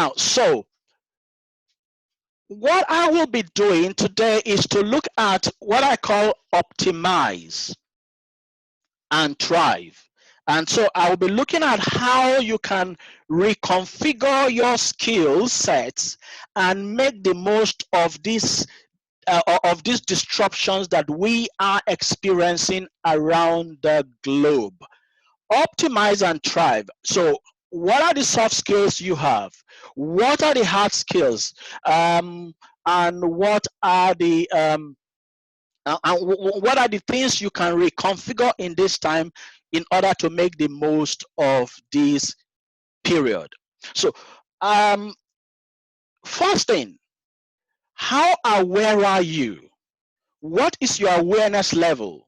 Now, so what I will be doing today is to look at what I call optimize and thrive. And so I will be looking at how you can reconfigure your skill sets and make the most of these disruptions that we are experiencing around the globe. Optimize and thrive. So what are the soft skills you have? What are the hard skills? And what are the what are the things you can reconfigure in this time in order to make the most of this period? So first thing, how aware are you? What is your awareness level?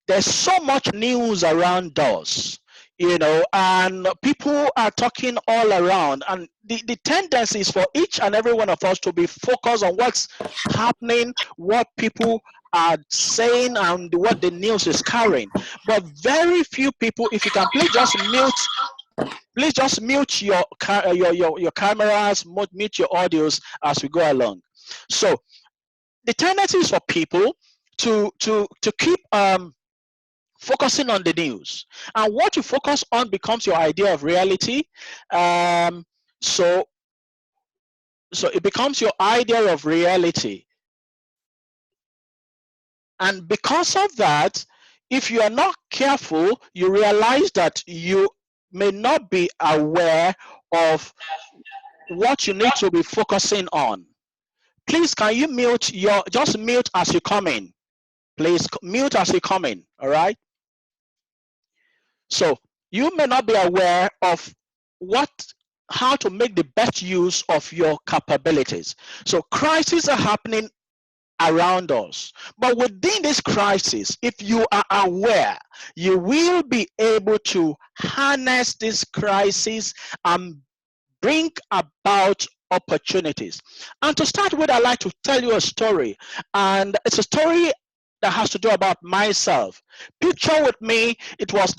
There's so much news around us, you know, and people are talking all around, and the tendency is for each and every one of us to be focused on what's happening, what people are saying, and what the news is carrying. But very few people, if you can please just mute your cameras, mute your audios as we go along. So the tendency is for people to keep focusing on the news, and what you focus on becomes your idea of reality. So it becomes your idea of reality, and because of that, if you are not careful, you realize that you may not be aware of what you need to be focusing on. Please, can you just mute as you come in? Please mute as you come in, all right? So you may not be aware of how to make the best use of your capabilities. So crises are happening around us, but within this crisis, if you are aware, you will be able to harness this crisis and bring about opportunities. And to start with, I'd like to tell you a story, and it's a story that has to do about myself. Picture with me, it was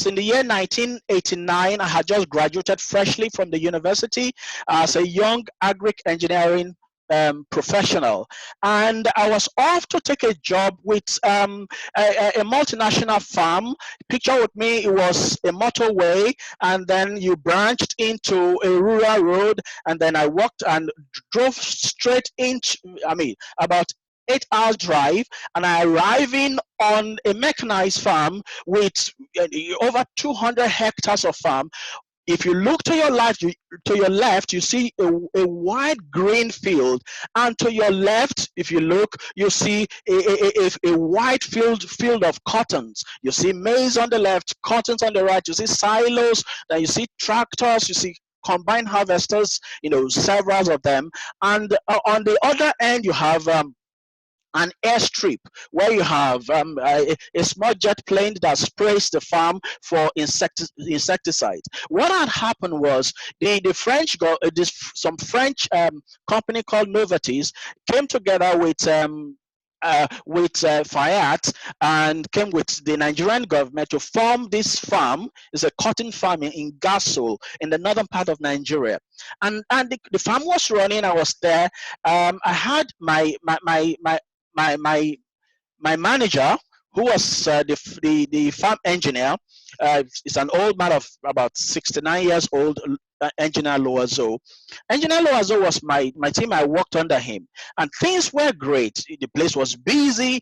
in the year 1989. I had just graduated freshly from the university as a young agric engineering professional, and I was off to take a job with a multinational farm. Picture with me, it was a motorway, and then you branched into a rural road, and then I walked and drove straight into, about 8 hours drive, and I arriving on a mechanized farm with over 200 hectares of farm. If you look to your left, you see a wide green field, and to your left, if you look, you see a wide field of cottons. You see maize on the left, cottons on the right. You see silos, then you see tractors, you see combine harvesters, several of them, and on the other end you have an airstrip where you have a small jet plane that sprays the farm for insecticides. What had happened was the French some French company called Novartis came together with Fayat and came with the Nigerian government to form this farm. It's a cotton farm in Gasol in the northern part of Nigeria, and the farm was running. I was there. I had my manager, who was the farm engineer. Is an old man of about 69 years old, Engineer Loazo. Engineer Loazo was my team. I worked under him, and things were great. The place was busy,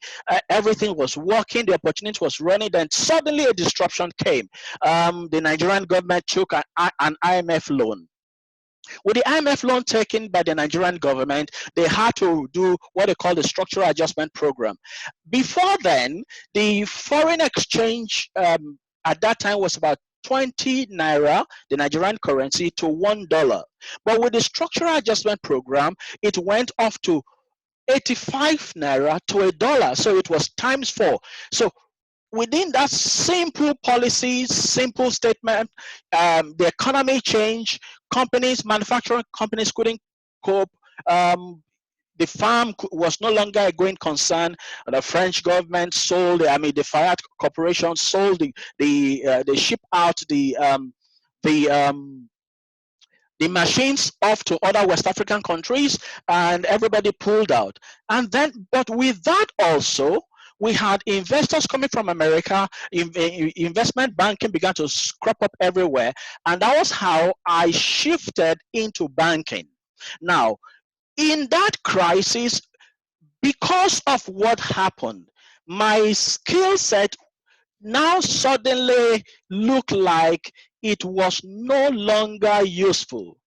everything was working, the opportunity was running. Then suddenly a disruption came. The Nigerian government took an IMF loan. With the IMF loan taken by the Nigerian government, they had to do what they call the structural adjustment program. Before then, the foreign exchange at that time was about 20 naira, the Nigerian currency, to $1. But with the structural adjustment program, it went off to 85 naira to $1. So it was times 4. So within that simple policy, simple statement, the economy changed. Manufacturing companies couldn't cope. The farm was no longer a going concern. The French government sold. The Fayat Corporation sold the ship out the the machines off to other West African countries, and everybody pulled out. And then, but with that also, we had investors coming from America, investment banking began to crop up everywhere, and that was how I shifted into banking. Now, in that crisis, because of what happened, my skill set now suddenly looked like it was no longer useful,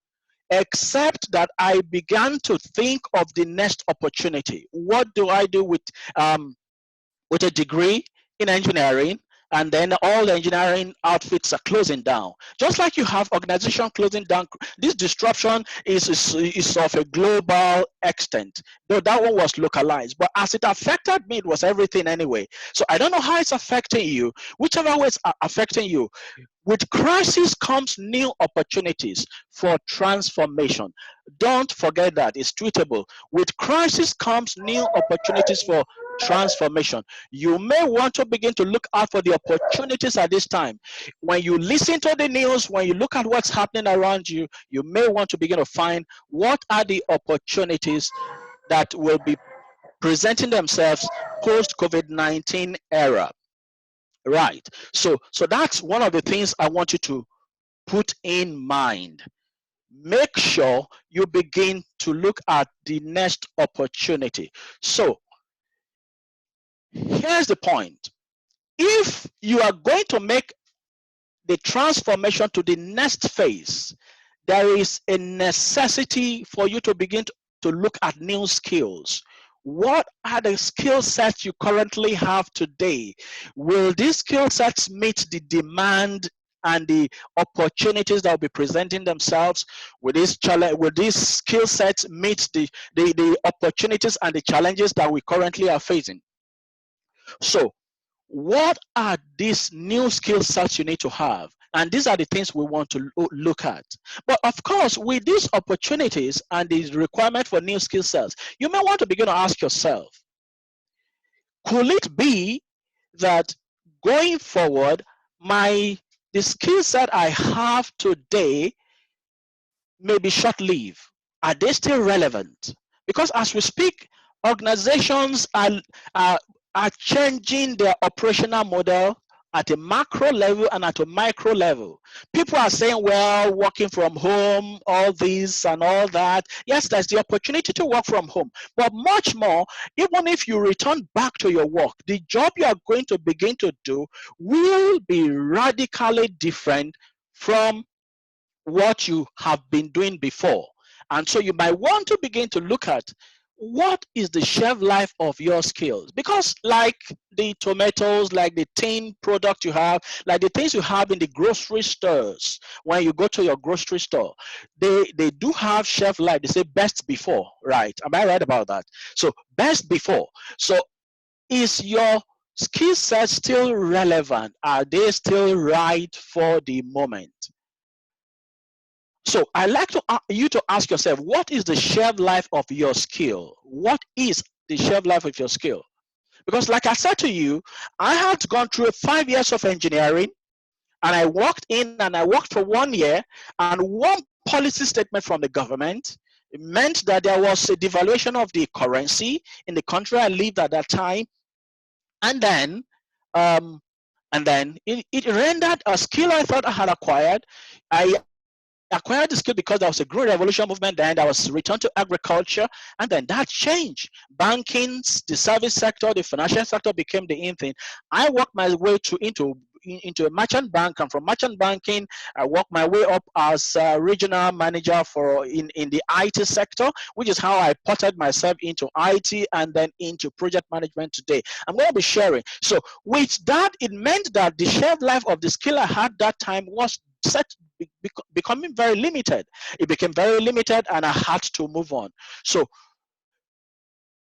except that I began to think of the next opportunity. What do I do with a degree in engineering, and then all the engineering outfits are closing down? Just like you have organization closing down, this disruption is of a global extent, though that one was localized. But as it affected me, it was everything anyway. So I don't know how it's affecting you. Whichever way it's affecting you, with crisis comes new opportunities for transformation. Don't forget that, it's tweetable. With crisis comes new opportunities for transformation. You may want to begin to look out for the opportunities at this time. When you listen to the news, when you look at what's happening around you, you may want to begin to find what are the opportunities that will be presenting themselves post-COVID-19 era. Right. So that's one of the things I want you to put in mind. Make sure you begin to look at the next opportunity. So here's the point. If you are going to make the transformation to the next phase, there is a necessity for you to begin to look at new skills. What are the skill sets you currently have today? Will these skill sets meet the demand and the opportunities that will be presenting themselves? Will these skill sets meet the opportunities and the challenges that we currently are facing? So what are these new skill sets you need to have? And these are the things we want to look at. But of course, with these opportunities and the requirement for new skill sets, you may want to begin to ask yourself, could it be that going forward, the skill set I have today may be short-lived? Are they still relevant? Because as we speak, organizations are changing their operational model at a macro level and at a micro level. People are saying, well, working from home, all this and all that. Yes, there's the opportunity to work from home, but much more, even if you return back to your work, the job you are going to begin to do will be radically different from what you have been doing before. And so you might want to begin to look at what is the shelf life of your skills, because like the tomatoes, like the tin product you have, like the things you have in the grocery stores, when you go to your grocery store, they do have shelf life. They say best before, right? Am I right about that? So best before. So is your skill set still relevant? Are they still right for the moment? So I like you to ask yourself, what is the shelf life of your skill? What is the shelf life of your skill? Because like I said to you, I had gone through 5 years of engineering, and I walked in and I worked for 1 year, and one policy statement from the government meant that there was a devaluation of the currency in the country I lived at that time. And then it rendered a skill I thought I had acquired. I acquired the skill because there was a green revolution movement, then there was return to agriculture, and then that changed. Banking, the service sector, the financial sector became the in thing. I worked my way into a merchant bank, and from merchant banking, I worked my way up as a regional manager in the IT sector, which is how I ported myself into IT and then into project management today. I'm going to be sharing. So with that, it meant that the shelf life of the skill I had that time was becoming very limited. It became very limited, and I had to move on. So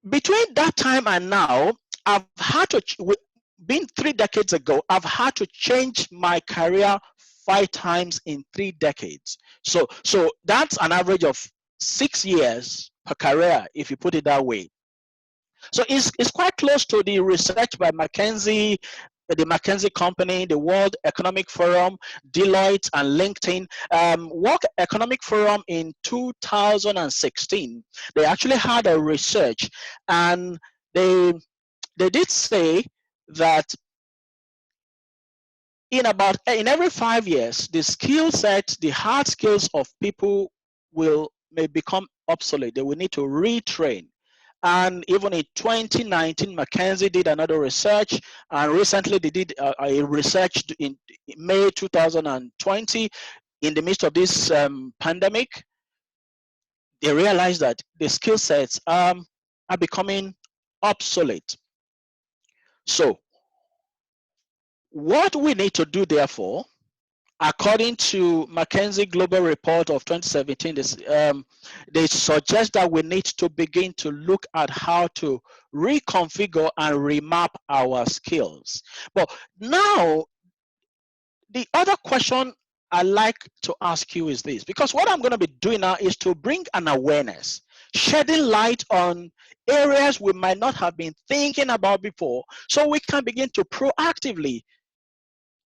between that time and now, I've had to, been 3 decades ago, I've had to change my career 5 times in 3 decades. So that's an average of 6 years per career, if you put it that way. So it's quite close to the research by McKinsey the McKinsey Company, the World Economic Forum, Deloitte, and LinkedIn. World Economic Forum in 2016, they actually had a research, and they did say that in every 5 years, the skill set, the hard skills of people may become obsolete. They will need to retrain. And even in 2019, McKinsey did another research, and recently they did a research in May 2020, in the midst of this pandemic. They realized that the skill sets are becoming obsolete. So what we need to do, therefore, according to McKinsey Global Report of 2017, they suggest that we need to begin to look at how to reconfigure and remap our skills. But now, the other question I like to ask you is this, because what I'm going to be doing now is to bring an awareness, shedding light on areas we might not have been thinking about before, so we can begin to proactively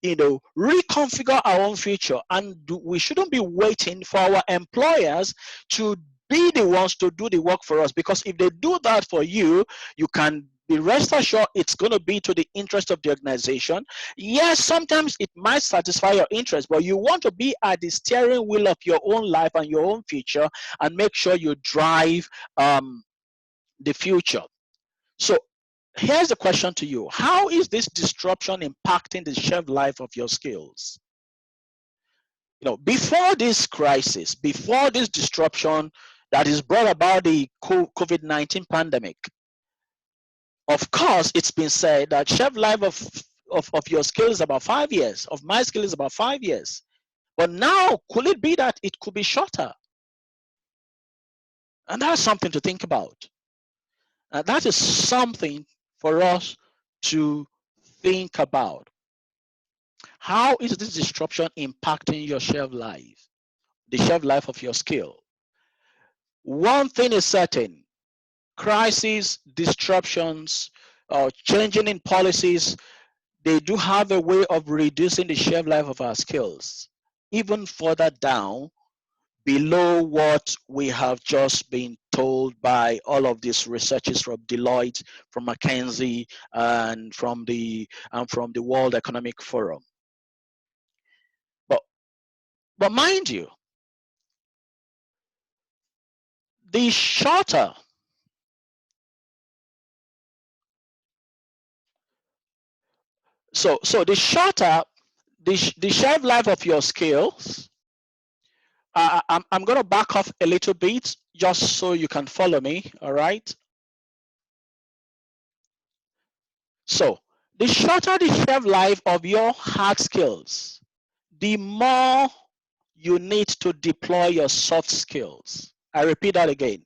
reconfigure our own future. And we shouldn't be waiting for our employers to be the ones to do the work for us, because if they do that for you, you can be rest assured it's going to be to the interest of the organization. Yes, sometimes it might satisfy your interest, but you want to be at the steering wheel of your own life and your own future, and make sure you drive the future. So here's the question to you. How is this disruption impacting the shelf life of your skills? Before this crisis, before this disruption that is brought about the COVID-19 pandemic, of course, it's been said that shelf life of your skill is about 5 years, of my skill is about 5 years. But now, could it be that it could be shorter? And that's something to think about. And that is something for us to think about. How is this disruption impacting your shelf life, the shelf life of your skill? One thing is certain: crises, disruptions, changing in policies, they do have a way of reducing the shelf life of our skills, even further down below what we have just been told by all of these researchers from Deloitte, from McKinsey, and from the World Economic Forum. But mind you, the shorter the shorter the shelf life of your skills, I'm going to back off a little bit just so you can follow me, all right? So the shorter the shelf life of your hard skills, the more you need to deploy your soft skills. I repeat that again.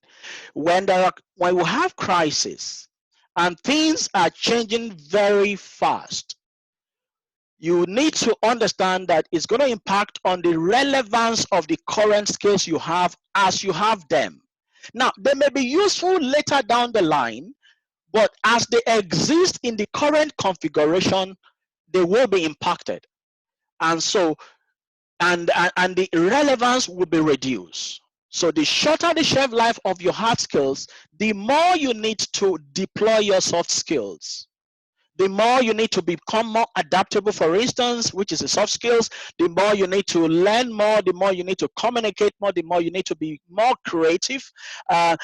When we have crisis and things are changing very fast, you need to understand that it's going to impact on the relevance of the current skills you have as you have them. Now, they may be useful later down the line, but as they exist in the current configuration, they will be impacted. And so, and the relevance will be reduced. So the shorter the shelf life of your hard skills, the more you need to deploy your soft skills. The more you need to become more adaptable, for instance, which is the soft skills, the more you need to learn more, the more you need to communicate more, the more you need to be more creative.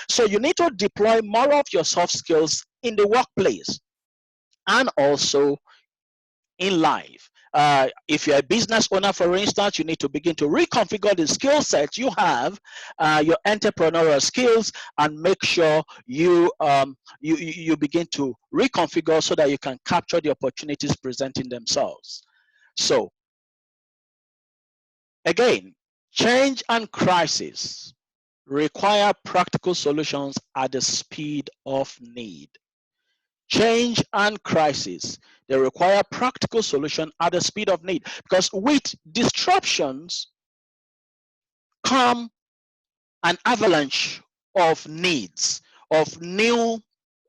So you need to deploy more of your soft skills in the workplace and also in life. If you're a business owner, for instance, you need to begin to reconfigure the skill sets you have, your entrepreneurial skills, and make sure you begin to reconfigure so that you can capture the opportunities presenting themselves. So again, change and crisis require practical solutions at the speed of need. Change and crisis, they require practical solution at the speed of need, because with disruptions come an avalanche of needs, of new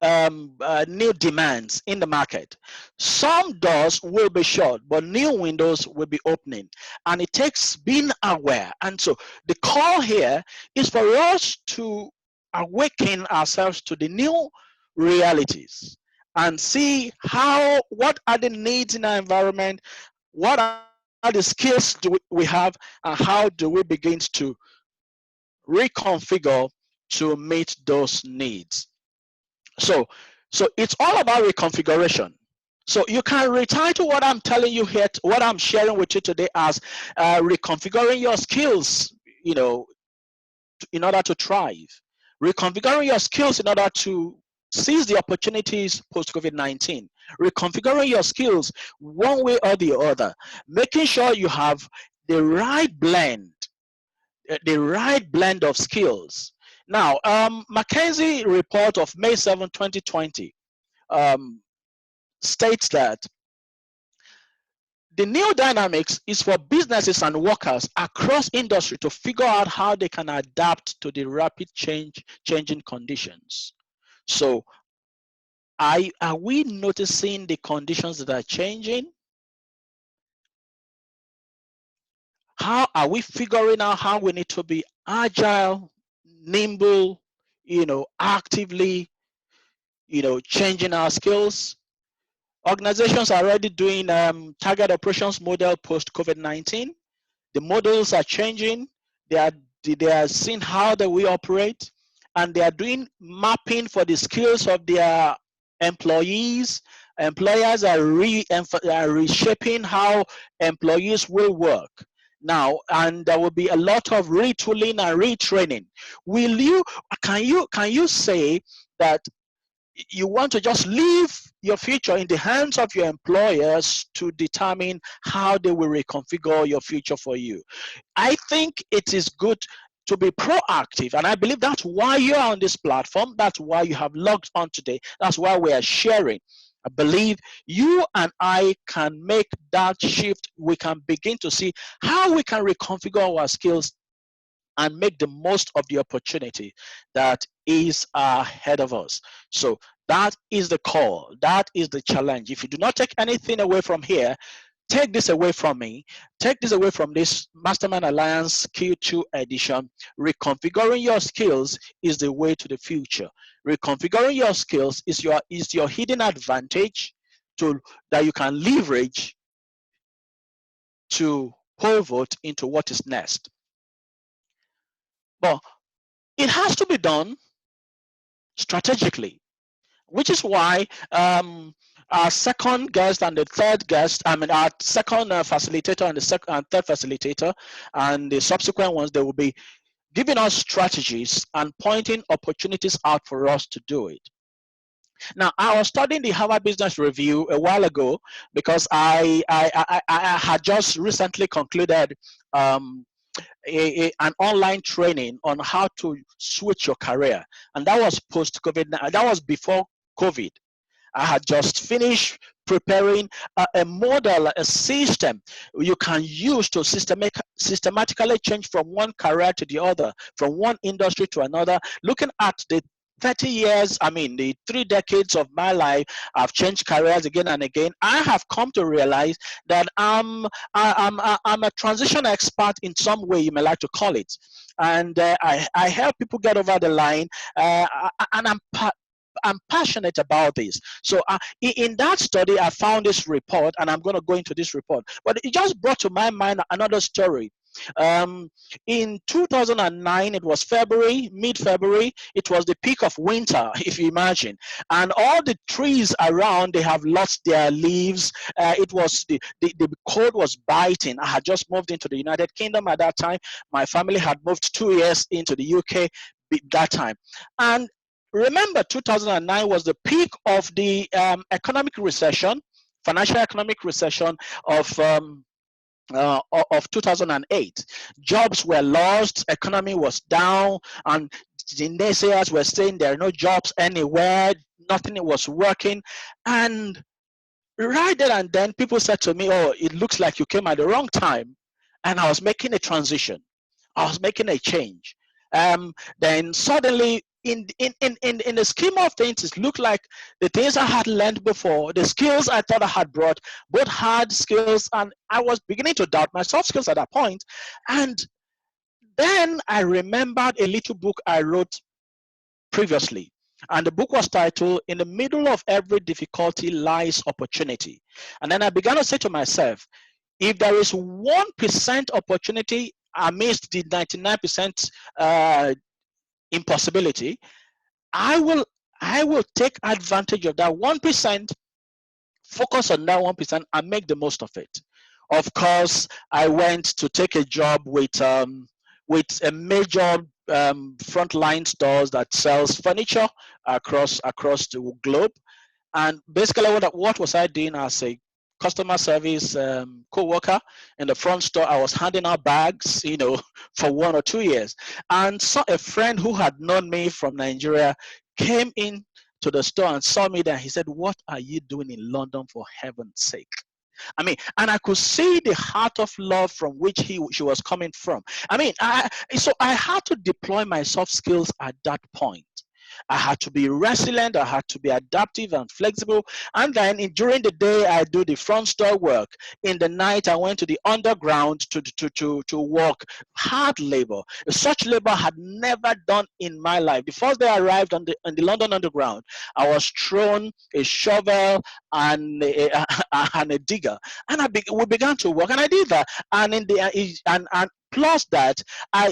new demands in the market. Some doors will be shut, but new windows will be opening. And it takes being aware. And so the call here is for us to awaken ourselves to the new realities and see what are the needs in our environment, what are the skills we have, and how do we begin to reconfigure to meet those needs. So, so it's all about reconfiguration. So you can retitle what I'm telling you here, what I'm sharing with you today as reconfiguring your skills, in order to thrive. Reconfiguring your skills in order to seize the opportunities post-COVID-19. Reconfiguring your skills one way or the other. Making sure you have the right blend of skills. Now, McKinsey report of May 7, 2020 states that the new dynamics is for businesses and workers across industry to figure out how they can adapt to the rapid changing conditions. So are we noticing the conditions that are changing? How are we figuring out how we need to be agile, nimble, actively, changing our skills? Organizations are already doing target operations model post COVID-19. The models are changing. They are seeing how we operate, and they are doing mapping for the skills of their employees. Employers are reshaping how employees will work now, and there will be a lot of retooling and retraining. Can you say that you want to just leave your future in the hands of your employers to determine how they will reconfigure your future for you? I think it is good to be proactive, and I believe that's why you're on this platform. That's why you have logged on today. That's why we are sharing. I believe you and I can make that shift. We can begin to see how we can reconfigure our skills and make the most of the opportunity that is ahead of us. So that is the call. That is the challenge. If you do not take anything away from here, take this away from me. Take this away from this Mastermind Alliance Q2 edition. Reconfiguring your skills is the way to the future. Reconfiguring your skills is your hidden advantage that you can leverage to pivot into what is next. But it has to be done strategically, which is why our second guest and the third guest, our second facilitator and the second and third facilitator, and the subsequent ones, they will be giving us strategies and pointing opportunities out for us to do it. Now, I was studying the Harvard Business Review a while ago because I had just recently concluded an online training on how to switch your career, and that was post-COVID. That was before COVID. I had just finished preparing a model, a system you can use to systematically change from one career to the other, from one industry to another, looking at the 30 years, the 3 decades of my life. I've changed careers again and again. I have come to realize that I'm a transition expert in some way, you may like to call it. And I help people get over the line, and I'm passionate about this. So in that study, I found this report, and I'm going to go into this report. But it just brought to my mind another story. In 2009, it was mid-February. It was the peak of winter, if you imagine, and all the trees around, they have lost their leaves. It was the cold was biting. I had just moved into the United Kingdom at that time. My family had moved 2 years into the UK that time, and remember, 2009 was the peak of the economic recession, financial economic recession of 2008. Jobs were lost, economy was down, and the naysayers were saying there are no jobs anywhere, nothing was working. And right there and then, people said to me, "Oh, it looks like you came at the wrong time." And I was making a transition. I was making a change. Then suddenly, in the scheme of things, it looked like the things I had learned before, the skills I thought I had brought, both hard skills, and I was beginning to doubt my soft skills at that point. And then I remembered a little book I wrote previously. And the book was titled, "In the Middle of Every Difficulty Lies Opportunity." And then I began to say to myself, if there is 1% opportunity amidst the 99% impossibility, I will take advantage of that 1%, focus on that 1% and make the most of it. Of course, I went to take a job with a major frontline stores that sells furniture across the globe. And basically, what was I doing as a customer service co-worker in the front store? I was handing out bags, for 1 or 2 years. And saw a friend who had known me from Nigeria came in to the store and saw me there. He said, "What are you doing in London, for heaven's sake?" And I could see the heart of love from which she was coming from. So I had to deploy my soft skills at that point. I had to be resilient, I had to be adaptive and flexible. And then during the day, I do the front store work. In the night, I went to the underground to work hard labor. Such labor I had never done in my life. The first day I arrived on the London Underground, I was thrown a shovel and and a digger. And we began to work, and I did that. And plus that,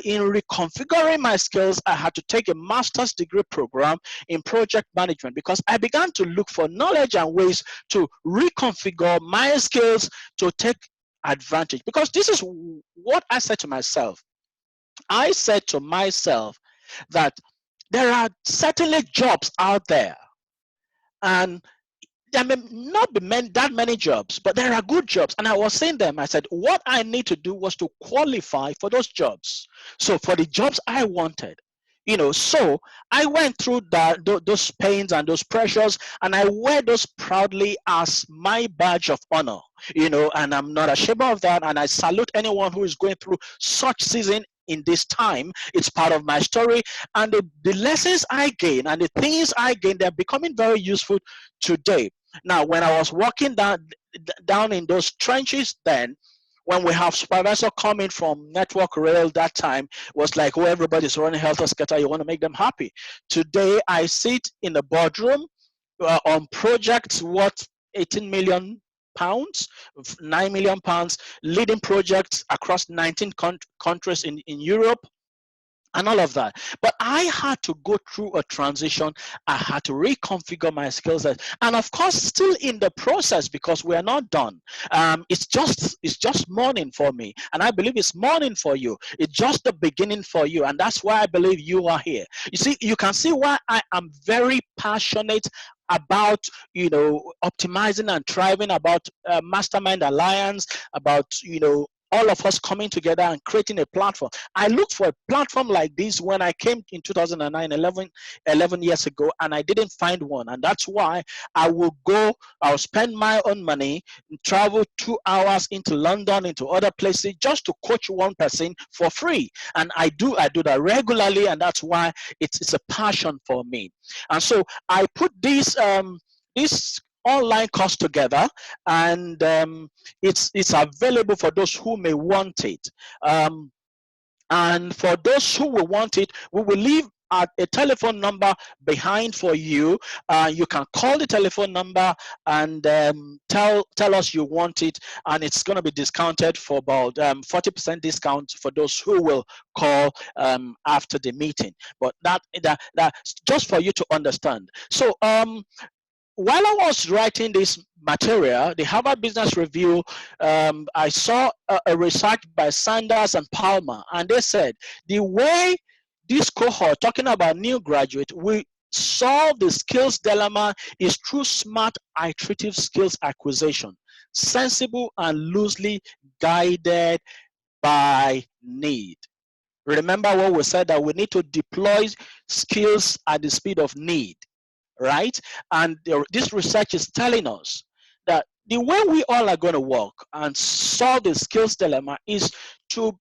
in reconfiguring my skills, I had to take a master's degree program in project management, because I began to look for knowledge and ways to reconfigure my skills to take advantage. Because this is what I said to myself. I said to myself that there are certainly jobs out there, and there may not be that many jobs, but there are good jobs. And I was saying them, I said, what I need to do was to qualify for those jobs. So for the jobs I wanted, so I went through those pains and those pressures, and I wear those proudly as my badge of honor, and I'm not ashamed of that. And I salute anyone who is going through such season in this time. It's part of my story, and the lessons I gain and the things I gain, they're becoming very useful today. Now, when I was walking down in those trenches then, when we have supervisor coming from Network Rail, that time was like, oh, everybody's running helter skelter, you want to make them happy. Today, I sit in the boardroom on projects worth 18 million pounds, 9 million pounds, leading projects across 19 countries in Europe, and all of that. But I had to go through a transition. I had to reconfigure my skill set, and of course, still in the process, because we are not done. It's just morning for me, and I believe it's morning for you. It's just the beginning for you, and that's why I believe you are here. You can see why I am very passionate about optimizing and thriving, about Mastermind Alliance, about all of us coming together and creating a platform. I looked for a platform like this when I came in 2009, 11 years ago, and I didn't find one. And that's why I'll spend my own money, travel 2 hours into London, into other places, just to coach one person for free. And I do that regularly, and that's why it's a passion for me. And so I put this online course together, and it's available for those who may want it. And for those who will want it, we will leave a telephone number behind for you. You can call the telephone number and tell us you want it, and it's going to be discounted for about 40% discount for those who will call after the meeting. But that just for you to understand. So while I was writing this material, the Harvard Business Review, I saw a research by Sanders and Palmer, and they said the way this cohort, talking about new graduate, we solve the skills dilemma is through smart iterative skills acquisition, sensible and loosely guided by need. Remember what we said, that we need to deploy skills at the speed of need. Right? And this research is telling us that the way we all are going to work and solve the skills dilemma is to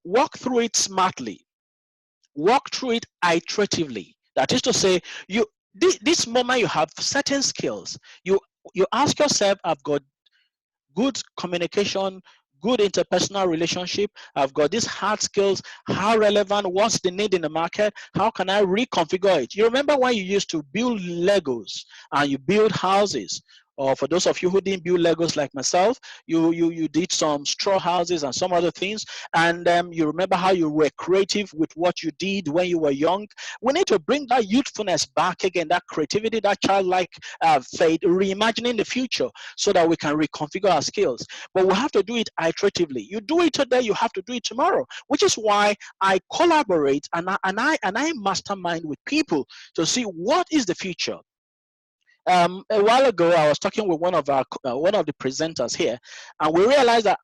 walk through it smartly, walk through it iteratively, That is to say, this moment you have certain skills. You ask yourself, I've got good communication, good interpersonal relationship. I've got these hard skills. How relevant? What's the need in the market? How can I reconfigure it? You remember when you used to build Legos and you build houses? Or for those of you who didn't build Legos like myself, you did some straw houses and some other things, and you remember how you were creative with what you did when you were young. We need to bring that youthfulness back again, that creativity, that childlike faith, reimagining the future so that we can reconfigure our skills. But we have to do it iteratively. You do it today, you have to do it tomorrow, which is why I collaborate and I mastermind with people to see what is the future. A while ago, I was talking with one of the presenters here, and we realized that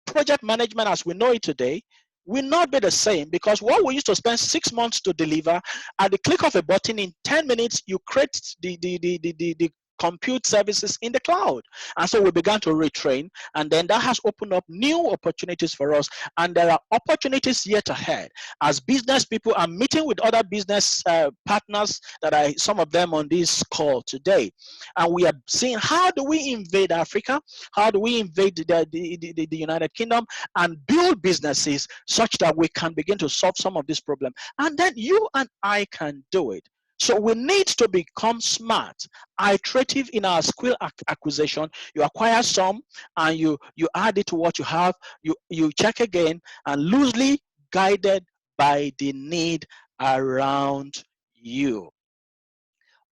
project management as we know it today will not be the same, because what we used to spend 6 months to deliver, at the click of a button in 10 minutes, you create the compute services in the cloud. And so we began to retrain, and then that has opened up new opportunities for us, and there are opportunities yet ahead as business people. I'm meeting with other business partners that some of them on this call today, and we are seeing how do we invade Africa, how do we invade the United Kingdom and build businesses such that we can begin to solve some of this problem, and then you and I can do it. So we need to become smart, iterative in our skill acquisition. You acquire some and you add it to what you have, you check again, and loosely guided by the need around you.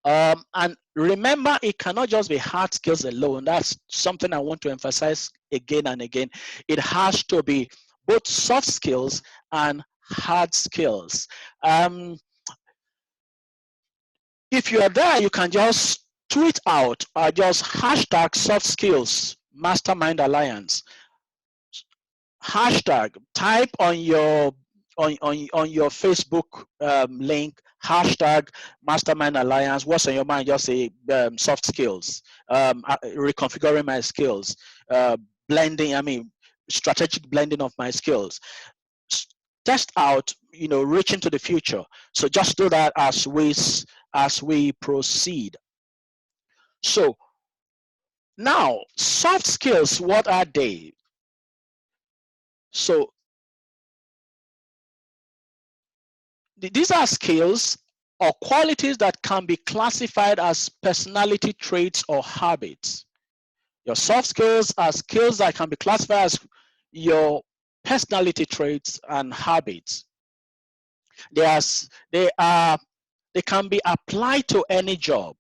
And remember, it cannot just be hard skills alone. That's something I want to emphasize again and again. It has to be both soft skills and hard skills. If you are there, you can just tweet out or just hashtag soft skills mastermind alliance. Hashtag, type on your Facebook link, hashtag mastermind alliance. What's on your mind? Just say soft skills, reconfiguring my skills, blending, strategic blending of my skills. Test out, reaching to the future. So just do that as we proceed. So now, soft skills, what are they? So these are skills or qualities that can be classified as personality traits or habits. Your soft skills are skills that can be classified as your personality traits and habits. They can be applied to any job.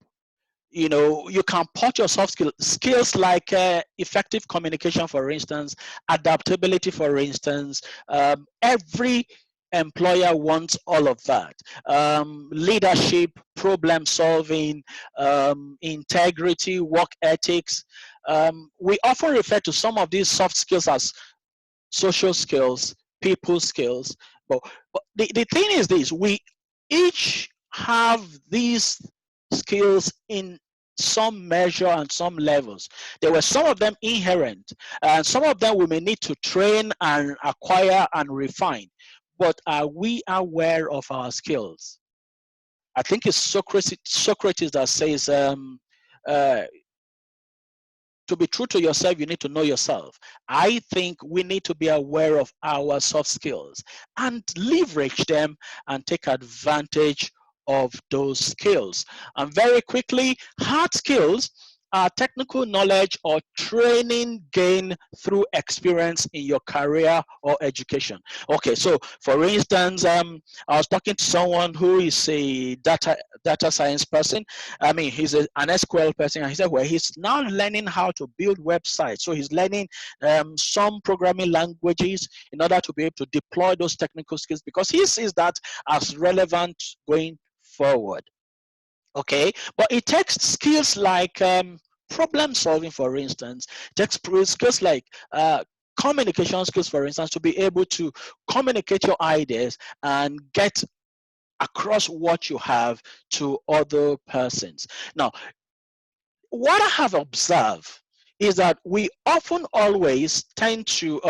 You can put your soft skills like effective communication, for instance, adaptability, for instance. Every employer wants all of that. Leadership, problem solving, integrity, work ethics. We often refer to some of these soft skills as social skills, people skills. But the thing is this: we each have these skills in some measure and some levels. There were some of them inherent, and some of them we may need to train and acquire and refine. But are we aware of our skills? I think it's Socrates that says, to be true to yourself, you need to know yourself. I think we need to be aware of our soft skills and leverage them and take advantage of those skills. And very quickly, hard skills are technical knowledge or training gained through experience in your career or education. Okay, so for instance, I was talking to someone who is a data science person. He's an SQL person, and he said, well, he's now learning how to build websites. So he's learning some programming languages in order to be able to deploy those technical skills, because he sees that as relevant going forward. Okay, but it takes skills like problem solving, for instance. It takes skills like communication skills, for instance, to be able to communicate your ideas and get across what you have to other persons. Now, what I have observed is that we often always tend to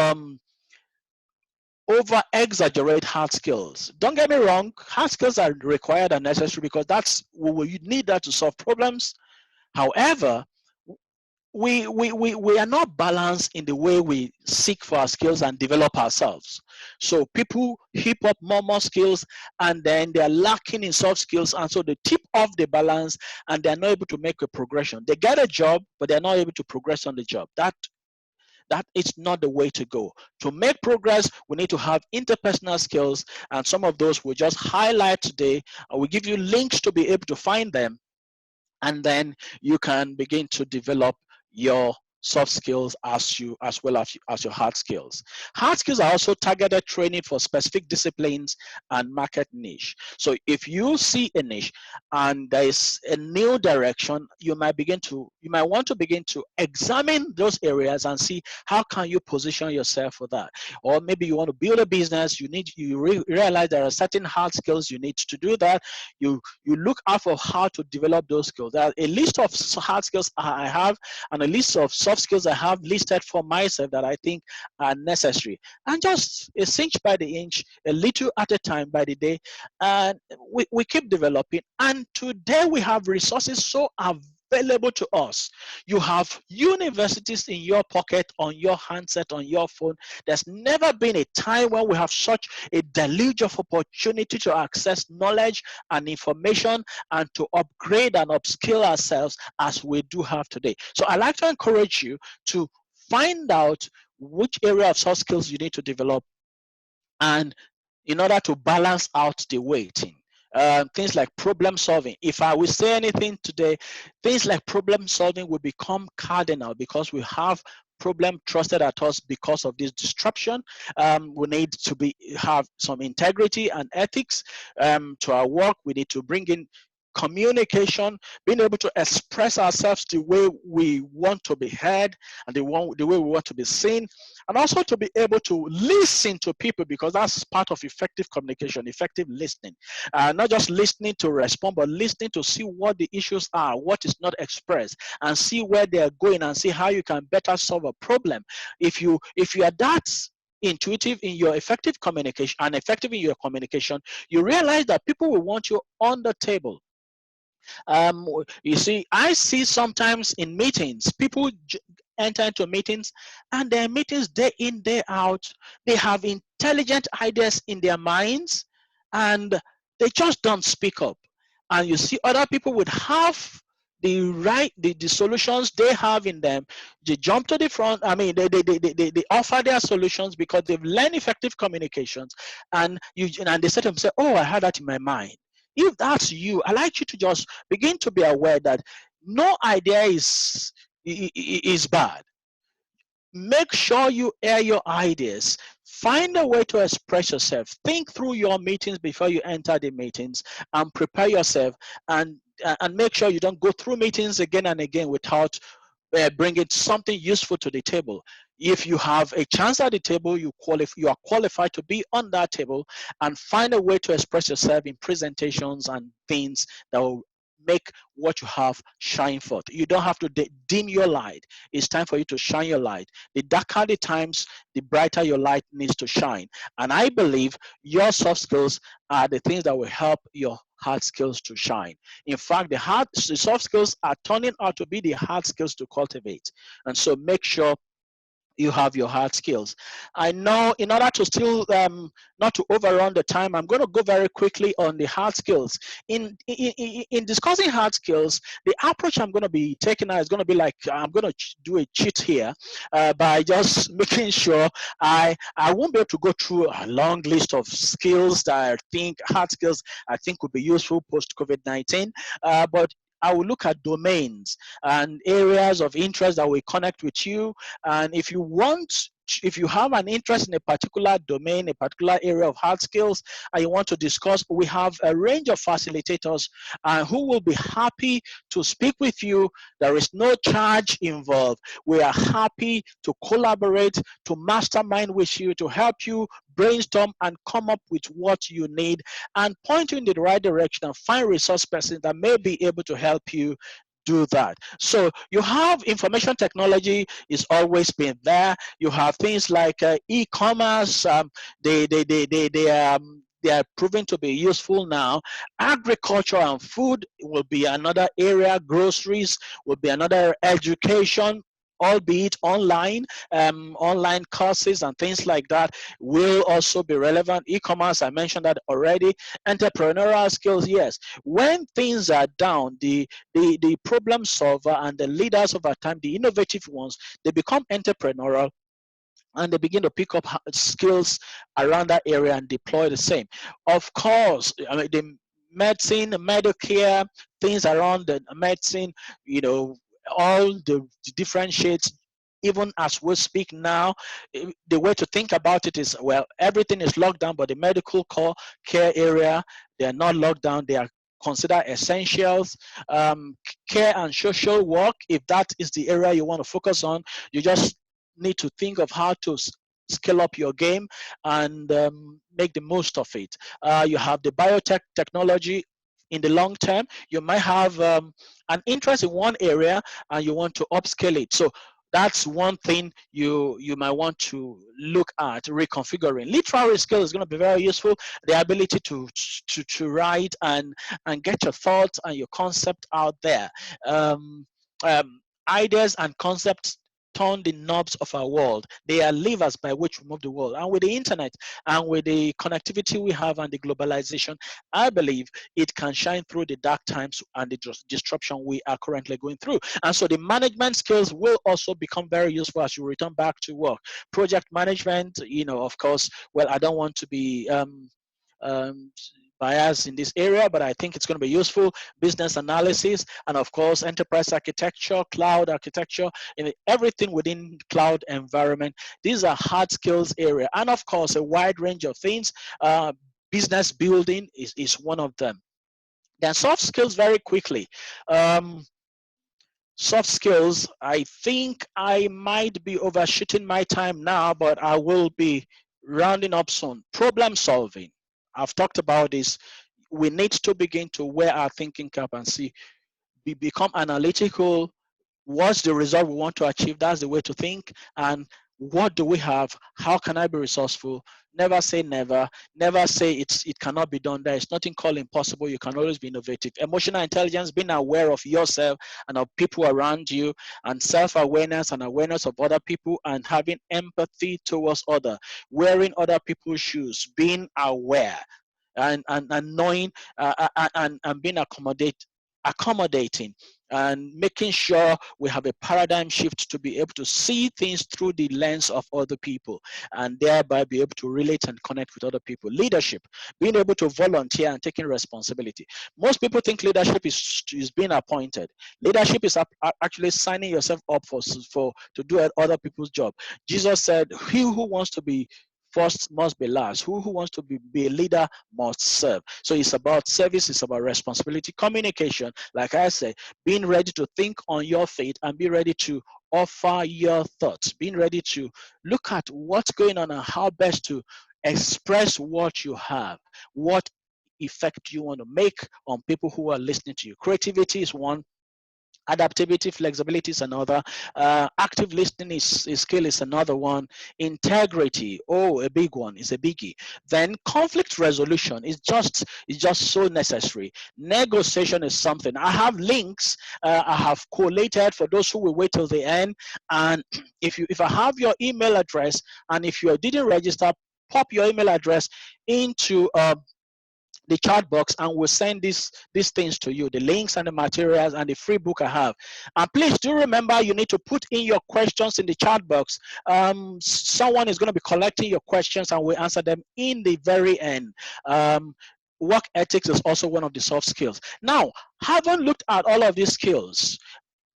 over exaggerate hard skills. Don't get me wrong, hard skills are required and necessary because you need that to solve problems. However, we are not balanced in the way we seek for our skills and develop ourselves. So people heap up more skills, and then they're lacking in soft skills, and so they tip off the balance and they're not able to make a progression. They get a job, but they're not able to progress on the job. That is not the way to go. To make progress, we need to have interpersonal skills, and some of those we'll just highlight today. I will give you links to be able to find them, and then you can begin to develop your soft skills as well as your hard skills. Hard skills are also targeted training for specific disciplines and market niche. So if you see a niche and there is a new direction, you might want to begin to examine those areas and see how can you position yourself for that. Or maybe you want to build a business, realize there are certain hard skills you need to do that. You look out for how to develop those skills. There are a list of hard skills I have and a list of soft skills I have listed for myself that I think are necessary. And just a cinch by the inch, a little at a time by the day, and we keep developing. And today we have resources so available to us. You have universities in your pocket, on your handset, on your phone. There's never been a time when we have such a deluge of opportunity to access knowledge and information and to upgrade and upskill ourselves as we do have today. So I like to encourage you to find out which area of soft skills you need to develop, and in order to balance out the weighting. Things like problem solving. If I will say anything today, things like problem solving will become cardinal because we have problem trusted at us because of this disruption. We need to have some integrity and ethics to our work. We need to bring in communication, being able to express ourselves the way we want to be heard and the way we want to be seen, and also to be able to listen to people, because that's part of effective communication, effective listening. Not just listening to respond, but listening to see what the issues are, what is not expressed, and see where they are going and see how you can better solve a problem. If you are that intuitive in your effective communication and effective in your communication, you realize that people will want you on the table. You see, I see sometimes in meetings, people enter into meetings, and their meetings day in, day out, they have intelligent ideas in their minds, and they just don't speak up. And you see other people would have the solutions they have in them. They jump to the front. I mean, they offer their solutions because they've learned effective communications, and they say to themselves, oh, I had that in my mind. If that's you, I like you to just begin to be aware that no idea is bad. Make sure you air your ideas. Find a way to express yourself. Think through your meetings before you enter the meetings, and prepare yourself, and make sure you don't go through meetings again and again without bringing something useful to the table. If you have a chance at the table, you are qualified to be on that table, and find a way to express yourself in presentations and things that will make what you have shine forth. You don't have to dim your light. It's time for you to shine your light. The darker the times, the brighter your light needs to shine. And I believe your soft skills are the things that will help your hard skills to shine. In fact, the soft skills are turning out to be the hard skills to cultivate. And so make sure you have your hard skills. I know, in order to still not to overrun the time, I'm going to go very quickly on the hard skills. In discussing hard skills, the approach I'm going to be taking now is going to be like, I'm going to do a cheat here by just making sure I won't be able to go through a long list of skills that I think, hard skills I think would be useful post COVID-19, but I will look at domains and areas of interest that will connect with you. And if you have an interest in a particular domain, a particular area of hard skills, and you want to discuss, we have a range of facilitators who will be happy to speak with you. There is no charge involved. We are happy to collaborate, to mastermind with you, to help you brainstorm and come up with what you need, and point you in the right direction, and find resource persons that may be able to help you do that. So you have information technology is always been there. You have things like e-commerce. They are proving to be useful now. Agriculture and food will be another area. Groceries will be another. Education, albeit online, online courses and things like that will also be relevant. E-commerce, I mentioned that already. Entrepreneurial skills, yes. When things are down, the problem solver and the leaders over time, the innovative ones, they become entrepreneurial and they begin to pick up skills around that area and deploy the same. Of course, I mean, the medicine, Medicare, things around the medicine, you know, all the different shades. Even as we speak now, the way to think about it is, well, everything is locked down, but the medical care area, they are not locked down. They are considered essentials. Care and social work, if that is the area you want to focus on, you just need to think of how to scale up your game and make the most of it. You have the biotech technology. In the long term, you might have an interest in one area and you want to upscale it. So that's one thing you might want to look at reconfiguring. Literary skill is going to be very useful. The ability to write and get your thoughts and your concept out there. Ideas and concepts turn the knobs of our world. They are levers by which we move the world. And with the internet and with the connectivity we have and the globalization, I believe it can shine through the dark times and the disruption we are currently going through. And so the management skills will also become very useful as you return back to work. Project management, you know, of course, well, I don't want to be bias in this area, but I think it's going to be useful. Business analysis, and of course, enterprise architecture, cloud architecture, and everything within cloud environment. These are hard skills area, and of course, a wide range of things. Business building is one of them. Then soft skills very quickly. Soft skills, I think I might be overshooting my time now, but I will be rounding up soon. Problem solving. I've talked about this. We need to begin to wear our thinking cap and see, become analytical. What's the result we want to achieve? That's the way to think. And what do we have? How can I be resourceful? Never say never. Never say it cannot be done. There is nothing called impossible. You can always be innovative. Emotional intelligence, being aware of yourself and of people around you, and self-awareness and awareness of other people, and having empathy towards others, wearing other people's shoes, being aware and knowing and being accommodating and making sure we have a paradigm shift to be able to see things through the lens of other people and thereby be able to relate and connect with other people. Leadership, being able to volunteer and taking responsibility. Most people think leadership is being appointed. Leadership is actually signing yourself up for to do other people's job. Jesus said, he who wants to be first must be last. Who wants to be a leader must serve. So it's about service, it's about responsibility, communication. Like I said, being ready to think on your feet and be ready to offer your thoughts, being ready to look at what's going on and how best to express what you have, what effect you want to make on people who are listening to you. Creativity is one. Adaptability, flexibility is another. Active listening is skill is another one. Integrity, oh, a big one, is a biggie. Then conflict resolution is just so necessary. Negotiation is something. I have links. I have collated for those who will wait till the end. And if I have your email address, and if you didn't register, pop your email address into the chat box and we'll send these things to you, the links and the materials and the free book I have. And please do remember, you need to put in your questions in the chat box. Someone is going to be collecting your questions and we'll answer them in the very end. Work ethics is also one of the soft skills. Now, having looked at all of these skills,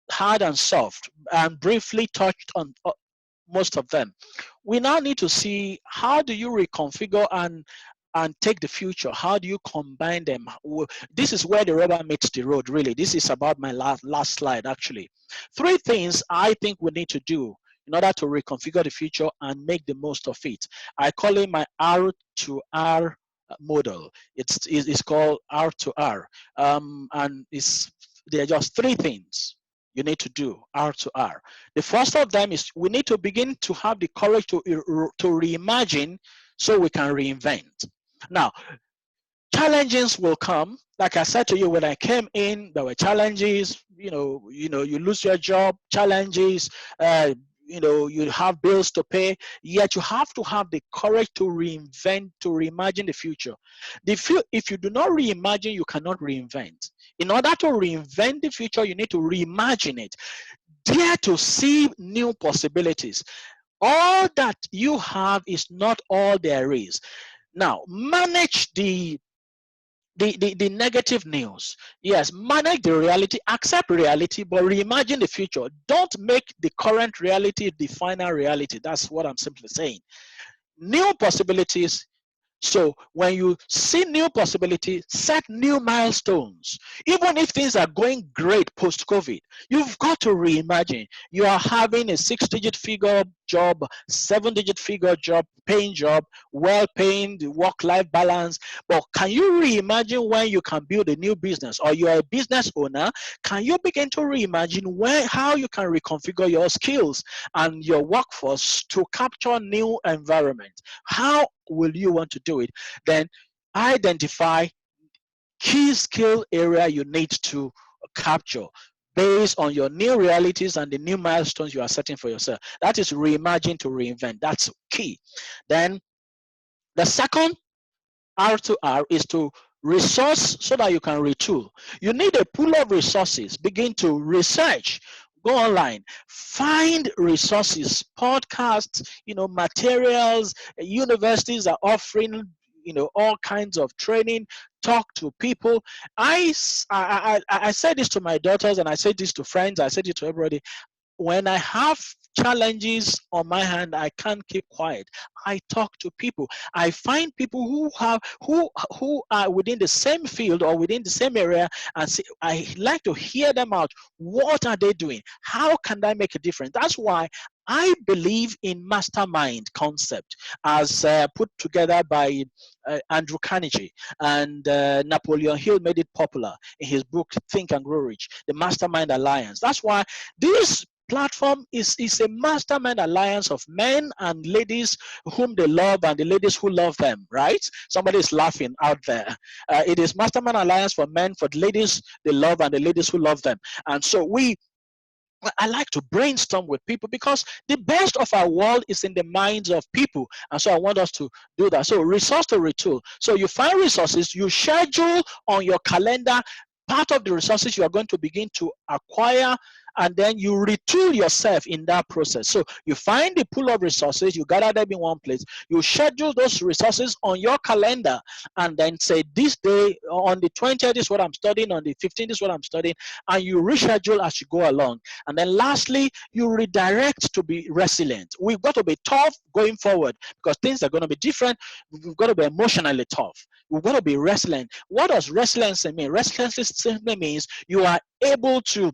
hard and soft, and briefly touched on most of them, we now need to see, how do you reconfigure and take the future? How do you combine them? This is where the rubber meets the road, really. This is about my last slide, actually. 3 things I think we need to do in order to reconfigure the future and make the most of it. I call it my R to R model. It's called R to R, and it's there are just three things you need to do, R to R. The first of them is we need to begin to have the courage to reimagine so we can reinvent. Now, challenges will come. Like I said to you, when I came in, there were challenges. You lose your job, challenges. You have bills to pay. Yet you have to have the courage to reinvent, to reimagine the future. If you do not reimagine, you cannot reinvent. In order to reinvent the future, you need to reimagine it. Dare to see new possibilities. All that you have is not all there is. Now, manage the negative news. Yes, manage the reality, accept reality, but reimagine the future. Don't make the current reality the final reality. That's what I'm simply saying. New possibilities. So when you see new possibilities, set new milestones. Even if things are going great post-COVID, you've got to reimagine. You are having a 6-digit figure job, 7-digit figure job, paying job, well-paying, the work-life balance. But can you reimagine when you can build a new business, or you are a business owner? Can you begin to reimagine how you can reconfigure your skills and your workforce to capture new environment? How will you want to do it? Then identify key skill area you need to capture based on your new realities and the new milestones you are setting for yourself. That is reimagine to reinvent. That's key. Then the second R to R is to resource so that you can retool. You need a pool of resources. Begin to research. Go online, find resources, podcasts, materials. Universities are offering, all kinds of training. Talk to people. I said this to my daughters, and I said this to friends. I said it to everybody. When I have challenges on my hand, I can't keep quiet. I talk to people. I find people who are within the same field or within the same area, and say, I like to hear them out. What are they doing? How can I make a difference? That's why I believe in mastermind concept, as put together by Andrew Carnegie, and Napoleon Hill made it popular in his book Think and Grow Rich, the Mastermind Alliance. That's why this platform is a mastermind alliance of men and ladies whom they love and the ladies who love them, right? Somebody is laughing out there. It is mastermind alliance for men, for the ladies they love and the ladies who love them. And so I like to brainstorm with people, because the best of our world is in the minds of people. And so I want us to do that. So resource to retool. So you find resources, you schedule on your calendar part of the resources you are going to begin to acquire, and then you retool yourself in that process. So you find the pool of resources, you gather them in one place, you schedule those resources on your calendar, and then say, this day, on the 20th, this is what I'm studying, on the 15th, this is what I'm studying, and you reschedule as you go along. And then lastly, you redirect to be resilient. We've got to be tough going forward, because things are going to be different. We've got to be emotionally tough. We've got to be resilient. What does resilience mean? Resilience simply means you are able to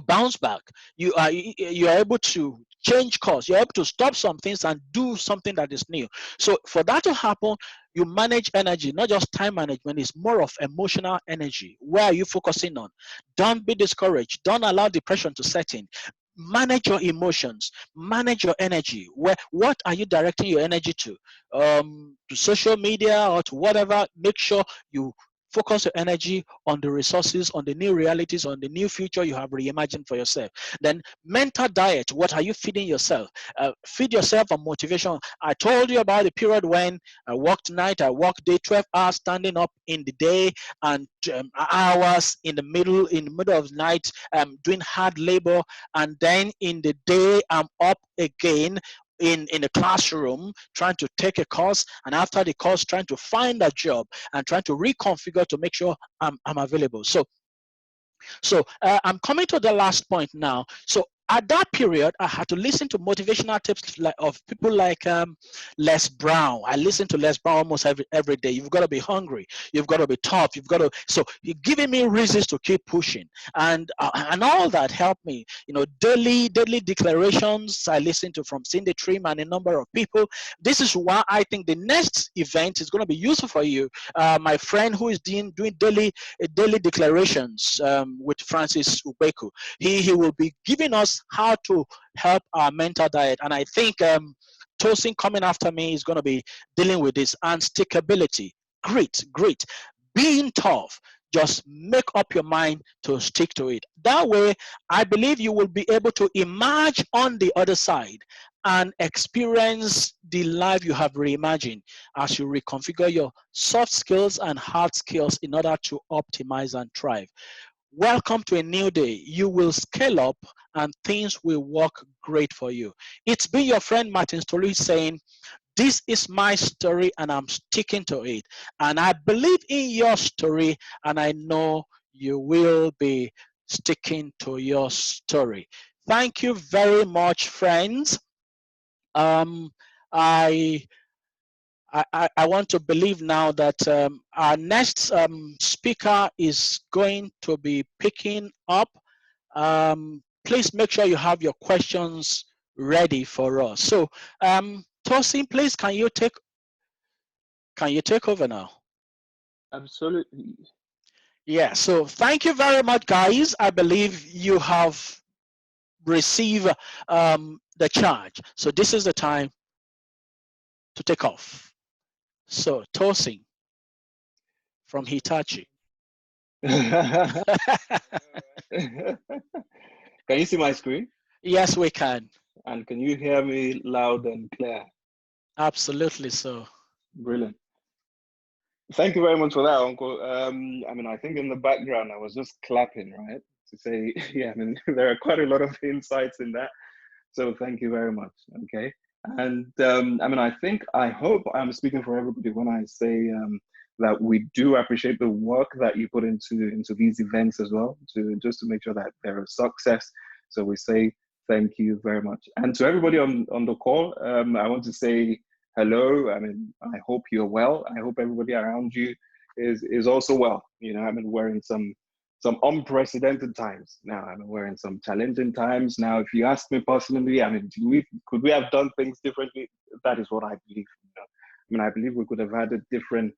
bounce back. You are able to change course. You're able to stop some things and do something that is new. So for that to happen, you manage energy, not just time management. It's more of emotional energy. Where are you focusing on? Don't be discouraged. Don't allow depression to set in. Manage your emotions, manage your energy. What are you directing your energy to? To social media or to whatever. Make sure you focus your energy on the resources, on the new realities, on the new future you have reimagined for yourself. Then mental diet. What are you feeding yourself? Feed yourself on motivation. I told you about the period when I worked night, I worked day, 12 hours standing up in the day, and hours in the middle of the night doing hard labor, and then in the day I'm up again in a classroom trying to take a course, and after the course trying to find a job and trying to reconfigure to make sure I'm available. So I'm coming to the last point now. So at that period, I had to listen to motivational tips of people like Les Brown. I listen to Les Brown almost every day. You've got to be hungry. You've got to be tough. You've got to. So you're giving me reasons to keep pushing, and all that helped me. Daily declarations I listen to from Cindy Trim and a number of people. This is why I think the next event is going to be useful for you. My friend who is doing daily declarations with Francis Ubeku, he will be giving us how to help our mental diet. And I think Tosin coming after me is going to be dealing with this. And stickability, great. Being tough, just make up your mind to stick to it. That way, I believe you will be able to emerge on the other side and experience the life you have reimagined as you reconfigure your soft skills and hard skills in order to optimize and thrive. Welcome to a new day. You will scale up and things will work great for you. It's been your friend Martin Stolu saying, this is my story and I'm sticking to it. And I believe in your story and I know you will be sticking to your story. Thank you very much, friends. I want to believe now that our next speaker is going to be picking up. Please make sure you have your questions ready for us. So, Tosin, please, can you take over now? Absolutely. Yeah. So, thank you very much, guys. I believe you have received the charge. So, this is the time to take off. So, Tosin from Hitachi. Can you see my screen? Yes, we can. And can you hear me loud and clear? Absolutely so. Brilliant. Thank you very much for that, Uncle. I think in the background I was just clapping, right? To say, yeah, there are quite a lot of insights in that. So thank you very much. Okay. And I hope I'm speaking for everybody when I say that we do appreciate the work that you put into these events as well, to make sure that they're a success. So we say thank you very much. And to everybody on the call, I want to say hello. I hope you're well. I hope everybody around you is also well. We're in some unprecedented times now. We're in some challenging times now. If you ask me personally, could we have done things differently? That is what I believe. I believe we could have had a different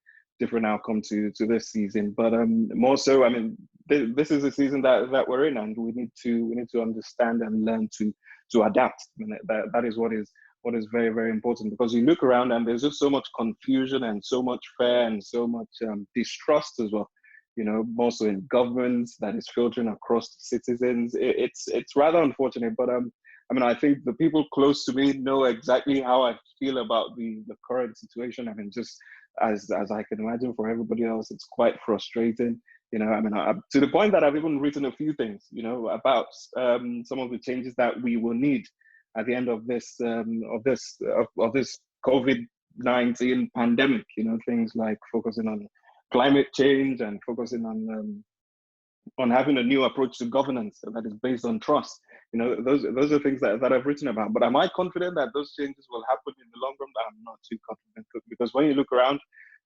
outcome to this season. But more so, this is a season that we're in, and we need to understand and learn to adapt. That is what is very, very important, because you look around and there's just so much confusion and so much fear and so much distrust as well. More so in governments that is filtering across the citizens. It's rather unfortunate, but I think the people close to me know exactly how I feel about the current situation. Just as I can imagine for everybody else, it's quite frustrating. To the point that I've even written a few things, about some of the changes that we will need at the end of this COVID-19 pandemic. Things like focusing on climate change and focusing on having a new approach to governance that is based on trust. Those are things that I've written about. But am I confident that those changes will happen in the long run? I'm not too confident, because when you look around,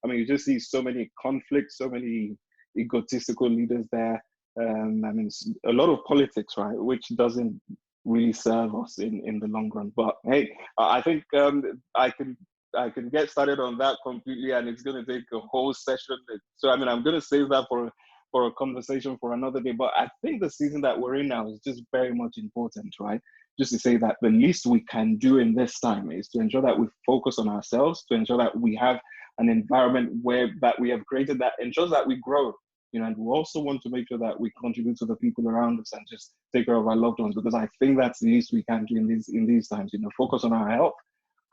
you just see so many conflicts, so many egotistical leaders there. A lot of politics, right, which doesn't really serve us in the long run. But hey, I think I can get started on that completely, and it's going to take a whole session. So I'm going to save that for a conversation for another day. But I think the season that we're in now is just very much important, right? Just to say that the least we can do in this time is to ensure that we focus on ourselves, to ensure that we have an environment that we have created that ensures that we grow. And we also want to make sure that we contribute to the people around us and just take care of our loved ones, because I think that's the least we can do in these times. Focus on our health,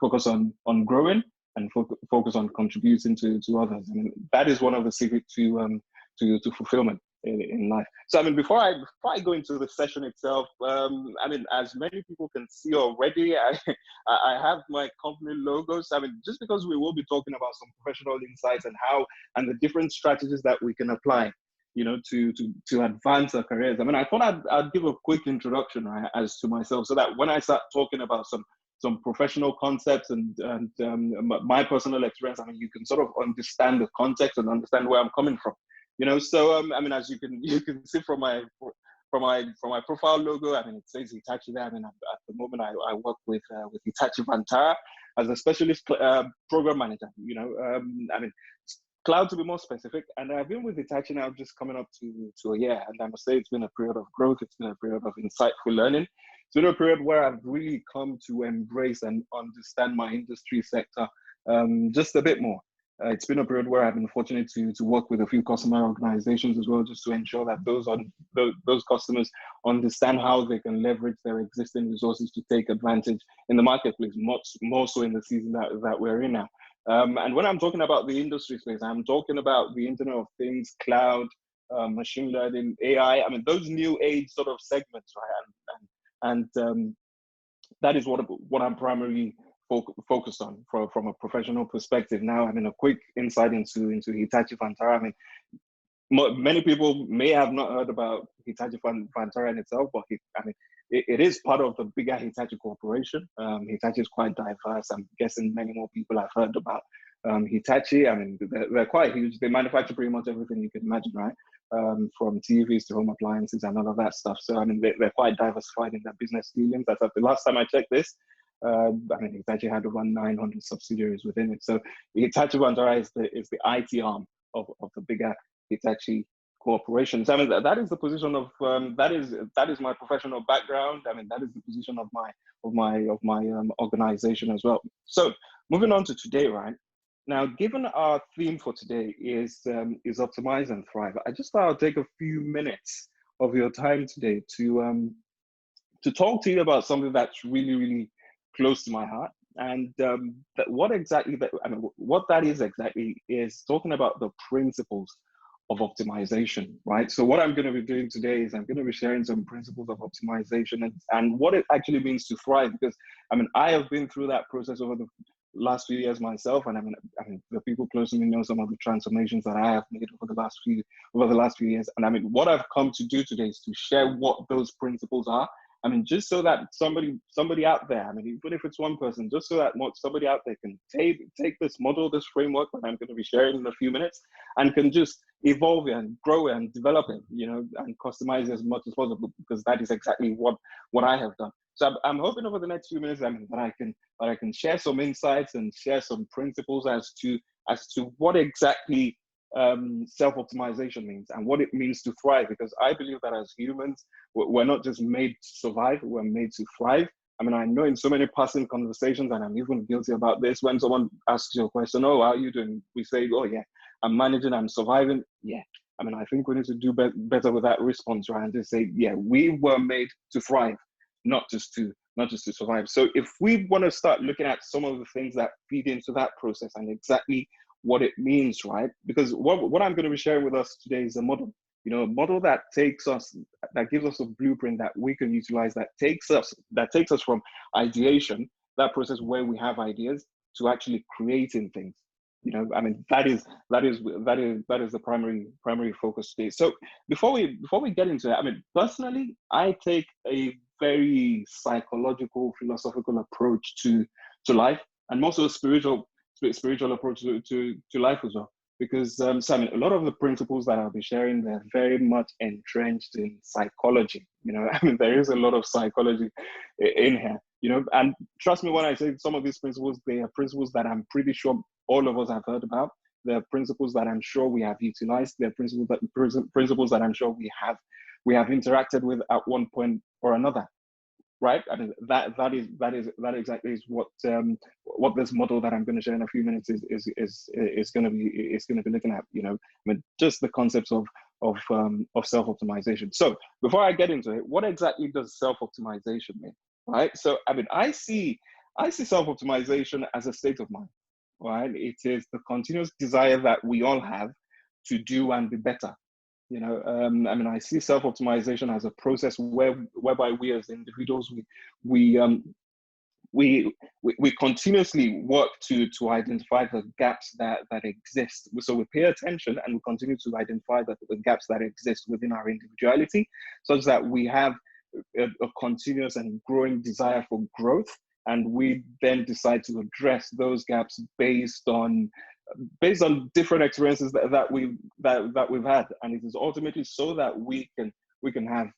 focus on growing, and focus on contributing to others. That is one of the secrets to fulfillment in life. So before I go into the session itself, as many people can see already, I have my company logos. Just because we will be talking about some professional insights and the different strategies that we can apply to advance our careers. I mean, I thought I'd give a quick introduction, right, as to myself, so that when I start talking about some professional concepts and my personal experience, I mean, you can sort of understand the context and understand where I'm coming from. So I mean, as you can see from my profile logo, I mean, it says Hitachi there. I mean, at the moment, I work with Hitachi Vantara as a specialist program manager. I mean, cloud to be more specific, and I've been with Hitachi now just coming up to a year, and I must say it's been a period of growth. It's been a period of insightful learning. It's been a period where I've really come to embrace and understand my industry sector just a bit more. It's been a period where I've been fortunate to work with a few customer organizations as well, just to ensure that those customers understand how they can leverage their existing resources to take advantage in the marketplace, much more so in the season that we're in now. And when I'm talking about the industry space, I'm talking about the Internet of Things, cloud, machine learning, AI. I mean, those new age sort of segments, right? And that is what I'm primarily focused on from a professional perspective. Now, I mean, a quick insight into Hitachi Vantara. I mean, many people may have not heard about Hitachi Vantara in itself, but it is part of the bigger Hitachi corporation. Hitachi is quite diverse. I'm guessing many more people have heard about Hitachi. I mean, they're quite huge. They manufacture pretty much everything you can imagine, right? From TVs to home appliances and all of that stuff. So, I mean, they're quite diversified in their business dealings. That's the last time I checked this. I mean, Hitachi had over 900 subsidiaries within it. So, Hitachi Vantara is the IT arm of the bigger Hitachi corporations. I mean, that is the position of that is my professional background. I mean, that is the position of my organization as well. So moving on to today, right now, given our theme for today is Optimize and Thrive, I just thought I'll take a few minutes of your time today to talk to you about something that's really, really close to my heart. And what that is exactly is talking about the principles of optimization, right? So what I'm going to be doing today is I'm going to be sharing some principles of optimization and what it actually means to thrive. Because I mean, I have been through that process over the last few years myself, and I mean, the people close to me know some of the transformations that I have made over the last few years. And I mean, what I've come to do today is to share what those principles are. I mean, just so that somebody out there, I mean, even if it's one person, just so that somebody out there can take this model, this framework that I'm going to be sharing in a few minutes, and can just evolve it and grow it and develop it, and customize it as much as possible, because that is exactly what I have done. So I'm hoping over the next few minutes, I mean, that I can share some insights and share some principles as to what exactly self-optimization means and what it means to thrive, because I believe that as humans, we're not just made to survive, we're made to thrive. I mean, I know in so many passing conversations, and I'm even guilty about this, when someone asks you a question, oh, how are you doing? We say, oh yeah, I'm managing, I'm surviving. Yeah, I mean, I think we need to do better with that response, right? And just say, yeah, we were made to thrive, not just to survive. So if we want to start looking at some of the things that feed into that process and exactly what it means, right? Because what I'm going to be sharing with us today is a model, a model that gives us a blueprint that we can utilize, that takes us from ideation, that process where we have ideas, to actually creating things. I mean, that is the primary focus today. So before we get into that, I mean, personally, I take a very psychological, philosophical approach to life, and also a spiritual approach to life as well. Because Simon, a lot of the principles that I'll be sharing, they're very much entrenched in psychology. I mean, there is a lot of psychology in here. And trust me when I say some of these principles, they are principles that I'm pretty sure all of us have heard about. They're principles that I'm sure we have utilized. They're principles that I'm sure we have interacted with at one point or another. Right? I mean, that exactly is what this model that I'm going to share in a few minutes is going to be looking at. I mean, just the concepts of self-optimization. So before I get into it, what exactly does self-optimization mean? Right? So I mean, I see self-optimization as a state of mind. Right? It is the continuous desire that we all have to do and be better. I mean, I see self-optimization as a process whereby we as individuals, we we continuously work to identify the gaps that exist. So we pay attention and we continue to identify the gaps that exist within our individuality, such that we have a continuous and growing desire for growth, and we then decide to address those gaps based on different experiences that we've had, and it is ultimately so that we can have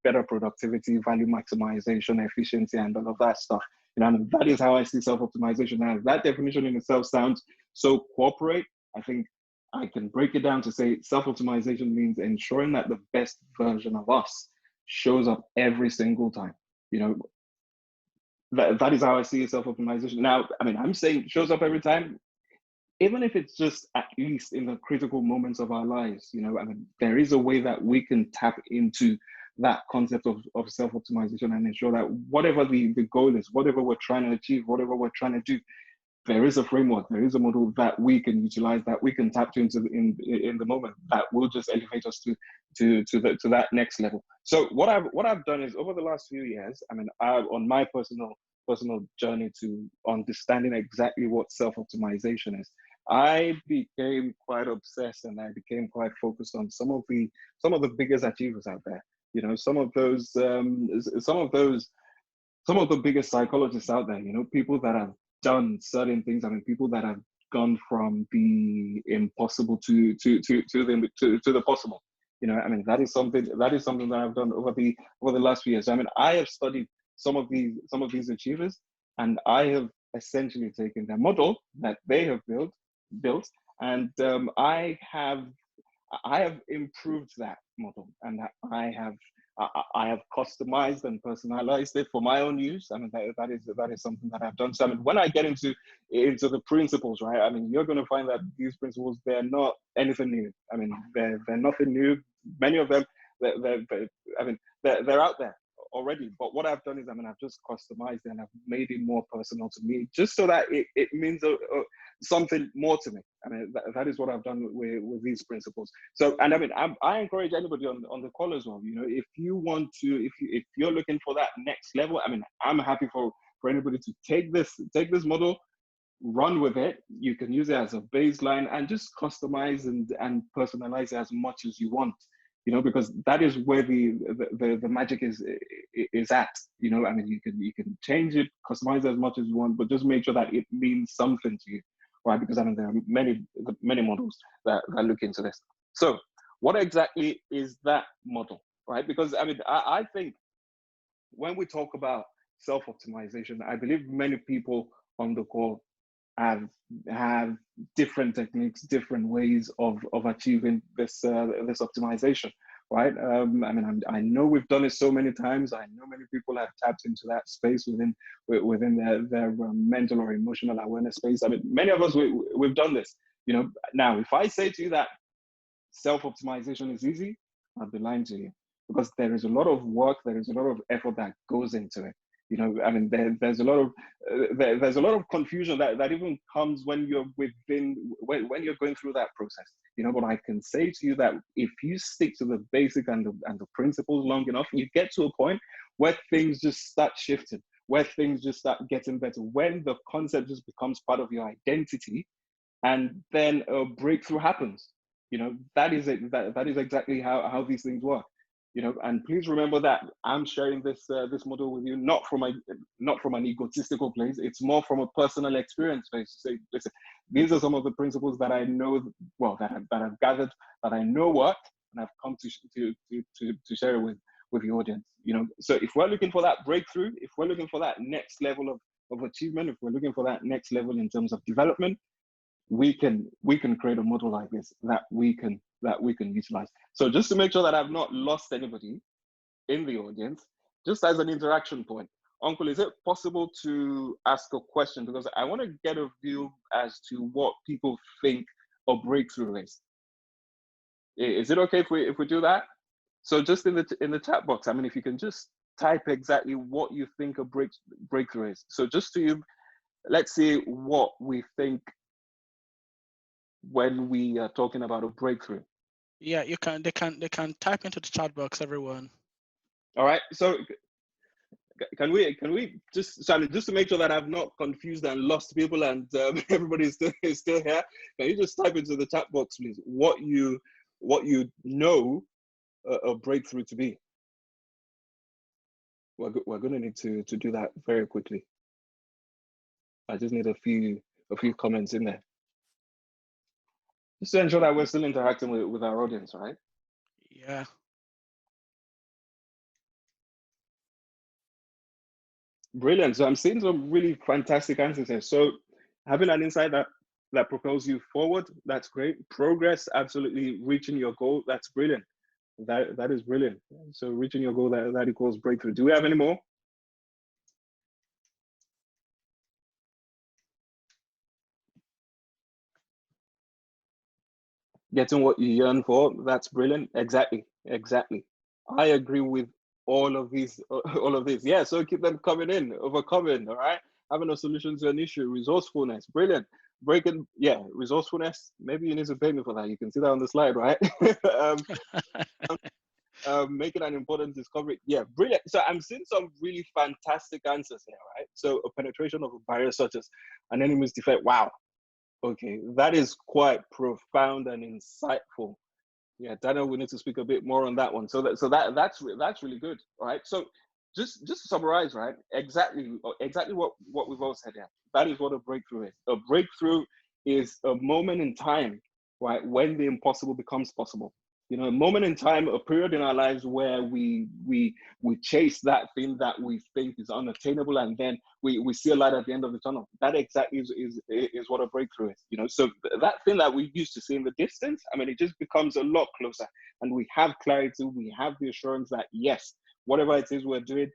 better productivity, value maximization, efficiency, and all of that stuff. And that is how I see self-optimization. Now, that definition in itself sounds so corporate. I think I can break it down to say self-optimization means ensuring that the best version of us shows up every single time. That is how I see self-optimization. Now, I mean, I'm saying shows up every time, even if it's just at least in the critical moments of our lives. I mean, there is a way that we can tap into that concept of self-optimization and ensure that whatever the goal is, whatever we're trying to achieve, whatever we're trying to do, there is a framework, there is a model that we can utilize, that we can tap into in the moment, that will just elevate us to that next level. So what I've done is, over the last few years, I mean, on my personal journey to understanding exactly what self-optimization is, I became quite obsessed and I became quite focused on some of the biggest achievers out there. Some of the biggest psychologists out there. People that have done certain things. I mean, people that have gone from the impossible to the possible. I mean, that is something that I've done over the last few years. I mean, I have studied some of these achievers, and I have essentially taken their model that they have built, and I have improved that model, and I have customized and personalized it for my own use. I mean, that is something that I've done. So I mean, when I get into the principles, right? I mean, you're going to find that these principles, they're not anything new. I mean, they're nothing new. Many of them, they're out there already. But what I've done is, I mean, I've just customized it and I've made it more personal to me, just so that it means something more to me. I mean, that is what I've done with these principles. So, and I mean, I encourage anybody on the call as well. If you want to, if you're looking for that next level, I mean, I'm happy for anybody to take this model, run with it. You can use it as a baseline and just customize and personalize it as much as you want. Because that is where the magic is at. I mean, you can change it, customize it as much as you want, but just make sure that it means something to you, right? Because I mean, there are many models that look into this. So, what exactly is that model, right? Because I mean, I think when we talk about self-optimization, I believe many people on the call have different techniques, different ways of achieving this optimization, right? I mean, I know we've done it so many times. I know many people have tapped into that space within their mental or emotional awareness space. I mean, many of us we've done this. Now, if I say to you that self-optimization is easy, I'd be lying to you, because there is a lot of work, there is a lot of effort that goes into it. I mean, there's a lot of confusion that even comes when you're when you're going through that process. But I can say to you that if you stick to the basic and the principles long enough, you get to a point where things just start shifting, where things just start getting better, when the concept just becomes part of your identity, and then a breakthrough happens. That is it. That is exactly how these things work. And please remember that I'm sharing this model with you not from an egotistical place. It's more from a personal experience place. To say, listen, these are some of the principles that I know, that I've gathered, that I know work, and I've come to share it with the audience. So if we're looking for that breakthrough, if we're looking for that next level of achievement, if we're looking for that next level in terms of development, we can create a model like this that we can utilize. So just to make sure that I've not lost anybody in the audience, just as an interaction point, Uncle, is it possible to ask a question? Because I want to get a view as to what people think a breakthrough is. Is it okay if we do that? So just in the chat box, I mean, if you can just type exactly what you think a breakthrough is. So just let's see what we think when we are talking about a breakthrough. Yeah, they can type into the chat box, everyone. All right. So Can we just, so I mean, just to make sure that I've not confused and lost people and everybody is still here, can you just type into the chat box, please, what you know a breakthrough to be? We're going to need to do that very quickly. I just need a few comments in there, just to ensure that we're still interacting with our audience, right? Yeah. Brilliant. So I'm seeing some really fantastic answers here. So having an insight that propels you forward, that's great. Progress, absolutely. Reaching your goal, that's brilliant. That is brilliant. So reaching your goal, that equals breakthrough. Do we have any more? Getting what you yearn for, that's brilliant. Exactly. I agree with all of these. Yeah, so keep them coming in. Overcoming, all right? Having a solution to an issue. Resourcefulness, brilliant. Breaking, yeah, resourcefulness. Maybe you need to pay me for that. You can see that on the slide, right? Making an important discovery. Yeah, brilliant. So I'm seeing some really fantastic answers here, right? So a penetration of a barrier such as an enemy's defect. Wow. Okay, that is quite profound and insightful. Yeah, Daniel, we need to speak a bit more on that one. So that's really good. All right. So just to summarize, right? Exactly what we've all said here. That is what a breakthrough is. A breakthrough is a moment in time, right, when the impossible becomes possible. You know, a moment in time, a period in our lives where we chase that thing that we think is unattainable, and then we see a light at the end of the tunnel. That exactly is what a breakthrough is. You know, so that thing that we used to see in the distance, I mean, it just becomes a lot closer, and we have clarity. We have the assurance that yes, whatever it is we're doing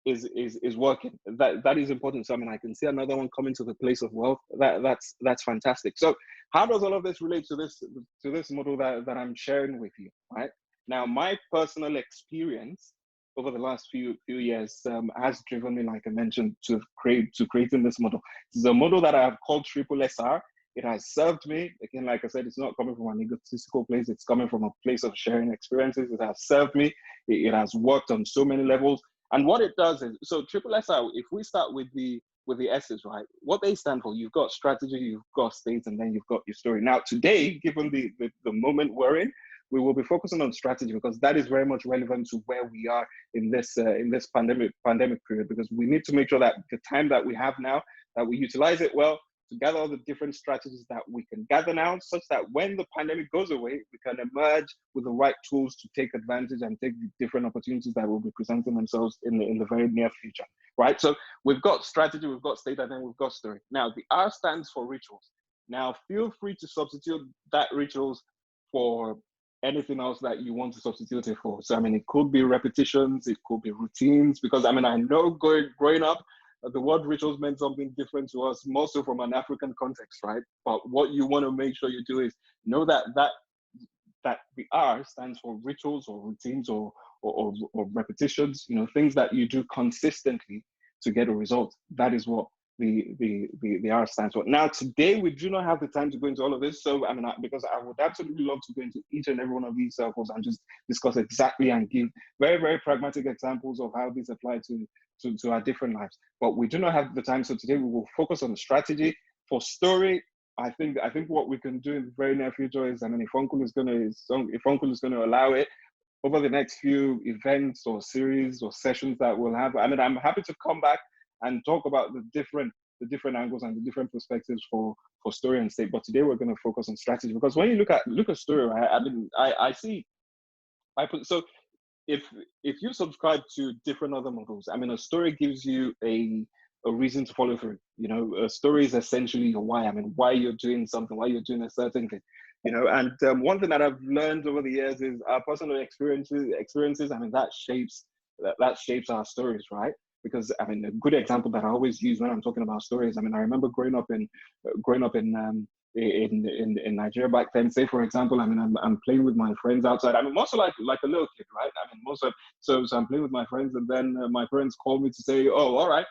is working. That is important. So I mean, I can see another one coming to the place of wealth. That's fantastic. So how does all of this relate to this model that I'm sharing with you, right? Now, my personal experience over the last few years has driven me, like I mentioned, to creating this model. This is a model that I have called Triple SR. It has served me. Again, like I said, it's not coming from an egotistical place. It's coming from a place of sharing experiences. It has served me. It has worked on so many levels. And what it does is, so Triple SR, if we start with the S's, right? What they stand for, you've got strategy, you've got state, and then you've got your story. Now, today, given the moment we're in, we will be focusing on strategy because that is very much relevant to where we are in this pandemic period, because we need to make sure that the time that we have now, that we utilize it well to gather all the different strategies that we can gather now, such that when the pandemic goes away, we can emerge with the right tools to take advantage and take the different opportunities that will be presenting themselves in the very near future, right? So we've got strategy, we've got state, and then we've got story. Now, the R stands for rituals. Now, feel free to substitute that rituals for anything else that you want to substitute it for. So, I mean, it could be repetitions, it could be routines, because I mean, I know growing up, the word rituals meant something different to us, more so from an African context, right? But what you want to make sure you do is know that the R stands for rituals or routines or repetitions, you know, things that you do consistently to get a result. That is what the R stands for. Now, today we do not have the time to go into all of this. So, I mean, because I would absolutely love to go into each and every one of these circles and just discuss exactly and give very, very pragmatic examples of how these apply to our different lives. But we do not have the time. So today we will focus on strategy. For story, I think what we can do in the very near future is, I mean, if Uncle is going to allow it, over the next few events or series or sessions that we'll have, I mean, I'm happy to come back and talk about the different angles and the different perspectives for story and state. But today we're going to focus on strategy, because when you look at story, right, I mean, so if you subscribe to different other models, I mean, a story gives you a reason to follow through. You know, a story is essentially your why. I mean, why you're doing something, why you're doing a certain thing. You know, and one thing that I've learned over the years is our personal experiences. I mean, that shapes our stories, right? Because I mean, a good example that I always use when I'm talking about stories. I mean, I remember growing up in Nigeria back then. Say, for example, I mean, I'm playing with my friends outside. I mean, also like a little kid, right? I mean, so I'm playing with my friends, and then my parents call me to say, "Oh, all right,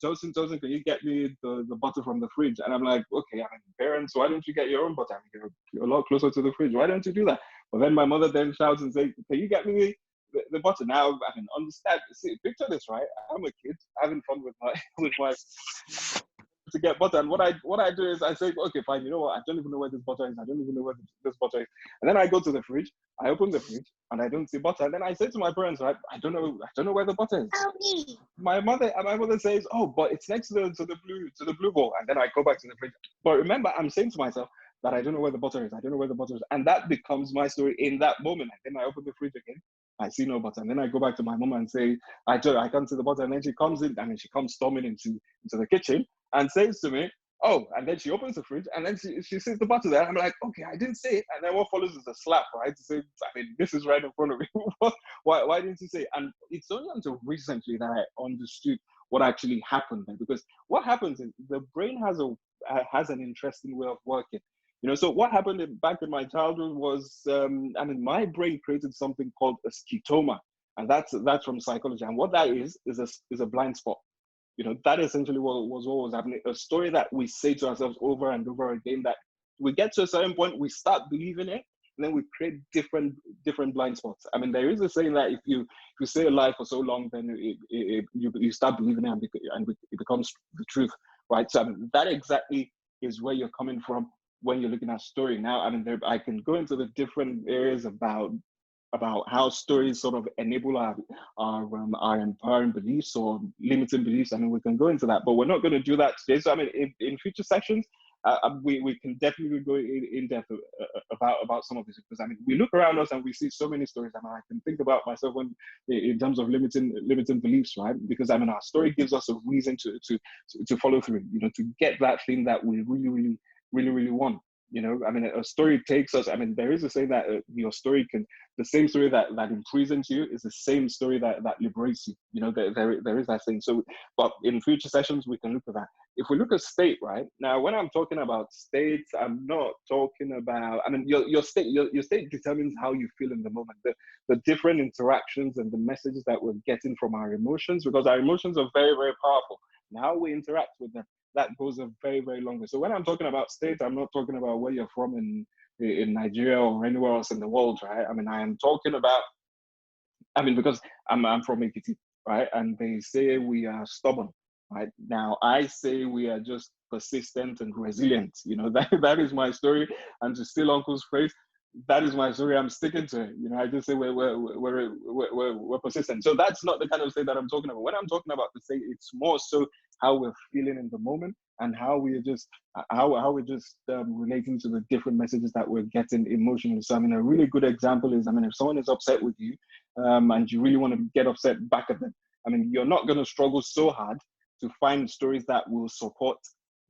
Tosin, can you get me the butter from the fridge?" And I'm like, "Okay, I mean, parents, why don't you get your own butter? I mean, you're a lot closer to the fridge. Why don't you do that?" But then my mother then shouts and says, "Can you get me the button. Now, I mean, understand. See, picture this, right? I'm a kid having fun with my with my to get butter. And what I do is I say, okay, fine. You know what? I don't even know where this butter is. I don't even know where this butter is. And then I go to the fridge. I open the fridge and I don't see butter. And then I say to my parents, right? I don't know where the butter is. My mother says, oh, but it's next to the blue bowl. And then I go back to the fridge. But remember, I'm saying to myself that I don't know where the butter is. I don't know where the butter is. And that becomes my story in that moment. And then I open the fridge again. I see no butter. And then I go back to my mom and say, I can't see the butter. And then she comes in, and then she comes storming into the kitchen and says to me, oh, and then she opens the fridge and then she sees the butter there. I'm like, okay, I didn't say it. And then what follows is a slap, right? To say, I mean, this is right in front of me. why didn't you say it? And it's only until recently that I understood what actually happened there. Because what happens is the brain has an interesting way of working. You know, so what happened back in my childhood was, my brain created something called a scotoma, and that's from psychology. And what that is a blind spot. You know, that essentially what was happening. A story that we say to ourselves over and over again, that we get to a certain point, we start believing it, and then we create different blind spots. I mean, there is a saying that if you say a lie for so long, then you start believing it, and it becomes the truth, right? So that exactly is where you're coming from when you're looking at story. Now, I mean, I can go into the different areas about how stories sort of enable our empowering beliefs or limiting beliefs. I mean, we can go into that, but we're not going to do that today. So, I mean, in future sessions, we can definitely go in depth about some of this, because I mean, we look around us and we see so many stories. I mean, I can think about myself in terms of limiting beliefs, right? Because I mean, our story gives us a reason to follow through, you know, to get that thing that we really want. You know, I mean, a story takes us. I mean, there is a saying that your story the same story that imprisons you is the same story that liberates you. You know, there is that thing. So, but in future sessions, we can look at that. If we look at state, right now, when I'm talking about states, I'm not talking about. I mean, your state determines how you feel in the moment. The different interactions and the messages that we're getting from our emotions, because our emotions are very, very powerful. And how we interact with them, that goes a very, very long way. So when I'm talking about states, I'm not talking about where you're from in Nigeria or anywhere else in the world, right? I mean, I am talking about, I mean, because I'm from Ekiti, right? And they say we are stubborn, right? Now, I say we are just persistent and resilient. You know, that is my story. And to steal Uncle's phrase, that is my story. I'm sticking to it. You know, I just say we're persistent. So that's not the kind of state that I'm talking about. When I'm talking about the state, it's more so how we're feeling in the moment and how we're just relating to the different messages that we're getting emotionally. So I mean, a really good example is, I mean, if someone is upset with you, and you really want to get upset back at them, I mean, you're not going to struggle so hard to find stories that will support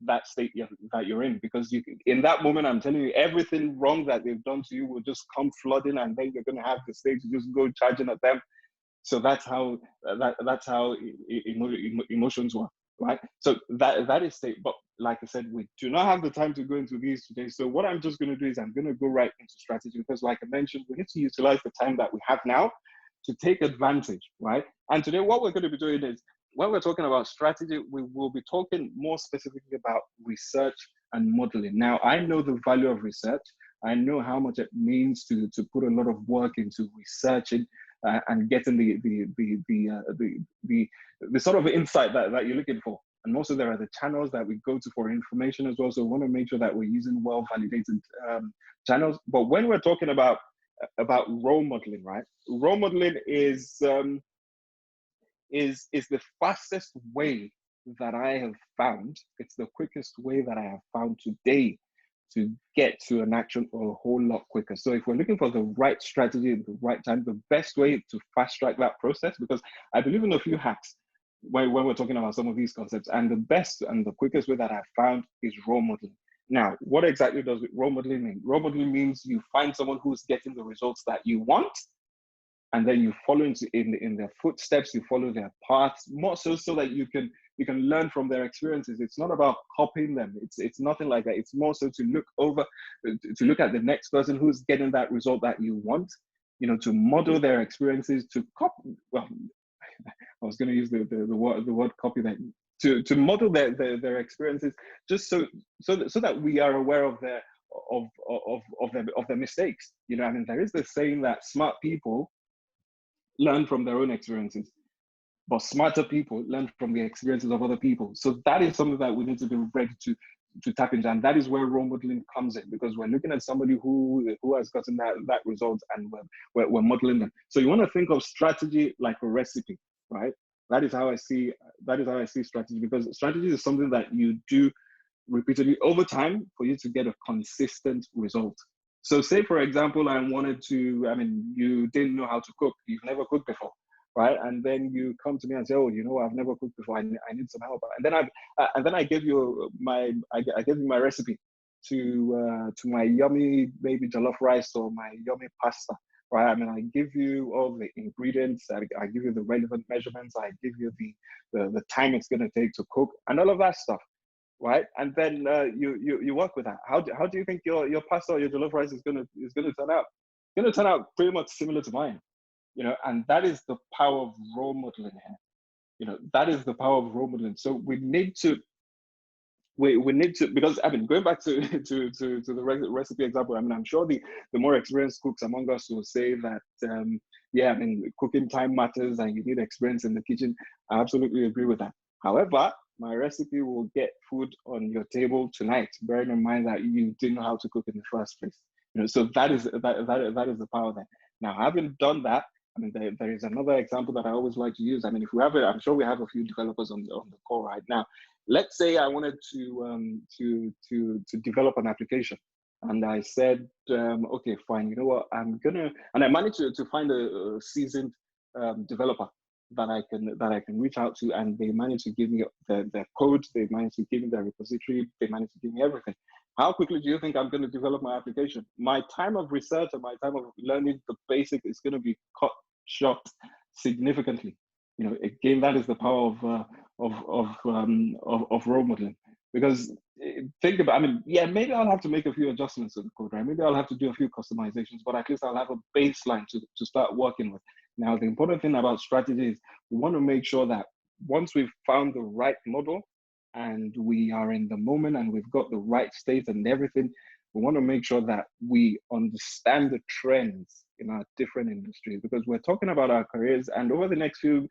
that state that you're in, because in that moment, I'm telling you, everything wrong that they've done to you will just come flooding, and then you're going to have the state to just go charging at them. So that's how emotions work, right? So that is state. But like I said, we do not have the time to go into these today. So what I'm just going to do is I'm going to go right into strategy, because like I mentioned, we need to utilize the time that we have now to take advantage, right? And today, what we're going to be doing is, when we're talking about strategy, we will be talking more specifically about research and modeling. Now, I know the value of research. I know how much it means to put a lot of work into researching and getting the sort of insight that you're looking for. And also, there are the channels that we go to for information as well. So we want to make sure that we're using well-validated channels. But when we're talking about role modeling, right? Role modeling is the fastest way that I have found. It's the quickest way that I have found today to get to an action a whole lot quicker. So if we're looking for the right strategy at the right time, the best way to fast track that process, because I believe in a few hacks when we're talking about some of these concepts, and the best and the quickest way that I've found is role modeling. Now, what exactly does role modeling mean? Role modeling means you find someone who's getting the results that you want, and then you follow in their footsteps, you follow their paths, more so that you can learn from their experiences. It's not about copying them. It's nothing like that. It's more so to look at the next person who's getting that result that you want, you know, to model their experiences, to copy. Well, I was going to use the word copy, that to model their experiences, just so that we are aware of their mistakes. You know, I mean, there is this saying that smart people learn from their own experiences. But smarter people learn from the experiences of other people. So that is something that we need to be ready to tap into, and that is where role modeling comes in, because we're looking at somebody who has gotten that result, and we're modeling them. So you want to think of strategy like a recipe, right? That is how I see strategy, because strategy is something that you do repeatedly over time for you to get a consistent result. So say, for example, you didn't know how to cook. You've never cooked before, right? And then you come to me and say, oh, I've never cooked before. I need some help. And then I gave you my recipe to my yummy maybe jollof rice or my yummy pasta, right? I give you all the ingredients. I give you the relevant measurements. I give you the time it's going to take to cook and all of that stuff, right? And then you work with that. How do you think your pasta or your jollof rice is gonna turn out? It's gonna turn out pretty much similar to mine, and that is the power of role modeling here. That is the power of role modeling. So we need to because going back to the recipe example, I'm sure the more experienced cooks among us will say that cooking time matters and you need experience in the kitchen. I absolutely agree with that. However, my recipe will get food on your table tonight, bearing in mind that you didn't know how to cook in the first place. So that is the power there. Now, having done that, there is another example that I always like to use. If we have it, I'm sure we have a few developers on the call right now. Let's say I wanted to develop an application, and I said, okay, fine. You know what? And I managed to find a seasoned developer that I can reach out to, and they managed to give me their code. They managed to give me their repository. They managed to give me everything. How quickly do you think I'm going to develop my application? My time of research and my time of learning the basic is going to be cut short significantly. Again, that is the power of role modeling. Because think about, maybe I'll have to make a few adjustments to the code, right? Maybe I'll have to do a few customizations, but at least I'll have a baseline to start working with. Now, the important thing about strategy is we want to make sure that once we've found the right model and we are in the moment and we've got the right state and everything, we want to make sure that we understand the trends in our different industries, because we're talking about our careers, and over the next few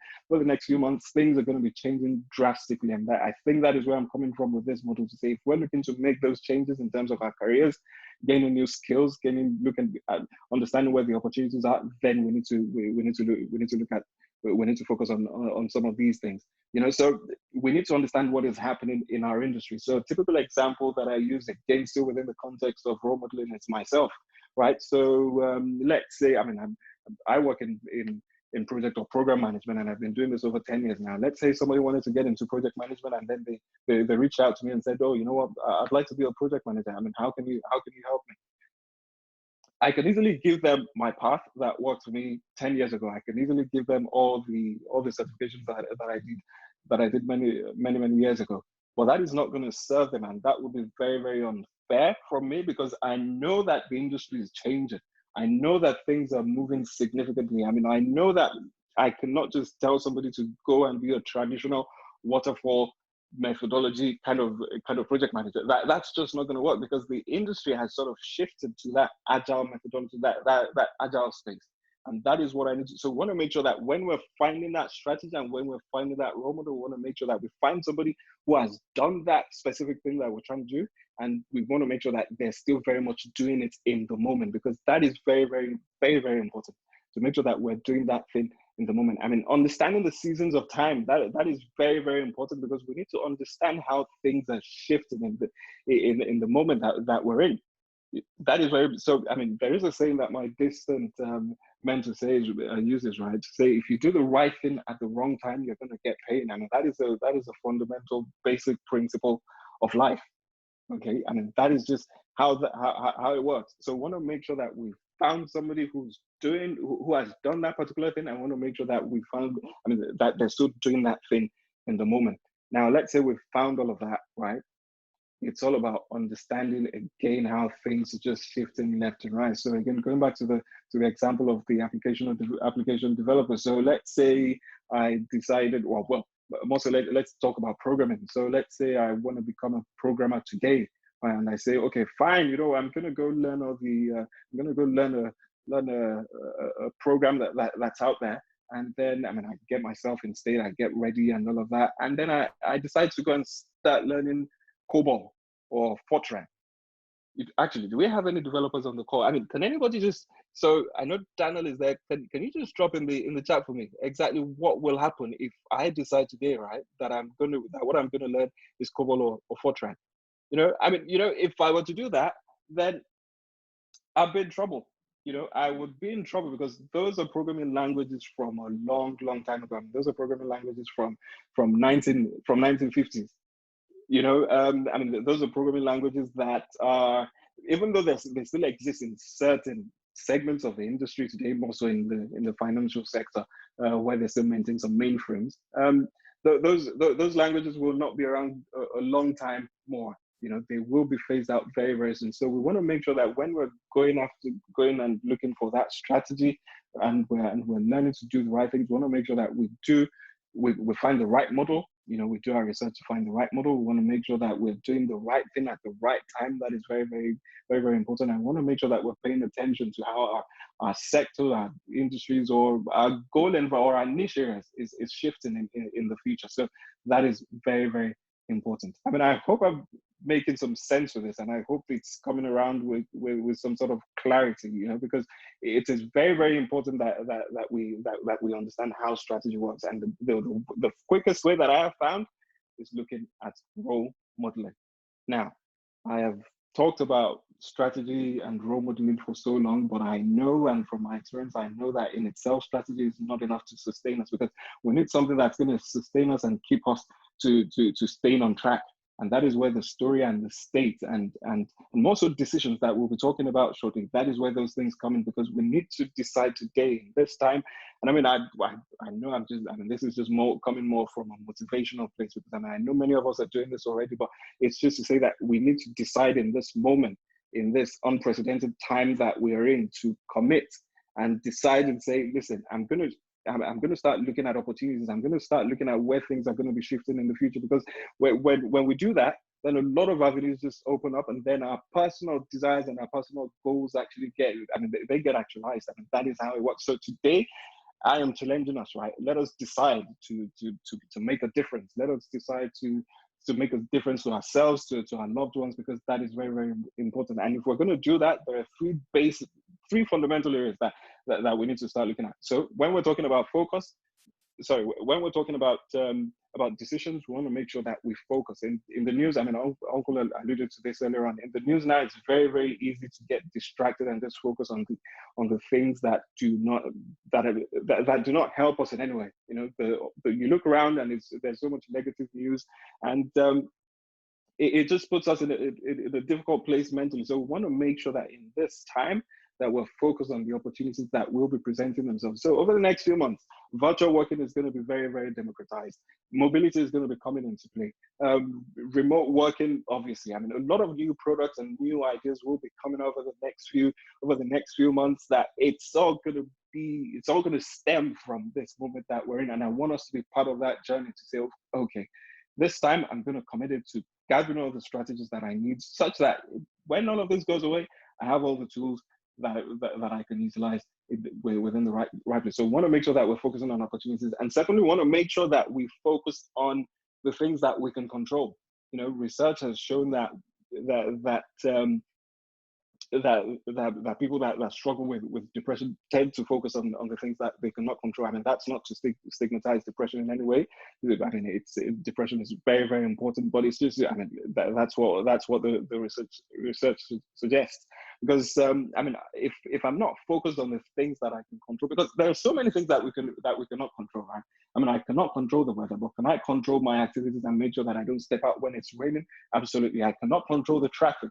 months, things are going to be changing drastically. And I think that is where I'm coming from with this model, to say if we're looking to make those changes in terms of our careers, gaining new skills, looking at understanding where the opportunities are, then we need to focus on some of these things. So we need to understand what is happening in our industry. So a typical example that I use, again, still within the context of role modeling, is myself, right? So let's say, I work in project or program management, and I've been doing this over 10 years now. Let's say somebody wanted to get into project management, and then they reached out to me and said, oh, you know what, I'd like to be a project manager. How can you help me? I can easily give them my path that worked for me 10 years ago. I can easily give them all the certifications that I did many years ago. But that is not going to serve them, and that would be very, very unfair from me, because I know that the industry is changing. I know that things are moving significantly. I know that I cannot just tell somebody to go and be a traditional waterfall methodology kind of project manager. That's just not going to work, because the industry has sort of shifted to that agile methodology, that agile space. And that is what I need to. So we want to make sure that when we're finding that strategy and when we're finding that role model, we want to make sure that we find somebody who has done that specific thing that we're trying to do. And we want to make sure that they're still very much doing it in the moment, because that is very, very, very, very important, to make sure that we're doing that thing in the moment. Understanding the seasons of time, that is very, very important, because we need to understand how things are shifting in the moment that we're in. That is very, so, there is a saying that my distant mentor uses, right? To say, if you do the right thing at the wrong time, you're going to get pain. That is a fundamental, basic principle of life. Okay, that is just how it works. So we want to make sure that we found somebody who has done that particular thing. I want to make sure that we found, that they're still doing that thing in the moment. Now, let's say we've found all of that, right? It's all about understanding again how things are just shifting left and right. So again, going back to the example of the application developer. So let's say I decided, mostly let's talk about programming. So let's say I want to become a programmer today, and I say, okay, fine, I'm gonna go learn learn a program that's out there. And then, I mean, I get myself in state, I get ready and all of that. And then I decide to go and start learning COBOL or Fortran. Actually, do we have any developers on the call? I mean, can anybody just, so I know Daniel is there. Can you just drop in the chat for me exactly what will happen if I decide today, right, that what I'm gonna learn is COBOL or Fortran? You know, I mean, you know, if I were to do that, then I'd be in trouble. You know, I would be in trouble because those are programming languages from a long, long time ago. I mean, those are programming languages from 1950s. You know, I mean, those are programming languages that are, even though they still exist in certain segments of the industry today, more so in the financial sector, where they still maintain some mainframes. Those languages will not be around a long time more. You know, they will be phased out very, very soon. So we want to make sure that when we're going and looking for that strategy, and we're learning to do the right things, we want to make sure that we find the right model. You know, we do our research to find the right model. We want to make sure that we're doing the right thing at the right time. That is very, very, very, very important. I want to make sure that we're paying attention to how our sector, our industries, or our goal or our niche areas is shifting in the future. So that is very, very important. I mean, I hope I'm making some sense with this, and I hope it's coming around with some sort of clarity, you know, because it is very, very important that we understand how strategy works. And the quickest way that I have found is looking at role modeling. Now, I have talked about strategy and role modeling for so long, but I know, and from my experience, I know that in itself, strategy is not enough to sustain us, because we need something that's going to sustain us and keep us to staying on track. And that is where the story and the state and more so decisions that we'll be talking about shortly, that is where those things come in, because we need to decide today, this time. And I mean, I know this is just coming more from a motivational place, because I mean, I know many of us are doing this already, but it's just to say that we need to decide in this moment, in this unprecedented time that we are in, to commit and decide and say, listen, I'm going to start looking at opportunities. I'm going to start looking at where things are going to be shifting in the future, because when we do that, then a lot of avenues just open up, and then our personal desires and our personal goals actually they get actualized. I mean, that is how it works. So today, I am challenging us, right? Let us decide to make a difference. Let us decide to make a difference to ourselves, to our loved ones, because that is very, very important. And if we're going to do that, there are three fundamental areas that we need to start looking at. So when we're talking about when we're talking about decisions, we want to make sure that we focus. In the news, I mean, Uncle alluded to this earlier on. In the news now, it's very, very easy to get distracted and just focus on the things that do not help us in any way. You know, you look around and there's so much negative news, and it just puts us in a difficult place mentally. So we want to make sure that in this time, that we're focused on the opportunities that will be presenting themselves. So over the next few months, virtual working is going to be very, very democratized. Mobility is going to be coming into play. Remote working, obviously, I mean, a lot of new products and new ideas will be coming over the next few months, that it's all going to stem from this moment that we're in. And I want us to be part of that journey to say, okay, this time I'm going to commit it to gathering all the strategies that I need, such that when all of this goes away, I have all the tools that I can utilize within the right place. So we want to make sure that we're focusing on opportunities. And secondly, we want to make sure that we focus on the things that we can control. You know, research has shown that people that struggle with depression tend to focus on the things that they cannot control. I mean, that's not to stigmatize depression in any way. I mean, depression is very, very important, but it's just, I mean, that's what the research suggests. Because I mean, if I'm not focused on the things that I can control, because there are so many things that we cannot control, right? I mean, I cannot control the weather, but can I control my activities and make sure that I don't step out when it's raining? Absolutely. I cannot control the traffic,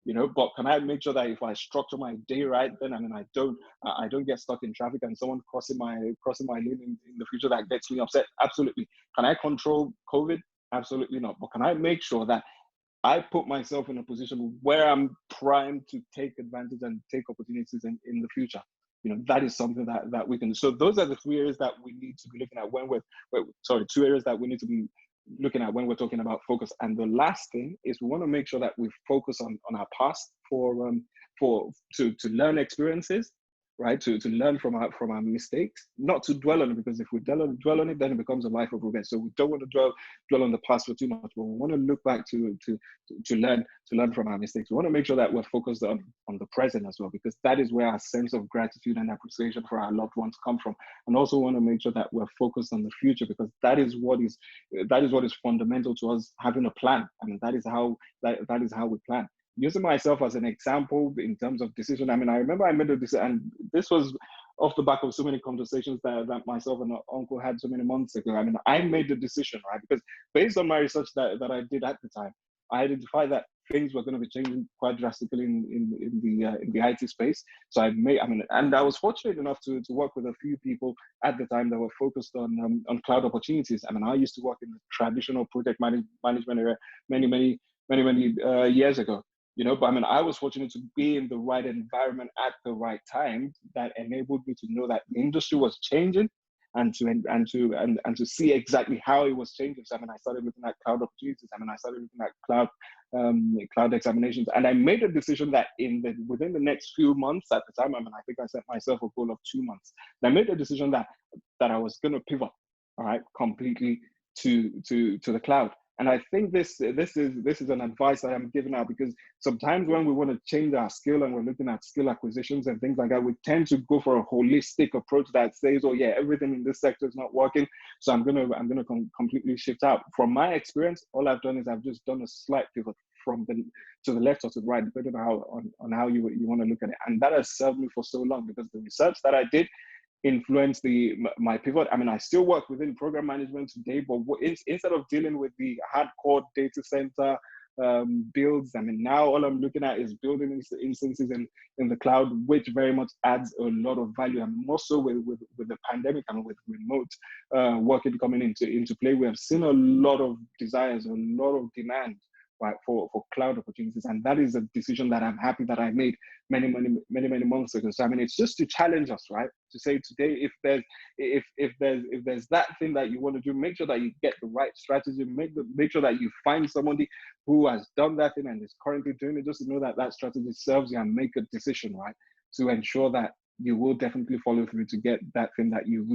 you know, but can I make sure that if I structure my day right, then I mean, I don't get stuck in traffic and someone crossing my lane in the future that gets me upset? Absolutely. Can I control COVID? Absolutely not. But can I make sure that I put myself in a position where I'm primed to take advantage and take opportunities in the future? You know, that is something that we can do. So those are the three areas that we need to be looking at two areas that we need to be looking at when we're talking about focus. And the last thing is we want to make sure that we focus on our past to learn experiences, right? To learn from our mistakes, not to dwell on it, because if we dwell on it, then it becomes a life of regret. So we don't want to dwell on the past for too much, but we want to look back to learn from our mistakes. We want to make sure that we're focused on the present as well, because that is where our sense of gratitude and appreciation for our loved ones come from. And also want to make sure that we're focused on the future, because that is what is fundamental to us having a plan. I mean, that is how we plan. Using myself as an example in terms of decision, I mean, I remember I made a decision, and this was off the back of so many conversations that myself and uncle had so many months ago. I mean, I made the decision, right? Because based on my research that I did at the time, I identified that things were going to be changing quite drastically in the IT space. So and I was fortunate enough to work with a few people at the time that were focused on cloud opportunities. I mean, I used to work in the traditional project management area many years ago. But I mean, I was fortunate to be in the right environment at the right time that enabled me to know that the industry was changing, and to see exactly how it was changing. So I mean, I started looking at cloud opportunities. I mean, I started looking at cloud examinations, and I made a decision that within the next few months at the time, I mean, I think I set myself a goal of 2 months. And I made a decision that I was going to pivot, all right, completely to the cloud. And I think this is an advice that I'm giving out, because sometimes when we want to change our skill and we're looking at skill acquisitions and things like that, we tend to go for a holistic approach that says, oh yeah, everything in this sector is not working, so I'm gonna completely shift out. From my experience, all I've done is I've just done a slight pivot to the left or to the right, depending on how you want to look at it. And that has served me for so long, because the research that I did influence my pivot. I mean, I still work within program management today, but instead of dealing with the hardcore data center builds, I mean, now all I'm looking at is building instances in the cloud, which very much adds a lot of value. And more so with the pandemic and with remote working coming into play, we have seen a lot of desires, a lot of demand, right, for cloud opportunities. And that is a decision that I'm happy that I made many months ago. So I mean, it's just to challenge us, right? To say today, if there's that thing that you want to do, make sure that you get the right strategy, make sure that you find somebody who has done that thing and is currently doing it, just to know that that strategy serves you, and make a decision, right, to ensure that you will definitely follow through to get that thing that you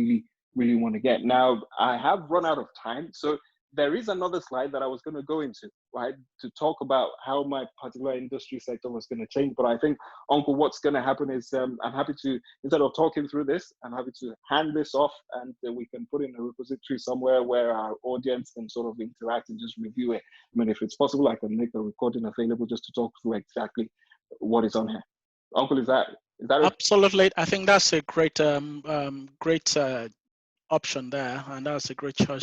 really want to get. Now, I have run out of time, so there is another slide that I was going to go into, right, to talk about how my particular industry sector was going to change. But I think, Uncle, what's going to happen is I'm happy to, instead of talking through this, I'm happy to hand this off, and we can put in a repository somewhere where our audience can sort of interact and just review it. I mean, if it's possible, I can make a recording available just to talk through exactly what is on here. Uncle, is that okay? Absolutely. I think that's a great option there, and that's a great way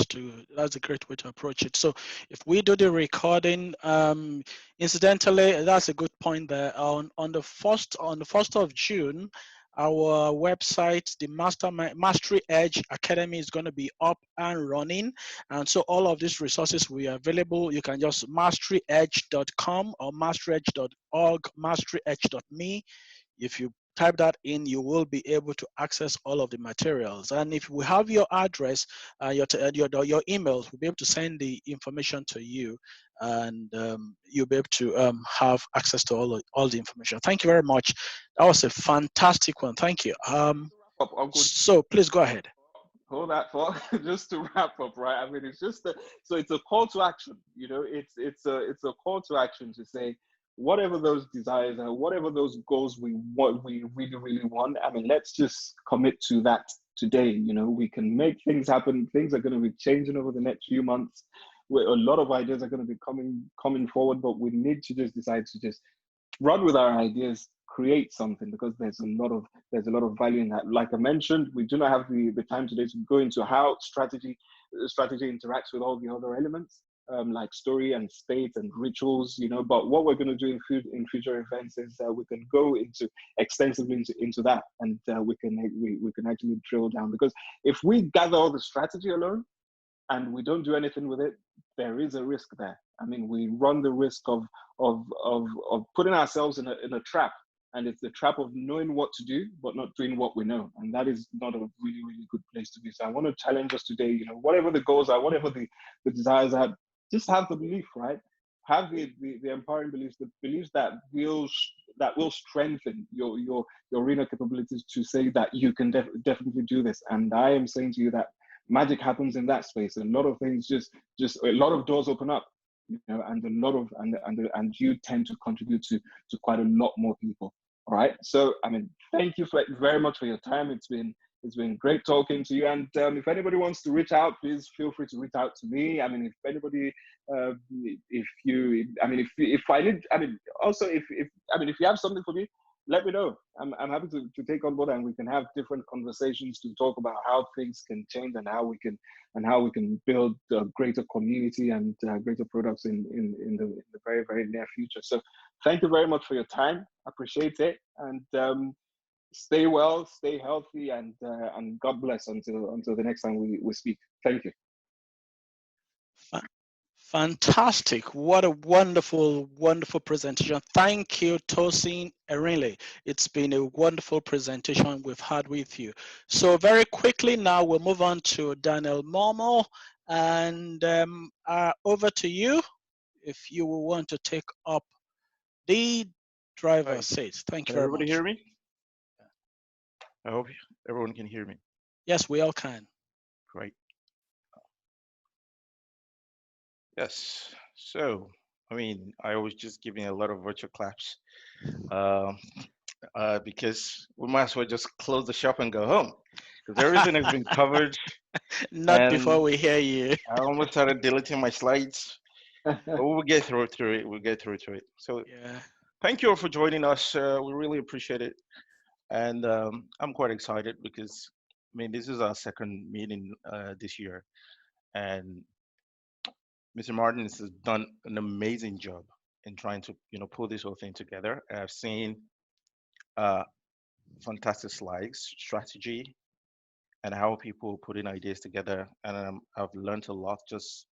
to approach it. So if we do the recording, incidentally, that's a good point there. On the 1st of June, our website, the Mastery Edge Academy, is going to be up and running, and so all of these resources will be available. You can just masteryedge.com or masteryedge.org, masteryedge.me. If you type that in, you will be able to access all of the materials. And if we have your address, your emails, we'll be able to send the information to you, and you'll be able to have access to all the information. Thank you very much. That was a fantastic one. Thank you. So please go ahead. Hold that thought. Just to wrap up, right? I mean, it's just so it's a call to action. It's a call to action to say, whatever those desires are, whatever those goals we really want, I mean, let's just commit to that today. We can make things happen. Things are going to be changing over the next few months. A lot of ideas are going to be coming forward, but we need to just decide to just run with our ideas, create something, because there's a lot of value in that. Like I mentioned, we do not have the time today to go into how strategy interacts with all the other elements, like story and state and rituals, but what we're going to do in future events is we can go extensively into that, and we can actually drill down, because if we gather all the strategy alone and we don't do anything with it, there is a risk there. I mean, we run the risk of putting ourselves in a trap, and it's the trap of knowing what to do but not doing what we know, and that is not a really good place to be. So I want to challenge us today. Whatever the goals are, whatever the desires are, just have the belief, right? have the empowering beliefs, the beliefs that will strengthen your inner capabilities to say that you can definitely do this. And I am saying to you that magic happens in that space. A lot of things just a lot of doors open up, you know, and a lot of and you tend to contribute to quite a lot more people. All right. So I mean, thank you very much for your time. It's been great talking to you. And if anybody wants to reach out, please feel free to reach out to me. I mean, if anybody, if you, I mean, if I need, I mean, also if I mean, if you have something for me, let me know. I'm happy to take on board, and we can have different conversations to talk about how things can change and how we can build a greater community and greater products in the very, very near future. So thank you very much for your time. Appreciate it. And stay well, stay healthy, and God bless until the next time we speak. Thank you. Fantastic. What a wonderful, wonderful presentation. Thank you, Tosin Erinle. It's been a wonderful presentation we've had with you. So very quickly now we'll move on to Daniel Momo, and over to you if you will want to take up the driver's seat. Thank you Can very everybody much. hear me? I hope everyone can hear me. Yes, we all can. Great. Yes. So, I mean, I was just giving a lot of virtual claps because we might as well just close the shop and go home because everything has been covered. Not before And we hear you. I almost started deleting my slides, but we'll get through it. We'll get through to it. So, Yeah. thank you all for joining us. We really appreciate it. And I'm quite excited because, I mean, this is our second meeting this year. And Mr. Martins has done an amazing job in trying to, pull this whole thing together. I've seen uh, fantastic slides, strategy, and how people put in ideas together. And I've learned a lot just,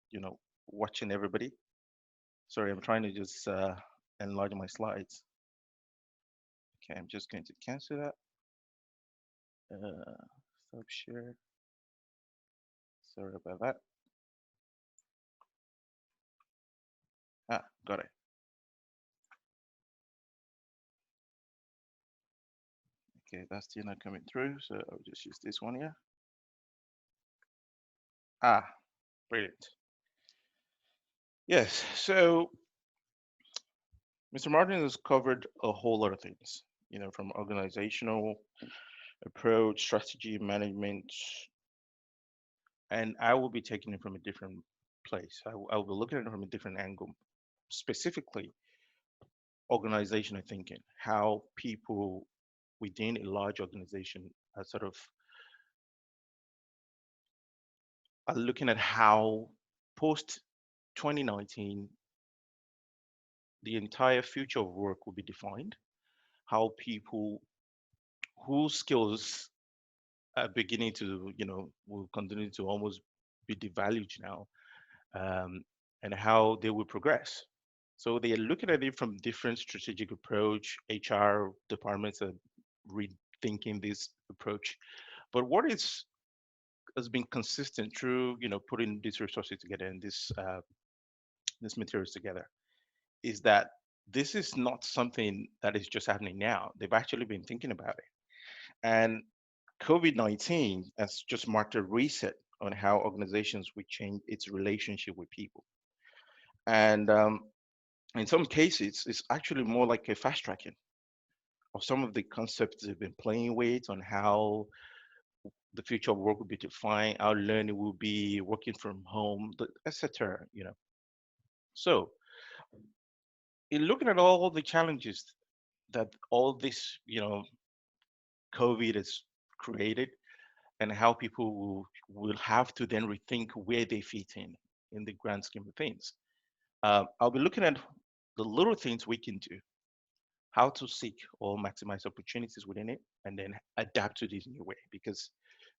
watching everybody. Sorry, I'm trying to just enlarge my slides. Okay, I'm just going to cancel that. Stop share. Sorry about that. Ah, got it. Okay, that's still not coming through, so I'll just use this one here. Ah, brilliant. Yes, so Mr. Martin has covered a whole lot of things, from organizational approach, strategy, management, and I will be taking it from a different place. I will be looking at it from a different angle, specifically organizational thinking, how people within a large organization are sort of are looking at how post 2019 the entire future of work will be defined, how people whose skills are beginning to, will continue to almost be devalued now, um, and how they will progress. So they are looking at it from different strategic approach. HR departments are rethinking this approach. But what has been consistent through, putting these resources together and this materials together is that this is not something that is just happening now. They've actually been thinking about it. And COVID-19 has just marked a reset on how organizations will change its relationship with people. And in some cases, it's actually more like a fast tracking of some of the concepts they've been playing with on how the future of work will be defined, how learning will be, working from home, etc. So, in looking at all the challenges that all this, COVID has created, and how people will have to then rethink where they fit in the grand scheme of things. I'll be looking at the little things we can do, how to seek or maximize opportunities within it, and then adapt to this new way. Because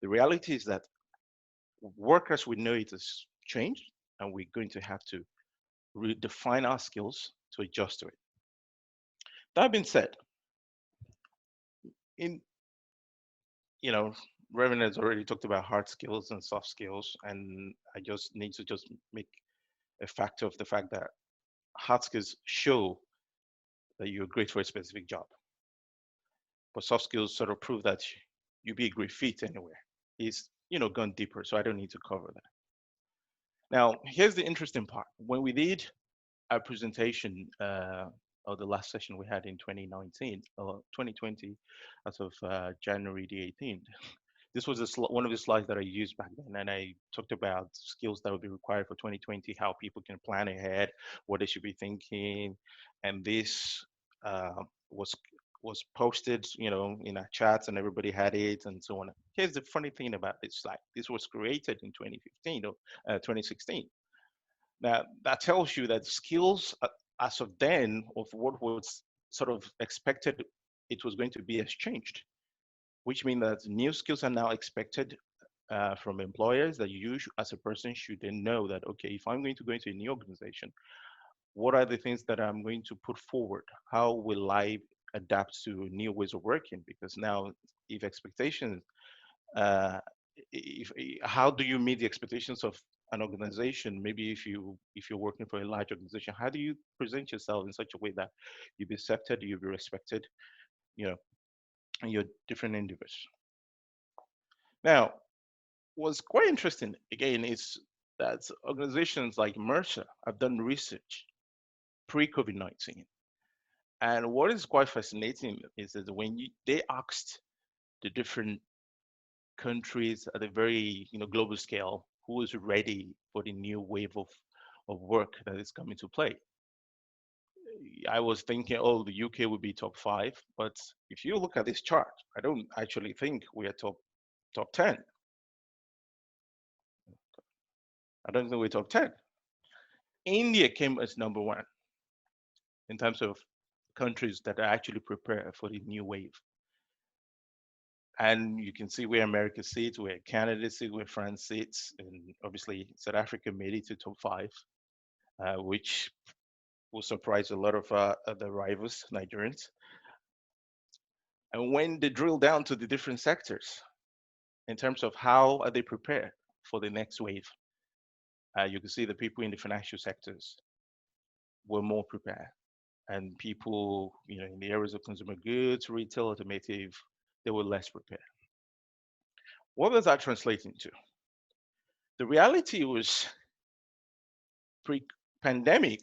the reality is that work as we know it has changed, and we're going to have to redefine our skills to adjust to it. That being said, in you know, Reverend has already talked about hard skills and soft skills, and I just need to just make a factor of the fact that hard skills show that you're great for a specific job, but soft skills sort of prove that you'd be a great fit anywhere. It's, gone deeper, so I don't need to cover that. Now, here's the interesting part. When we did our presentation of the last session we had in 2019 or 2020, as of January the 18th, this was one of the slides that I used back then, and I talked about skills that would be required for 2020, how people can plan ahead, what they should be thinking, and this uh, was was posted, in our chats, and everybody had it, and so on. Here's the funny thing about this slide: this was created in 2015 or 2016. Now that tells you that skills as of then of what was sort of expected it was going to be has changed, which means that new skills are now expected from employers, that you as a person should then know that, okay, if I'm going to go into a new organization, what are the things that I'm going to put forward? How will I adapt to new ways of working? Because now, if expectations, uh, if how do you meet the expectations of an organization? Maybe if you're working for a large organization, how do you present yourself in such a way that you'll be accepted, you'll be respected, you know, and you're different individuals. Now, what's quite interesting again is that organizations like Mercer have done research pre-COVID-19. And what is quite fascinating is that when they asked the different countries at a very global scale who is ready for the new wave of work that is coming to play. I was thinking, oh, the UK would be top 5, but if you look at this chart, I don't actually think we are top 10. I don't think we're top 10. India came as number 1 in terms of countries that are actually prepared for the new wave. And you can see where America sits, where Canada sits, where France sits, and obviously South Africa made it to top 5, which will surprise a lot of the rivals, Nigerians. And when they drill down to the different sectors in terms of how are they prepared for the next wave, you can see the people in the financial sectors were more prepared, and people in the areas of consumer goods, retail, automotive, they were less prepared. What does that translate into? The reality was pre-pandemic,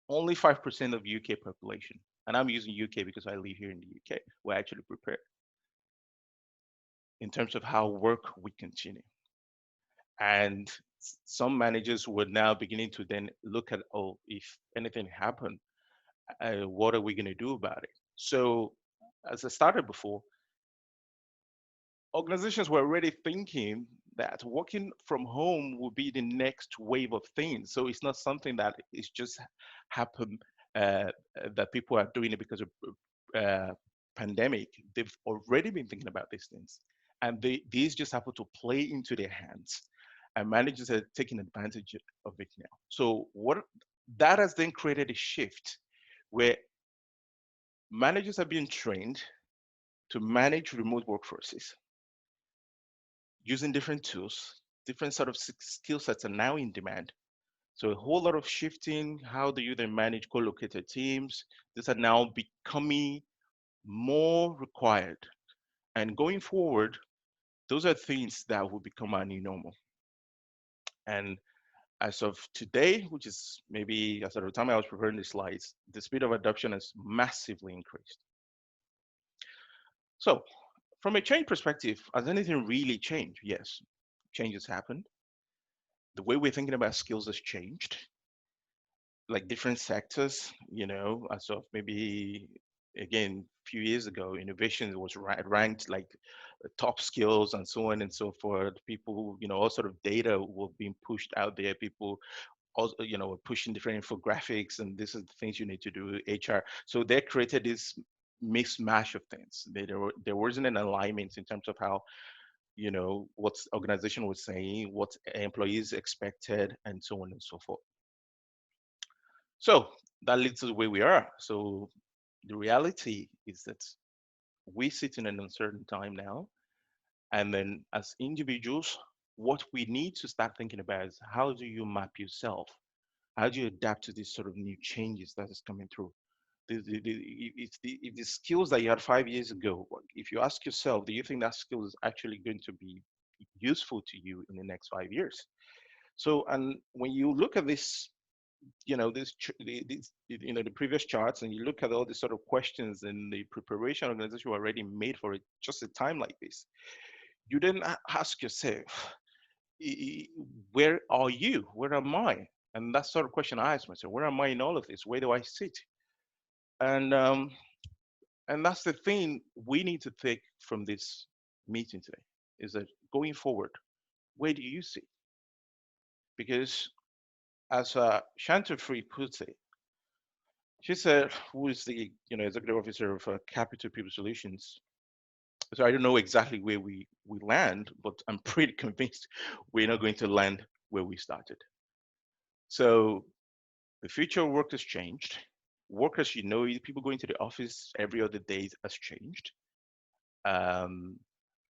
only 5% of UK population, and I'm using UK because I live here in the UK, were actually prepared in terms of how work would continue. And some managers were now beginning to then look at, oh, if anything happened, what are we going to do about it? So, as I started before, organizations were already thinking that working from home will be the next wave of things. So it's not something that is just happen that people are doing it because of pandemic. They've already been thinking about these things, and these just happen to play into their hands, and managers are taking advantage of it now. So what that has then created a shift where managers are being trained to manage remote workforces using different tools. Different sort of skill sets are now in demand. So a whole lot of shifting. How do you then manage co-located teams? These are now becoming more required. And going forward, those are things that will become our new normal. And as of today, which is maybe as of the time I was preparing the slides, the speed of adoption has massively increased. So from a change perspective, has anything really changed? Yes, change has happened. The way we're thinking about skills has changed. Like different sectors, as of maybe again a few years ago, innovation was ranked like top skills and so on and so forth. People, all sort of data were being pushed out there. People also, were pushing different infographics, and this is the things you need to do, HR. So they created this mismatch of things. There wasn't an alignment in terms of how, what organization was saying, what employees expected, and so on and so forth. So that leads to where we are. So the reality is that we sit in an uncertain time now. And then as individuals, what we need to start thinking about is how do you map yourself How do you adapt to these sort of new changes that is coming through? If the skills that you had 5 years ago, if you ask yourself, do you think that skill is actually going to be useful to you in the next 5 years? So, and when you look at this, the previous charts, and you look at all the sort of questions and the preparation organization already made for it, just a time like this, you then ask yourself, where are you? Where am I? And that sort of question I ask myself: where am I in all of this? Where do I sit? And um, and that's the thing we need to take from this meeting today: is that going forward, where do you sit? Because as Shanta Free puts it, she said, who is the executive officer of Capital People Solutions. So I don't know exactly where we land, but I'm pretty convinced we're not going to land where we started. So the future of work has changed. Work, as you know, people going to the office every other day has changed. Um,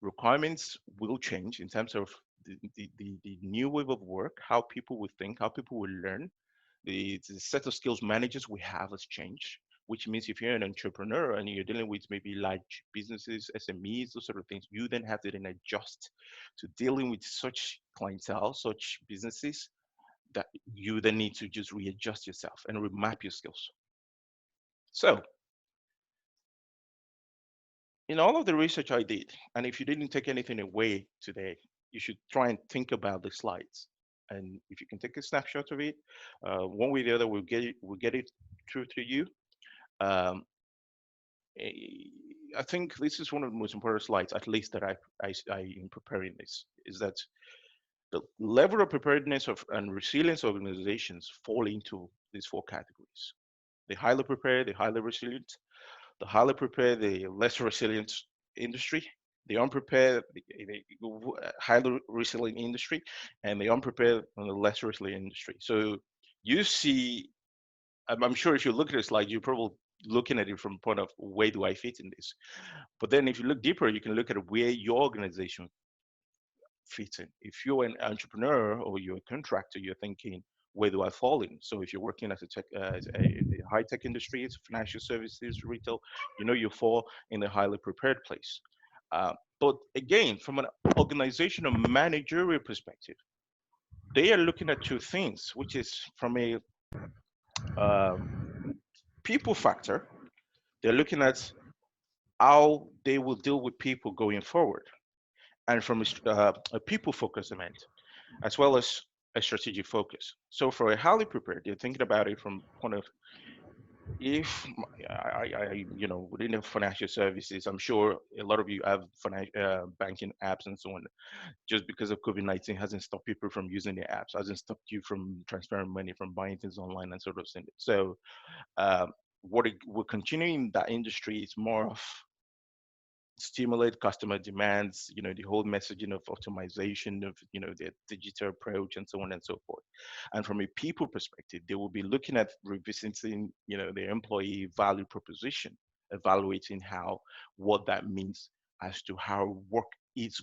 Requirements will change in terms of the new wave of work, how people will think, how people will learn. The set of skills managers we have has changed, which means if you're an entrepreneur and you're dealing with maybe large businesses, SMEs, those sort of things, you then have to then adjust to dealing with such clientele, such businesses, that you then need to just readjust yourself and remap your skills. So, in all of the research I did, and if you didn't take anything away today, you should try and think about the slides. And if you can take a snapshot of it, one way or the other, we'll get it through to you. Um, I think this is one of the most important slides, at least that I in preparing this, is that the level of preparedness of and resilience organizations fall into these four categories: the highly prepared, the highly resilient, the highly prepared, the less resilient industry, the unprepared, the highly resilient industry, and the unprepared and the less resilient industry. So you see, I'm sure if you look at this slide, you're probably looking at it from the point of where do I fit in this? But then if you look deeper, you can look at where your organization fits in. If you're an entrepreneur or you're a contractor, you're thinking, where do I fall in? So if you're working as a tech, as a high tech industry, it's financial services, retail, you fall in a highly prepared place. But again, from an organizational managerial perspective, they are looking at two things, which is from a um, people factor, they're looking at how they will deal with people going forward, and from a people focus element, as well as a strategic focus. So for a highly prepared, you're thinking about it from point of, if within the financial services, I'm sure a lot of you have banking apps and so on. Just because of COVID-19 hasn't stopped people from using the apps, hasn't stopped you from transferring money, from buying things online and sort of thing. So we're continuing that industry is more of stimulate customer demands, the whole messaging of optimization of, the digital approach and so on and so forth. And from a people perspective, they will be looking at revisiting, their employee value proposition, evaluating what that means as to how work is,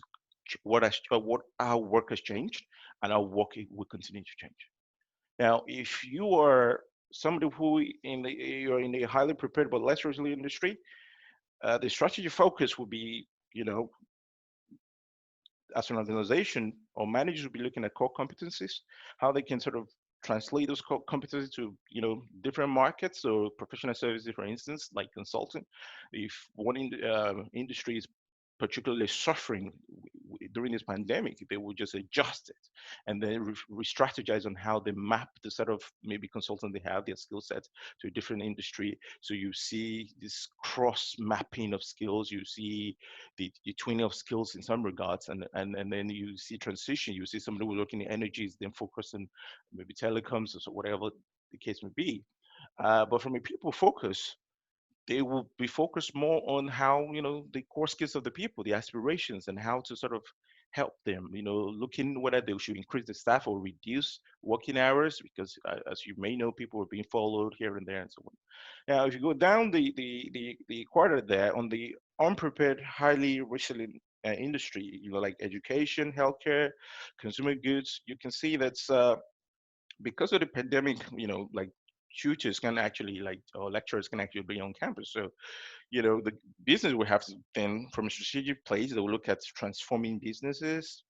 what how work has changed and how work will continue to change. Now, if you are somebody who you're in a highly prepared but less resilient industry, the strategy focus will be, as an organization or managers will be looking at core competencies, how they can sort of translate those core competencies to, different markets or professional services, for instance, like consulting. If one industry is particularly suffering during this pandemic, they will just adjust it and then re-strategize on how they map the set of maybe consultants they have, their skill sets to a different industry. So you see this cross mapping of skills, you see the twinning of skills in some regards, and then you see transition. You see somebody who's working in energies, then focus on maybe telecoms or so, whatever the case may be. But from a people focus, they will be focused more on how, the core skills of the people, the aspirations, and how to sort of help them, looking whether they should increase the staff or reduce working hours, because as you may know, people are being followed here and there and so on. Now if you go down the quarter there on the unprepared, highly resilient industry, like education, healthcare, consumer goods, you can see that's because of the pandemic, like tutors can actually like or lecturers can actually be on campus. So the business will have to then from a strategic place they will look at transforming businesses,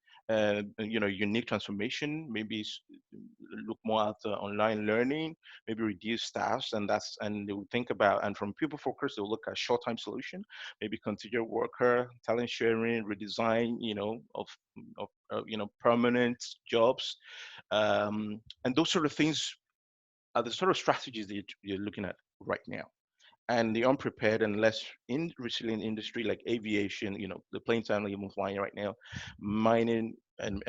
unique transformation, maybe look more at online learning, maybe reduce staffs, and they will think about, and from people focus they'll look at short-time solution, maybe contingent worker, talent sharing, redesign, of permanent jobs, and those sort of things are the sort of strategies that you're looking at right now. And the unprepared and less resilient industry like aviation, the planes aren't even flying right now, mining and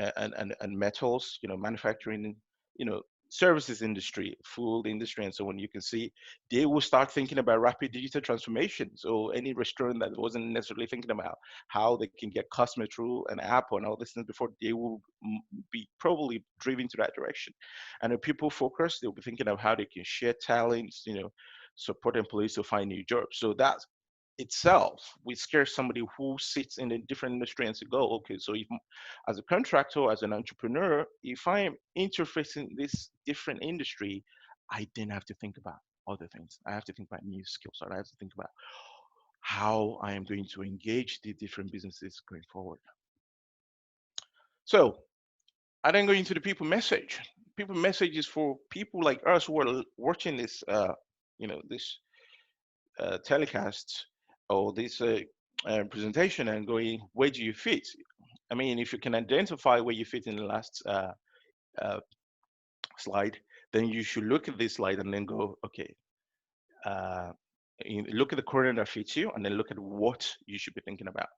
metals, manufacturing, you know, services industry, food industry, and so on. You can see they will start thinking about rapid digital transformation. So any restaurant that wasn't necessarily thinking about how they can get customers through an app and all these things before, they will be probably driven to that direction. And if people focus, they'll be thinking of how they can share talents, support employees to find new jobs. So that itself we scare somebody who sits in a different industry and say, go, okay, so if as a contractor, as an entrepreneur, if I am interfacing this different industry, I then have to think about other things. I have to think about new skills. I have to think about how I am going to engage the different businesses going forward. So I then go into the people message. People message is for people like us who are watching this, this telecast or this presentation and going, where do you fit? I mean, if you can identify where you fit in the last uh, slide, then you should look at this slide and then go, okay, uh, look at the corner that fits you and then look at what you should be thinking about.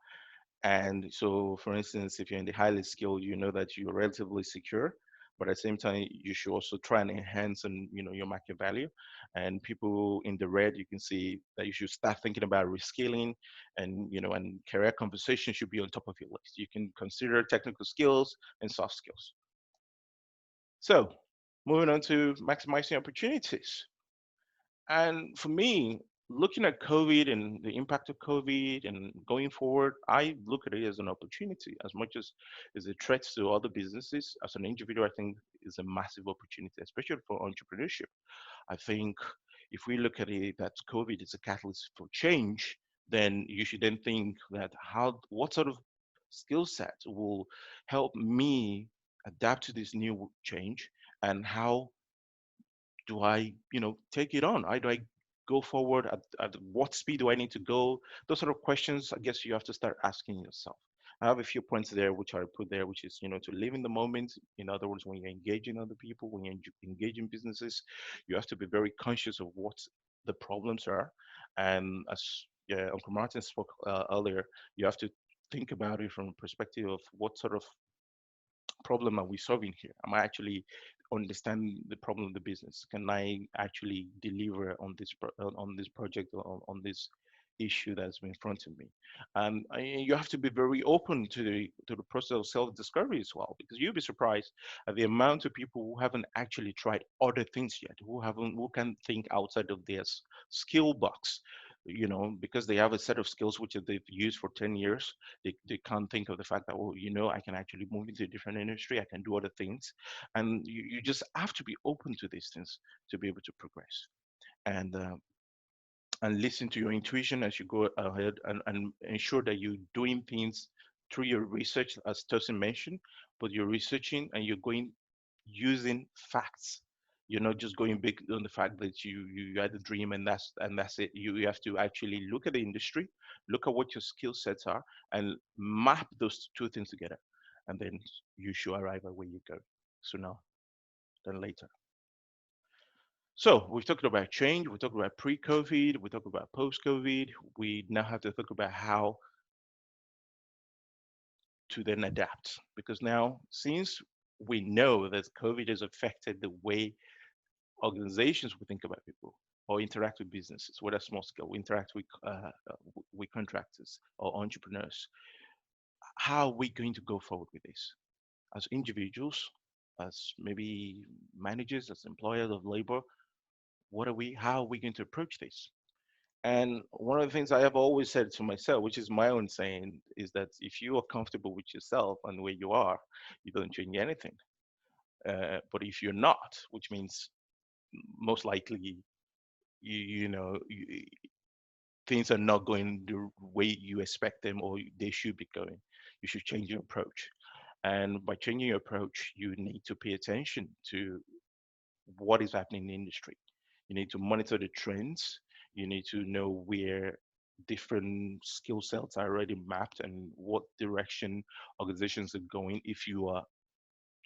And so, for instance, if you're in the highly skilled, you know that you're relatively secure, but at the same time, you should also try and enhance and your market value. And people in the red, you can see that you should start thinking about reskilling, and career conversation should be on top of your list. You can consider technical skills and soft skills. So, moving on to maximizing opportunities. And for me, looking at COVID and the impact of COVID and going forward, I look at it as an opportunity as much as a threat to other businesses. As an individual, I think is a massive opportunity, especially for entrepreneurship. I think if we look at it that COVID is a catalyst for change, then you should then think that what sort of skill set will help me adapt to this new change, and how do I, take it on? How do I go forward? At what speed do I need to go? Those sort of questions, I guess you have to start asking yourself. I have a few points there, which I put there, which is, to live in the moment. In other words, when you're engaging other people, when you're engaging businesses, you have to be very conscious of what the problems are. And as Uncle Martin spoke earlier, you have to think about it from a perspective of what sort of problem are we solving here? Am I actually understanding the problem of the business? Can I actually deliver on this on this project or on this issue that's in front of me? And you have to be very open to the process of self-discovery as well, because you'll be surprised at the amount of people who haven't actually tried other things yet, who can think outside of their skill box. Because they have a set of skills which they've used for 10 years, they can't think of the fact that, oh, I can actually move into a different industry, I can do other things. And you just have to be open to these things to be able to progress. And uh, and listen to your intuition as you go ahead, and ensure that you're doing things through your research, as Tosin mentioned, but you're researching and you're going using facts. You're not just going big on the fact that you had a dream and that's it. You have to actually look at the industry, look at what your skill sets are, and map those two things together. And then you should arrive at where you go sooner than later. So we've talked about change, we talked about pre-COVID, we talked about post-COVID. We now have to talk about how to then adapt. Because now, since we know that COVID has affected the way organizations will think about people or interact with businesses, whether small scale, we interact with contractors or entrepreneurs, how are we going to go forward with this? As individuals, as maybe managers, as employers of labor, how are we going to approach this? And one of the things I have always said to myself, which is my own saying, is that if you are comfortable with yourself and where you are, you don't change anything. But if you're not, which means most likely you know things are not going the way you expect them or they should be going, you should change your approach. And by changing your approach, you need to pay attention to what is happening in the industry. You need to monitor the trends. You need to know where different skill sets are already mapped and what direction organizations are going. If you are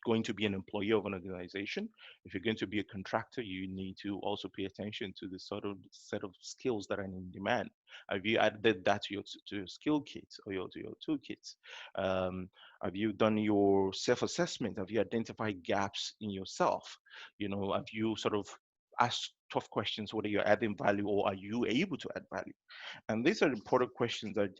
going to be an employee of an organization, if you're going to be a contractor, you need to also pay attention to the sort of set of skills that are in demand. Have you added that to your skill kit or to your toolkits? Um, have you done your self-assessment? Have you identified gaps in yourself? Have you sort of asked tough questions whether you're adding value or are you able to add value? And these are important questions that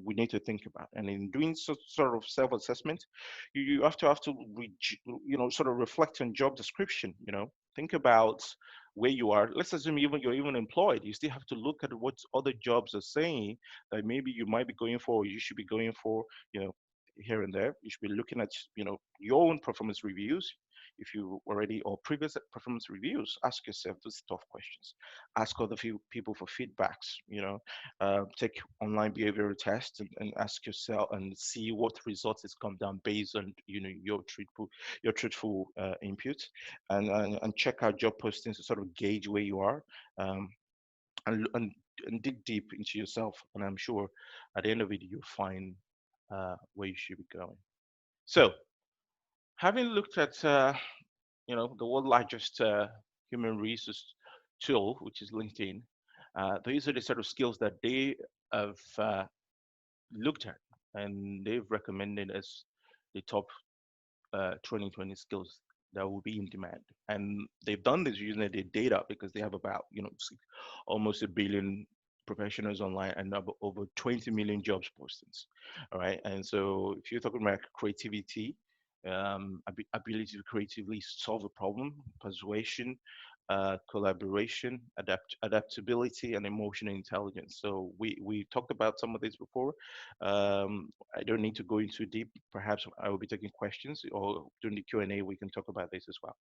we need to think about. And in doing sort of self-assessment, you have to sort of reflect on job description. Think about where you are. Let's assume even you're even employed. You still have to look at what other jobs are saying that maybe you might be going for, or you should be going for. You know, here and there. You should be looking at your own performance reviews. If you already or previous performance reviews, ask yourself those tough questions. Ask other few people for feedbacks. Take online behavioral tests and ask yourself and see what results has come down based on your truthful input, and check out job postings to sort of gauge where you are, um, and dig deep into yourself. And I'm sure at the end of it you'll find where you should be going. So, having looked at the world's largest human resource tool, which is LinkedIn, these are the sort of skills that they have looked at and they've recommended as the top 2020 skills that will be in demand. And they've done this using their data because they have about almost a billion professionals online and over 20 million jobs postings. All right. And so if you're talking about creativity, ability to creatively solve a problem, persuasion, collaboration, adaptability, and emotional intelligence. So we talked about some of this before. I don't need to go into deep. Perhaps I will be taking questions, or during the Q&A we can talk about this as well.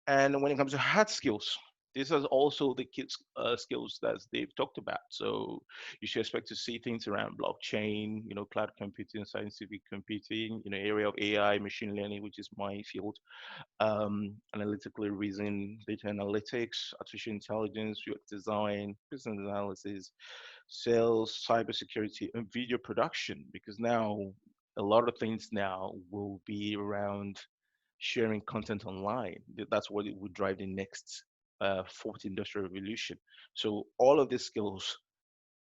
And when it comes to hard skills, these are also the kids skills that they've talked about. So you should expect to see things around blockchain, cloud computing, scientific computing, area of AI, machine learning, which is my field, analytical reasoning, data analytics, artificial intelligence, UX design, business analysis, sales, cybersecurity, and video production. Because now a lot of things now will be around sharing content online. That's what it would drive the next fourth industrial revolution. So all of these skills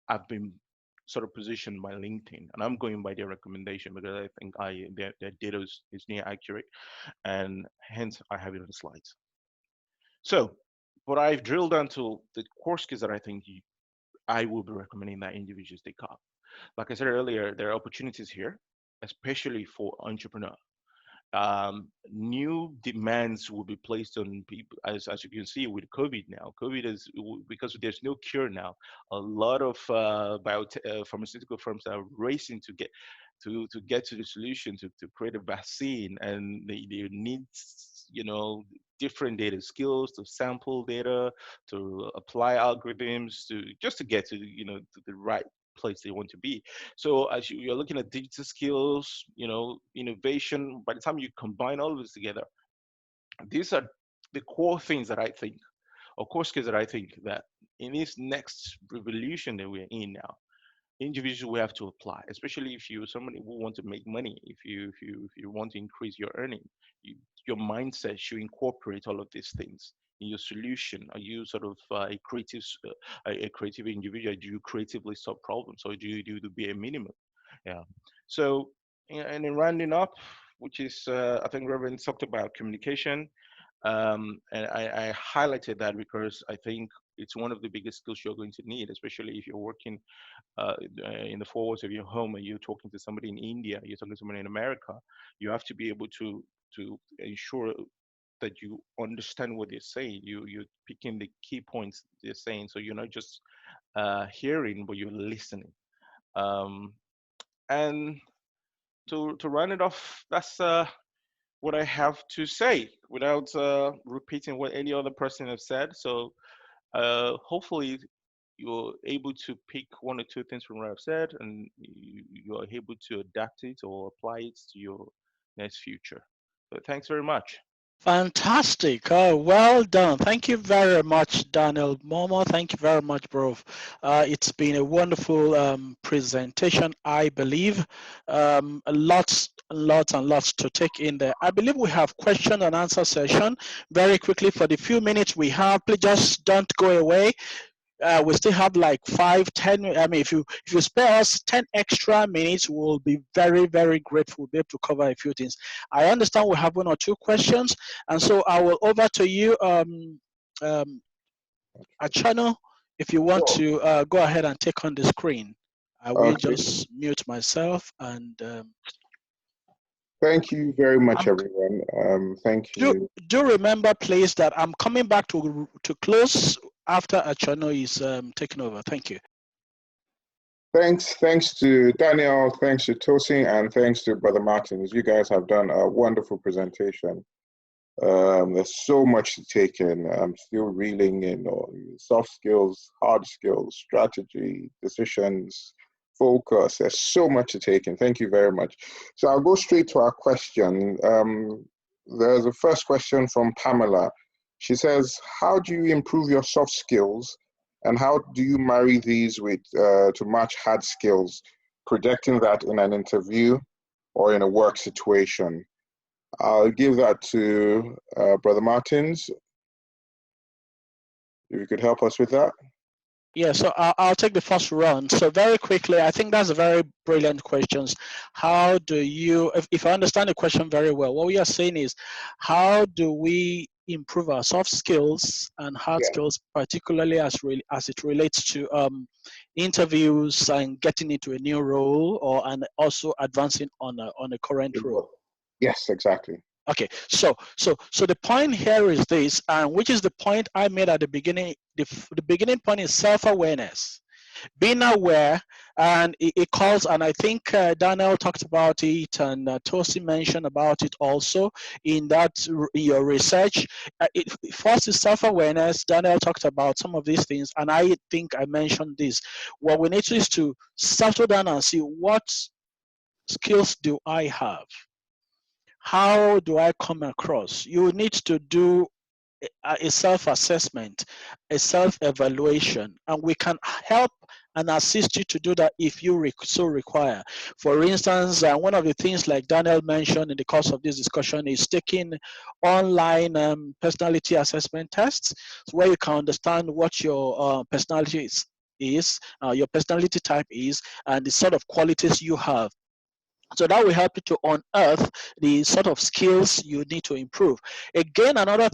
have been sort of positioned by LinkedIn, and I'm going by their recommendation because I think their data is near accurate, and hence I have it on the slides. So, but I've drilled down to the core skills that I think I will be recommending that individuals take up. Like I said earlier, there are opportunities here, especially for entrepreneurs. New demands will be placed on people, as you can see with COVID now. COVID is because there's no cure now. A lot of pharmaceutical firms are racing to get to the solution to create a vaccine, and they need different data skills to sample data, to apply algorithms, to just to get to the right place they want to be. So as you're looking at digital skills, innovation, by the time you combine all of this together, these are the core things that I think, or core skills that I think that in this next revolution that we're in now, individuals will have to apply, especially if you're somebody who want to make money, if you want to increase your earning, your mindset should incorporate all of these things in your solution. Are you sort of a creative individual? Do you creatively solve problems, or do you do to be a minimum? Yeah. So, and in rounding up, which is I think Reverend talked about communication, and I highlighted that because I think it's one of the biggest skills you're going to need, especially if you're working in the four walls of your home and you're talking to somebody in India, you're talking to somebody in America. You have to be able to ensure that you understand what they're saying. You're picking the key points they're saying, so you're not just hearing, but you're listening. Um, and to run it off, that's what I have to say without repeating what any other person has said. So hopefully you're able to pick one or two things from what I've said, and you are able to adapt it or apply it to your next future. So thanks very much. Fantastic. Well done. Thank you very much, Daniel Momo. Thank you very much, bro. It's been a wonderful presentation, I believe. Lots, lots and lots to take in there. I believe we have question and answer session very quickly for the few minutes we have. Please just don't go away. We still have like 5-10. I mean, if you spare us 10 extra minutes, we'll be very, very grateful. We'll be able to cover a few things. I understand we have one or two questions, and so I will over to you, Achano, if you want Sure. to go ahead and take on the screen. I will Okay. just mute myself and Thank you very much, everyone. Thank you. do remember, please, that I'm coming back to close after Achano is taking over. Thank you. Thanks to Daniel, thanks to Tosin, and thanks to Brother Martins. You guys have done a wonderful presentation. There's so much to take in. I'm still reeling in soft skills, hard skills, strategy, decisions, focus. There's so much to take in. Thank you very much. So I'll go straight to our question. There's a first question from Pamela. She says, how do you improve your soft skills, and how do you marry these with to match hard skills, projecting that in an interview or in a work situation? I'll give that to Brother Martins. If you could help us with that. Yeah, so I'll take the first run. So very quickly, I think that's a very brilliant question. How do you, if I understand the question very well, what we are saying is, how do we improve our soft skills and hard skills, particularly as it relates to interviews and getting into a new role, and also advancing on a current role? Yes, exactly. Okay, so the point here is this, and which is the point I made at the beginning. The beginning point is self-awareness, being aware, and it calls, and I think Daniel talked about it, and Tosi mentioned about it also in your research. First is self-awareness. Daniel talked about some of these things, and I think I mentioned this. What we need to is to settle down and see what skills do I have. How do I come across? You need to do a self-assessment, a self-evaluation, and we can help and assist you to do that if you so require. For instance, one of the things like Daniel mentioned in the course of this discussion is taking online personality assessment tests, where you can understand what your personality is, your personality type is, and the sort of qualities you have. So that will help you to unearth the sort of skills you need to improve. Again, another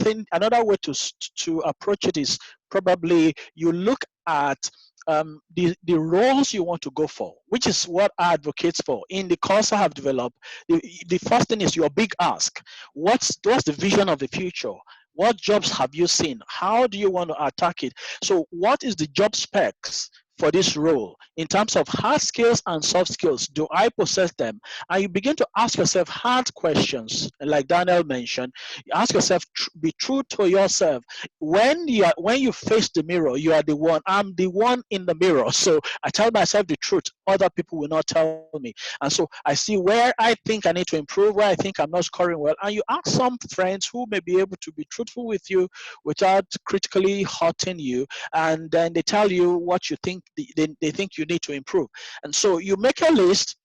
way to approach it is probably you look at the roles you want to go for, which is what I advocate for. In the course I have developed, the first thing is your big ask. What's the vision of the future? What jobs have you seen? How do you want to attack it? So what is the job specs for this role in terms of hard skills and soft skills? Do I possess them? And you begin to ask yourself hard questions, like Daniel mentioned. You ask yourself, be true to yourself. When you face the mirror, you are the one. I'm the one in the mirror. So I tell myself the truth. Other people will not tell me. And so I see where I think I need to improve, where I think I'm not scoring well. And you ask some friends who may be able to be truthful with you without critically hurting you, and then they tell you what you think they think you need to improve. And so you make a list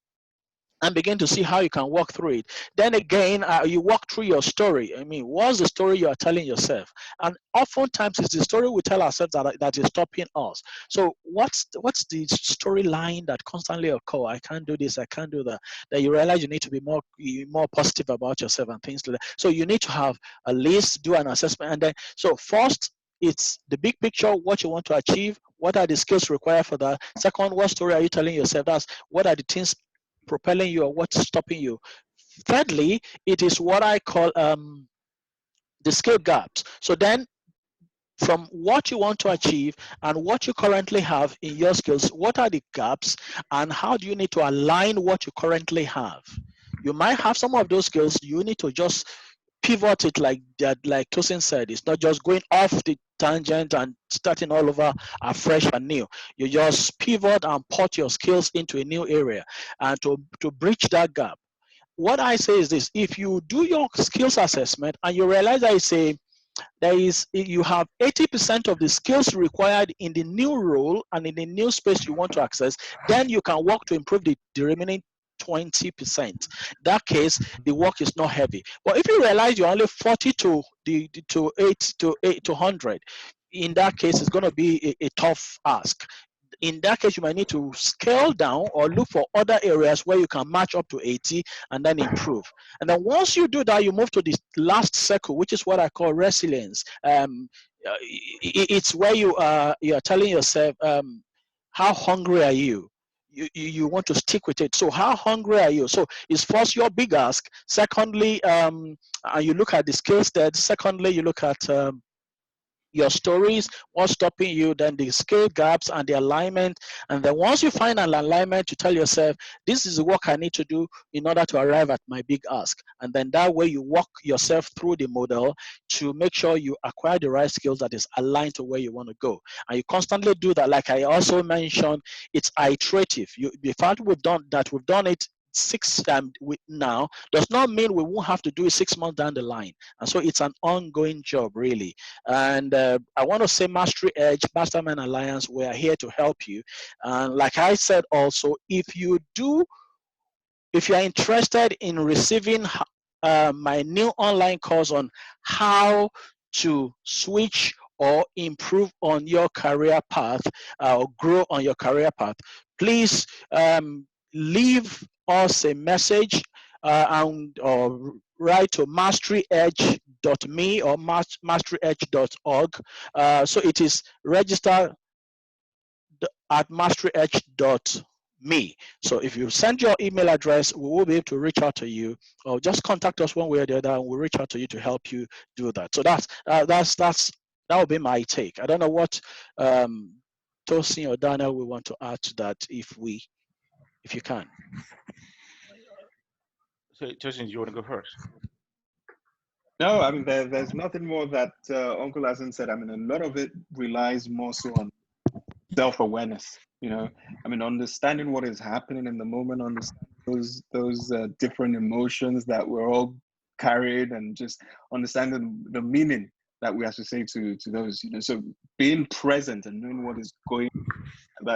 and begin to see how you can walk through it. Then again, you walk through your story. I mean, what's the story you are telling yourself? And oftentimes it's the story we tell ourselves that is stopping us. So what's the storyline that constantly occurs? I can't do this, I can't do that. That you realize you need to be more positive about yourself and things like that. So you need to have a list, do an assessment, and then so first, it's the big picture, what you want to achieve, what are the skills required for that. Second, what story are you telling yourself? That's what are the things propelling you or what's stopping you. Thirdly, it is what I call the skill gaps. So then from what you want to achieve and what you currently have in your skills, what are the gaps and how do you need to align what you currently have? You might have some of those skills. You need to just pivot it like that, like Tosin said. It's not just going off the tangent and starting all over afresh and new. You just pivot and put your skills into a new area and to bridge that gap. What I say is this: if you do your skills assessment and you realize that you have 80% of the skills required in the new role and in the new space you want to access, then you can work to improve the remaining 20%. That case, the work is not heavy. But if you realize you're only 40 to 8 to 100, in that case, it's going to be a tough ask. In that case, you might need to scale down or look for other areas where you can match up to 80 and then improve. And then once you do that, you move to the last circle, which is what I call resilience. It's where you're telling yourself, how hungry are you? You want to stick with it. So how hungry are you? So it's first your big ask. Secondly, you look at the skills there. Secondly, you look at your stories, what's stopping you, then the skill gaps and the alignment. And then once you find an alignment, you tell yourself, this is the work I need to do in order to arrive at my big ask. And then that way you walk yourself through the model to make sure you acquire the right skills that is aligned to where you want to go. And you constantly do that. Like I also mentioned, it's iterative. The fact we've done it now does not mean we won't have to do it 6 months down the line. And so it's an ongoing job, really. And I want to say Mastery Edge, Mastermind Alliance, we are here to help you. And like I said also, if you're interested in receiving my new online course on how to switch or improve on your career path or grow on your career path, please leave us a message or write to masteryedge.me or masteryedge.org. So it is registered at masteryedge.me. So if you send your email address, we will be able to reach out to you, or just contact us one way or the other, and we'll reach out to you to help you do that. So that will be my take. I don't know what Tosin or Daniel will want to add to that if you can. So, Tosin, do you want to go first? No, I mean, there's nothing more that Uncle hasn't said. I mean, a lot of it relies more so on self-awareness, I mean, understanding what is happening in the moment, understanding those different emotions that we're all carried, and just understanding the meaning that we associate to those, so being present and knowing what is going on,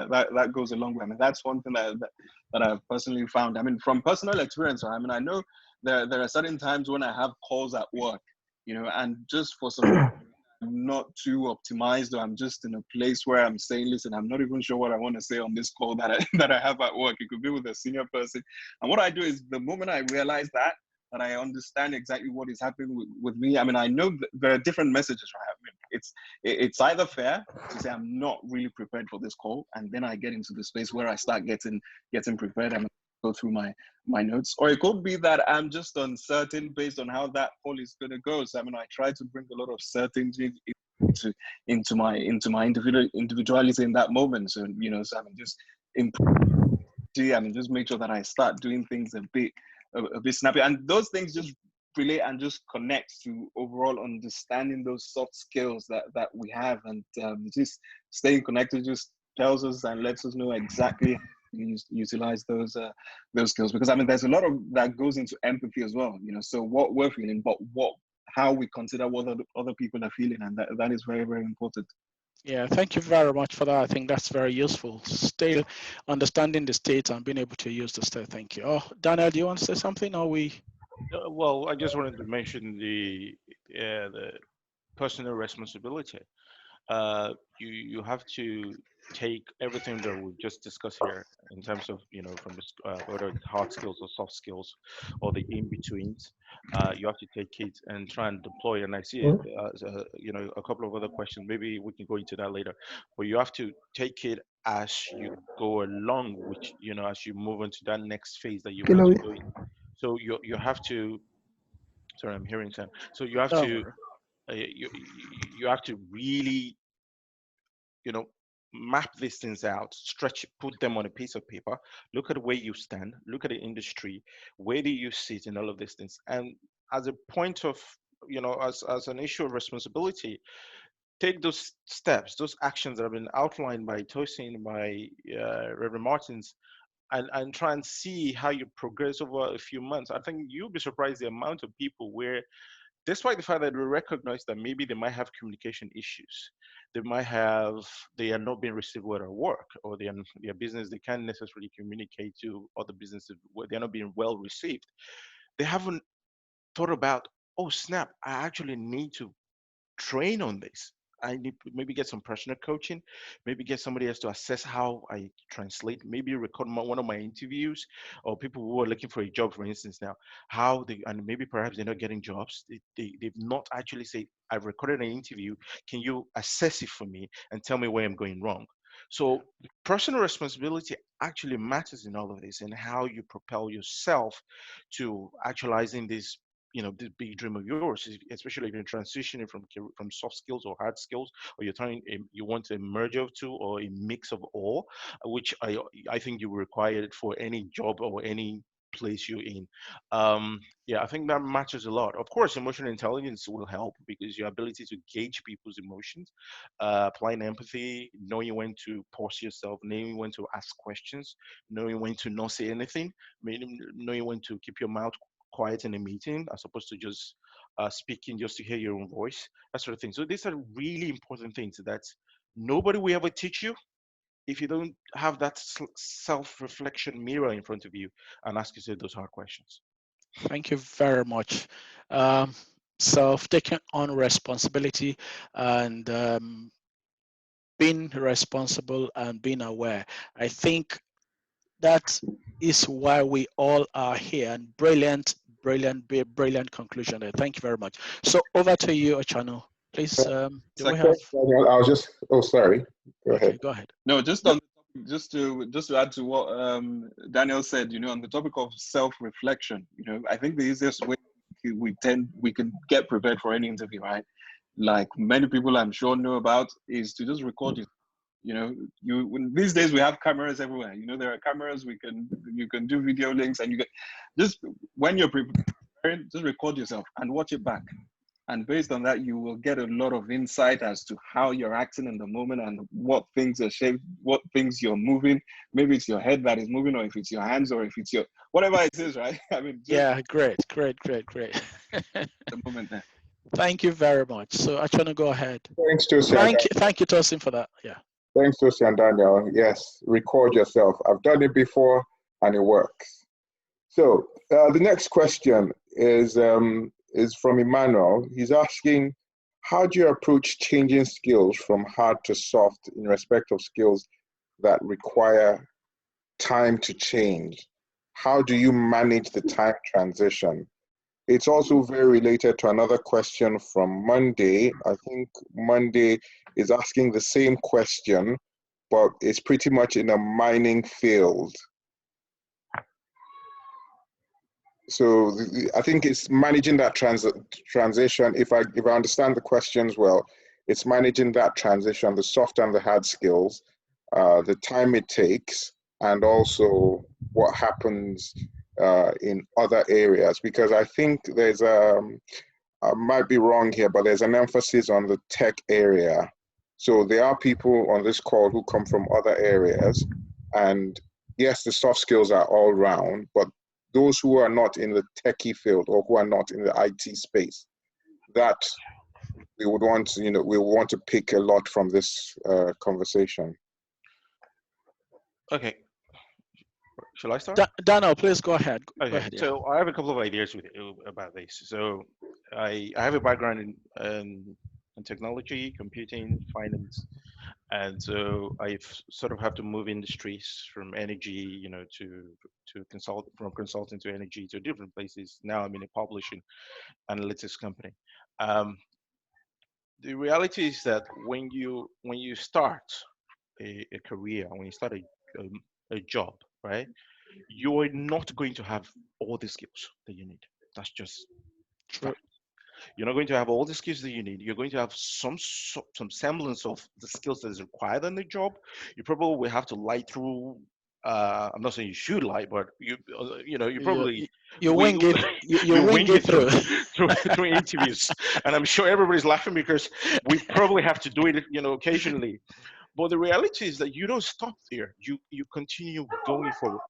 that goes a long way. I mean, that's one thing that I've personally found. I mean, from personal experience, I mean, I know there are certain times when I have calls at work, and just for some I'm not too optimized, or I'm just in a place where I'm saying, listen, I'm not even sure what I want to say on this call that I have at work. It could be with a senior person. And what I do is, the moment I realize that I understand exactly what is happening with me, I mean, I know there are different messages, right? I mean, it's either fair to say I'm not really prepared for this call, and then I get into the space where I start getting prepared and go through my notes, or it could be that I'm just uncertain based on how that call is going to go. So I mean, I try to bring a lot of certainty into my individuality in that moment. So so I mean, just I mean, just make sure that I start doing things a bit snappy, and those things just relate and just connect to overall understanding those soft skills that we have, and just staying connected just tells us and lets us know exactly utilize those skills, because I mean, there's a lot of that goes into empathy as well, so what we're feeling, but how we consider what other people are feeling, and that is very, very important. Yeah, thank you very much for that. I think that's very useful. Still understanding the state and being able to use the state. Thank you. Oh, Daniel, do you want to say something, or we? Well, I just wanted to mention the personal responsibility. You have to take everything that we just discussed here in terms of from whether it's hard skills or soft skills or the in betweens. You have to take it and try and deploy. And I see it, a couple of other questions. Maybe we can go into that later. But you have to take it as you go along, which as you move into that next phase that you want to go in. So you have to. Sorry, I'm hearing sound. So you have to you have to really map these things out, stretch, put them on a piece of paper, look at where you stand, look at the industry, where do you sit in all of these things, and as a point of, as an issue of responsibility, take those steps, those actions that have been outlined by Tosin, by Reverend Martins, and try and see how you progress over a few months. I think you'll be surprised the amount of people where, despite the fact that we recognize that maybe they might have communication issues, they are not being received well at work, or their business, they can't necessarily communicate to other businesses, where they're not being well received. They haven't thought about, oh snap, I actually need to train on this. I need to maybe get some personal coaching, maybe get somebody else to assess how I translate, maybe record one of my interviews, or people who are looking for a job, for instance, now, how they, and maybe perhaps they're not getting jobs. They've not actually said, I've recorded an interview. Can you assess it for me and tell me where I'm going wrong? So personal responsibility actually matters in all of this, and how you propel yourself to actualizing this big dream of yours, especially if you're transitioning from soft skills or hard skills, or you want a merge of two, or a mix of all, which I think you require it for any job or any place you're in. Yeah, I think that matters a lot. Of course, emotional intelligence will help, because your ability to gauge people's emotions, applying empathy, knowing when to pause yourself, knowing when to ask questions, knowing when to not say anything, knowing when to keep your mouth quiet in a meeting, as opposed to just speaking just to hear your own voice, that sort of thing. So these are really important things that nobody will ever teach you if you don't have that self-reflection mirror in front of you and ask yourself those hard questions. Thank you very much. Um, Taking on responsibility and being responsible and being aware. I think that is why we all are here. And brilliant conclusion there. Thank you very much. So over to you, Ochano. Please, do we have? Daniel, sorry. Go ahead. Okay, go ahead. No, just on just to add to what Daniel said, on the topic of self-reflection, I think the easiest way we can get prepared for any interview, right? Like many people I'm sure know about, is to just record it. These days we have cameras everywhere. There are cameras, you can do video links, and you can just, when you're preparing, just record yourself and watch it back. And based on that, you will get a lot of insight as to how you're acting in the moment, and what things are shaped, what things you're moving. Maybe it's your head that is moving, or if it's your hands, or if it's your, whatever it is, right? I mean, Yeah, great. the moment there. Thank you very much. So Ochano, go ahead. Thanks, Tosin. Thank you, Tosin, for that. Yeah. Thanks, Tosin and Daniel. Yes, record yourself. I've done it before, and it works. So the next question is from Emmanuel. He's asking, how do you approach changing skills from hard to soft in respect of skills that require time to change? How do you manage the time transition? It's also very related to another question from Monday. I think Monday is asking the same question, but it's pretty much in a mining field. So I think it's managing that transition. If I understand the questions well, it's managing that transition, the soft and the hard skills, the time it takes, and also what happens in other areas. Because I think there's I might be wrong here, but there's an emphasis on the tech area. So there are people on this call who come from other areas, and yes, the soft skills are all round, but those who are not in the techie field, or who are not in the IT space, that we would want to, we want to pick a lot from this conversation. Okay. Shall I start? Daniel, please go ahead. Okay. Go ahead, yeah. So I have a couple of ideas about this. So I have a background in technology, computing, finance, and so I've sort of have to move industries from energy, to consulting to energy to different places. Now I'm in a publishing analytics company. The reality is that when you start a career, when you start a job, right, you're not going to have all the skills that you need. That's just True. You're not going to have all the skills that you need. You're going to have some semblance of the skills that is required in the job. You probably will have to lie through. I'm not saying you should lie, but you You, probably you we wing it, you you wing wing it it through through. through interviews, and I'm sure everybody's laughing because we probably have to do it, occasionally. But the reality is that you don't stop there. You continue going forward,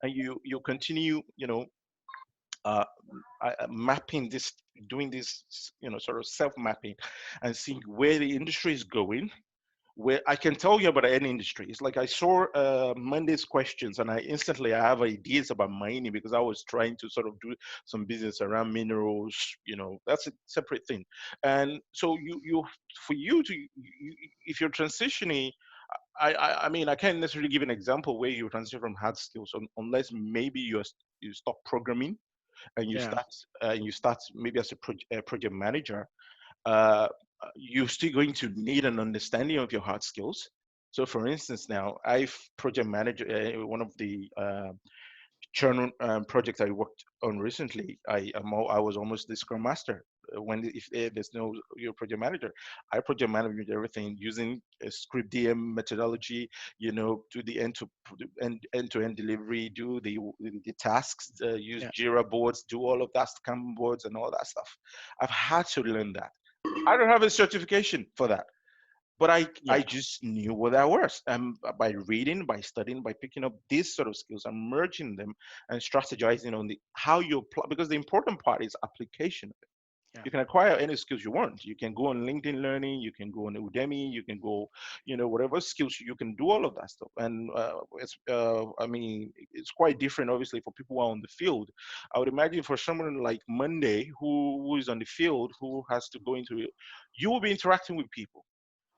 and you continue, uh, mapping this, doing this, sort of self mapping, and seeing where the industry is going. Where I can tell you about any industry. It's like I saw Monday's questions, and I have ideas about mining because I was trying to sort of do some business around minerals. That's a separate thing. And so for you to, if you're transitioning, I mean, I can't necessarily give an example where you transition from hard skills unless maybe you stop programming, and Yeah, you start maybe as a project manager. uh, you're still going to need an understanding of your hard skills. So, for instance, now I've project managed one of the churn projects I worked on recently. I was almost the scrum master. If there's no your project manager, I project manage everything using a script DM methodology. Do the end-to-end delivery, do the tasks, use yeah, Jira boards, do all of that, Kanban boards, and all that stuff. I've had to learn that. I don't have a certification for that, but I yeah, just knew what that was. And by reading, by studying, by picking up these sort of skills and merging them and strategizing on how you apply, because the important part is application. yeah, You can acquire any skills you want. You can go on LinkedIn Learning, you can go on Udemy, you can go, whatever skills, you can do all of that stuff. And I mean, it's quite different, obviously, for people who are on the field. I would imagine for someone like Monday, who is on the field, who has to go into it, you will be interacting with people.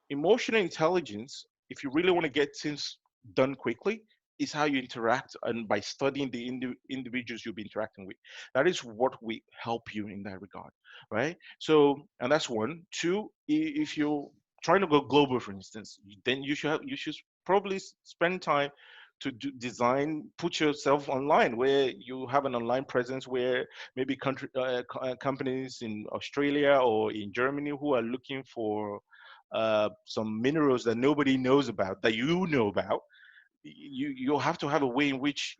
Emotional intelligence, if you really want to get things done quickly, is how you interact, and by studying the individuals you'll be interacting with. That is what we help you in that regard, right? So, and that's one. Two, if you're trying to go global, for instance, then you should probably spend time to put yourself online, where you have an online presence, where maybe companies in Australia or in Germany who are looking for some minerals that nobody knows about, that you know about. You'll have to have a way in which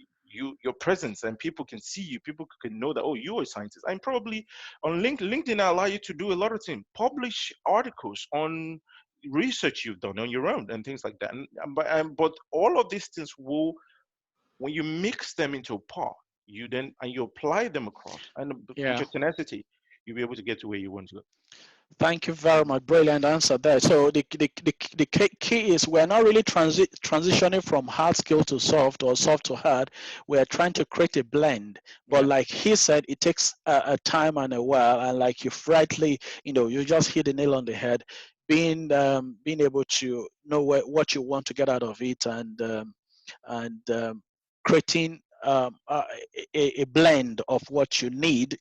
your presence, and people can see you, people can know that, oh, you're a scientist. And probably on LinkedIn allow you to do a lot of things, publish articles on research you've done on your own and things like that. But all of these things will, when you mix them into a pot, you apply them across, and with yeah. your tenacity, you'll be able to get to where you want to go. Thank you very much. Brilliant answer there. So the key is we're not really transitioning from hard skill to soft or soft to hard. We're trying to create a blend. But Yeah. like he said, it takes a time and a while. And like you rightly, you just hit the nail on the head. Being able to know what you want to get out of it, and creating a blend of what you need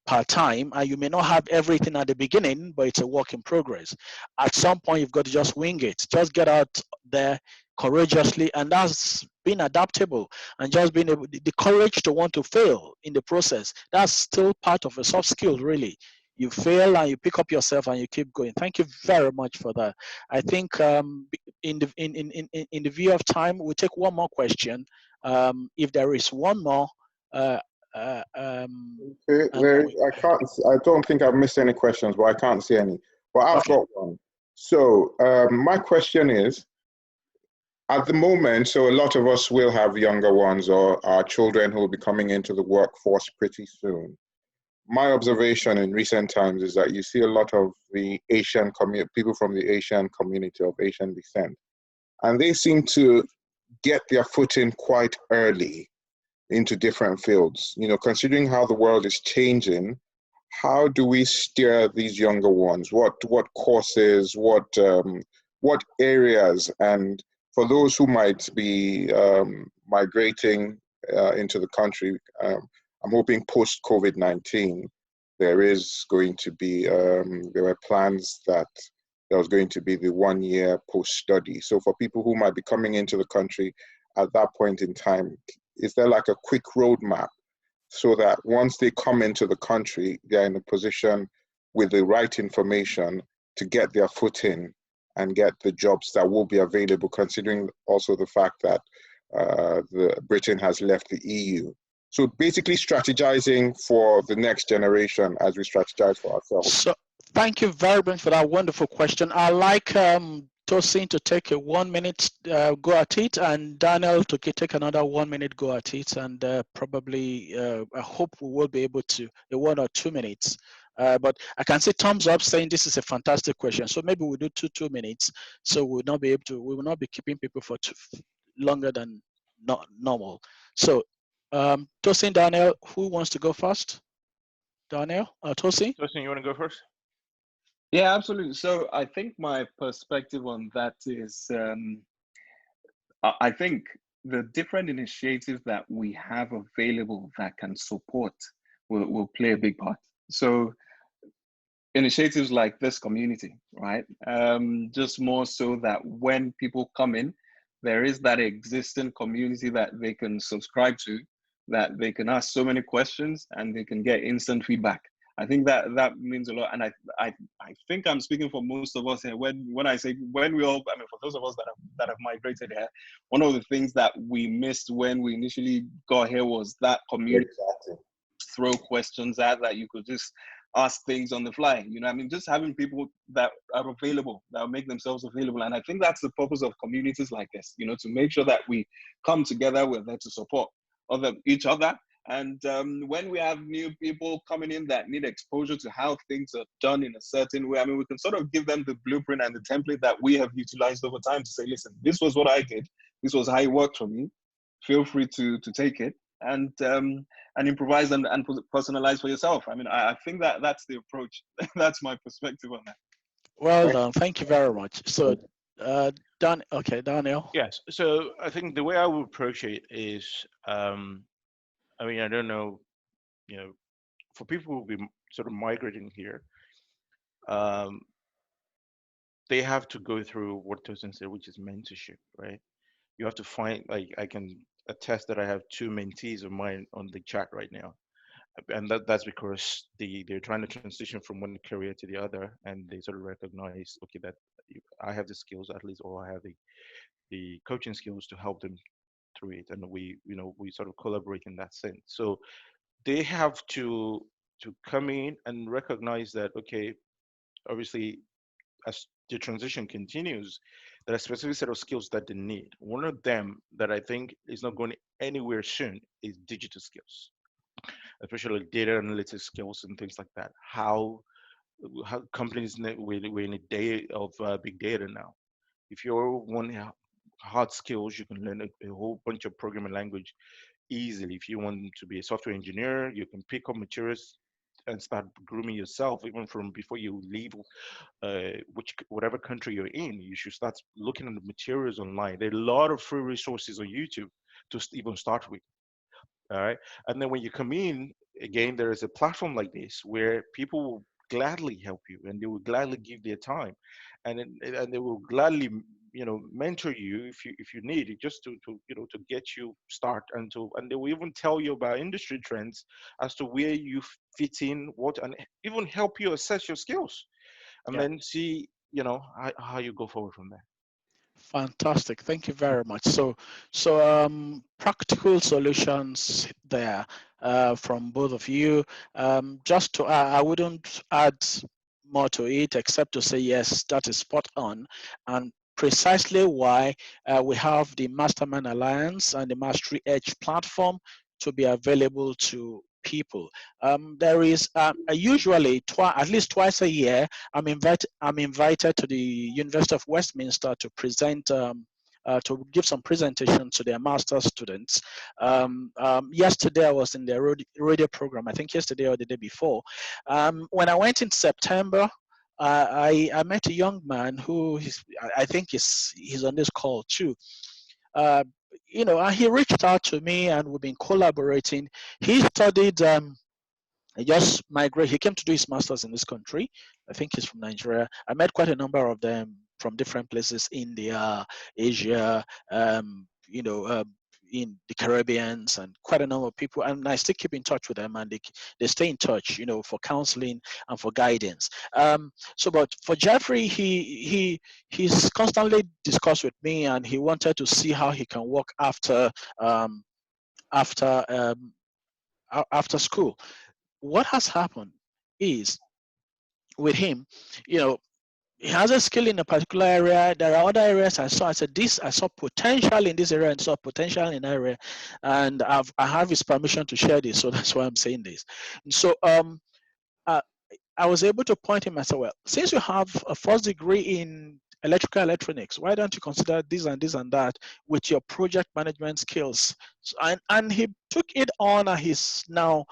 per time, and you may not have everything at the beginning, but it's a work in progress. At some point, you've got to just wing it, just get out there courageously, and that's being adaptable, and just being able, the courage to want to fail in the process. That's still part of a soft skill, really. You fail and you pick up yourself and you keep going. Thank you very much for that. I think in the view of time, we'll take one more question. If there is one more, uh, uh, um, Okay, and then we, I don't think I've missed any questions, but I can't see any. But I've okay, got one. So my question is, at the moment, so a lot of us will have younger ones or our children who will be coming into the workforce pretty soon. My observation in recent times is that you see a lot of the Asian people from the Asian community of Asian descent, and they seem to get their foot in quite early into different fields. Considering how the world is changing, how do we steer these younger ones? What courses? What areas? And for those who might be migrating into the country, I'm hoping post COVID-19, there is going to be there were plans that there was going to be the 1 year post study. So for people who might be coming into the country at that point in time, is there like a quick roadmap so that once they come into the country, they're in a position with the right information to get their foot in and get the jobs that will be available, considering also the fact that Britain has left the EU. So basically strategizing for the next generation as we strategize for ourselves. So thank you very much for that wonderful question. I like Tosin to take a 1 minute go at it, and Daniel to take another 1 minute go at it, and probably I hope we will be able to 1 or 2 minutes. But I can see thumbs up saying this is a fantastic question. So maybe we'll do 2 minutes. So we will not be keeping people for longer than not normal. So Tosin, Daniel, who wants to go first? Daniel, Tosin? Tosin, you want to go first? Yeah, absolutely. So I think my perspective on that is, I think the different initiatives that we have available that can support will play a big part. So initiatives like this community, right? Just more so that when people come in, there is that existing community that they can subscribe to, that they can ask so many questions and they can get instant feedback. I think that means a lot. And I think I'm speaking for most of us here. When I say when we all, I mean, for those of us that have migrated here, one of the things that we missed when we initially got here was that community. Exactly. Throw questions at that you could just ask things on the fly. You know, I mean, just having people that are available, that will make themselves available. And I think that's the purpose of communities like this, you know, to make sure that we come together, we're there to support each other. And when we have new people coming in that need exposure to how things are done in a certain way, I mean, we can sort of give them the blueprint and the template that we have utilized over time to say, listen, this was what I did. This was how it worked for me. Feel free to take it and improvise and personalize for yourself. I mean, I think that's the approach. That's my perspective on that. Well done. Thank you very much. So, Daniel. Yes. So I think the way I would approach it is, I mean, I don't know, you know, for people who will be sort of migrating here, they have to go through what Tosin said, which is mentorship, right? You have to find, like, I can attest that I have 2 mentees of mine on the chat right now. And that's because they're trying to transition from one career to the other, and they sort of recognize, okay, that I have the skills at least, or I have the coaching skills to help them through it, and we sort of collaborate in that sense. So they have to come in and recognize that, okay, obviously as the transition continues, there are specific set of skills that they need. One of them that I think is not going anywhere soon is digital skills, especially data analytics skills and things like that. How companies, we're in a day of big data now. If you're one hard skills, you can learn a whole bunch of programming language easily. If you want to be a software engineer, you can pick up materials and start grooming yourself even from before you leave whatever country you're in. You should start looking at the materials online. There are a lot of free resources on YouTube to even start with. All right. And then when you come in, again, there is a platform like this where people will gladly help you, and they will gladly give their time, and they will gladly, mentor you if you need it, just to get you start, and they will even tell you about industry trends as to where you fit in, and even help you assess your skills, and then see how you go forward from there. Fantastic. Thank you very much. So practical solutions there from both of you. Just to I wouldn't add more to it except to say yes, that is spot on, and precisely why we have the Mastermind Alliance and the Mastery Edge platform to be available to people. There is usually at least twice a year, I'm invited to the University of Westminster to present, to give some presentation to their master's students. Yesterday I was in their radio program, I think yesterday or the day before. When I went in September, I met a young man who I think he's on this call too. He reached out to me and we've been collaborating. He studied, he just migrated, he came to do his master's in this country. I think he's from Nigeria. I met quite a number of them from different places, India, Asia, in the Caribbeans and quite a number of people, and I still keep in touch with them, and they stay in touch, for counseling and for guidance. But for Jeffrey, he's constantly discussed with me, and he wanted to see how he can work after after after school. What has happened is with him, he has a skill in a particular area. There are other areas I said I saw potential in this area and saw potential in that area, and I have his permission to share this, so that's why I'm saying this. And so I was able to point him and say, well, since you have a first degree in electrical electronics, why don't you consider this and this and that with your project management skills? So, and he took it on, and he's now,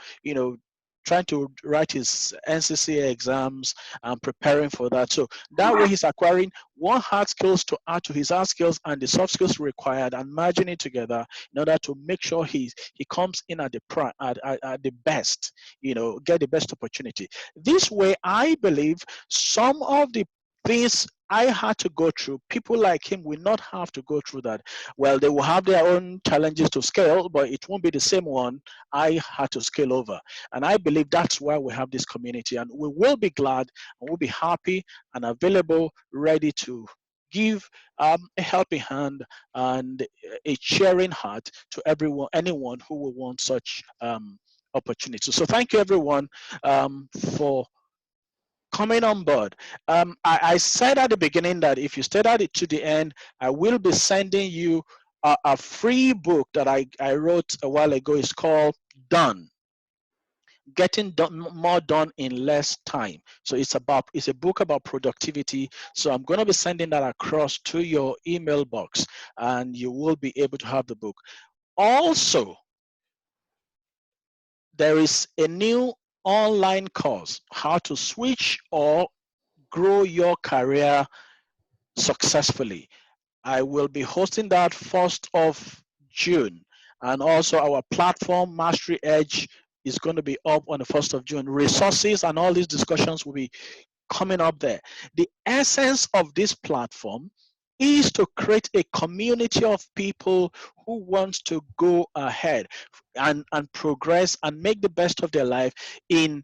trying to write his NCCA exams and preparing for that. So that way he's acquiring one hard skills to add to his hard skills and the soft skills required, and merging it together in order to make sure he comes in at the best, get the best opportunity. This way, I believe some of the things I had to go through, people like him will not have to go through that. Well, they will have their own challenges to scale, but it won't be the same one I had to scale over. And I believe that's why we have this community, and we will be glad and we'll be happy and available, ready to give a helping hand and a cheering heart to anyone who will want such opportunity. So thank you everyone for coming on board. I said at the beginning that if you stayed at it to the end, I will be sending you a free book that I wrote a while ago. It's called Done. Getting more done in less time. So it's a book about productivity. So I'm going to be sending that across to your email box, and you will be able to have the book. Also, there is a new online course, how to switch or grow your career successfully. I will be hosting that 1st of June, and also our platform Mastery Edge is going to be up on the 1st of June. Resources and all these discussions will be coming up there. The essence of this platform is to create a community of people who want to go ahead and progress and make the best of their life in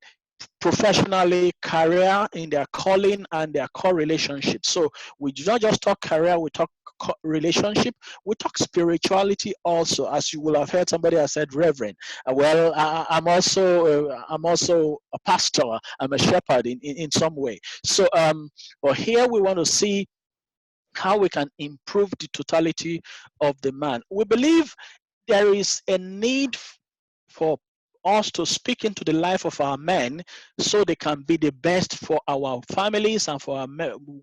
professionally, career, in their calling and their core relationships. So we do not just talk career, we talk relationship, we talk spirituality also. As you will have heard, somebody has said reverend. Well, I'm also a pastor, I'm a shepherd in some way. So but here we want to see how we can improve the totality of the man. We believe there is a need for us to speak into the life of our men so they can be the best for our families and for our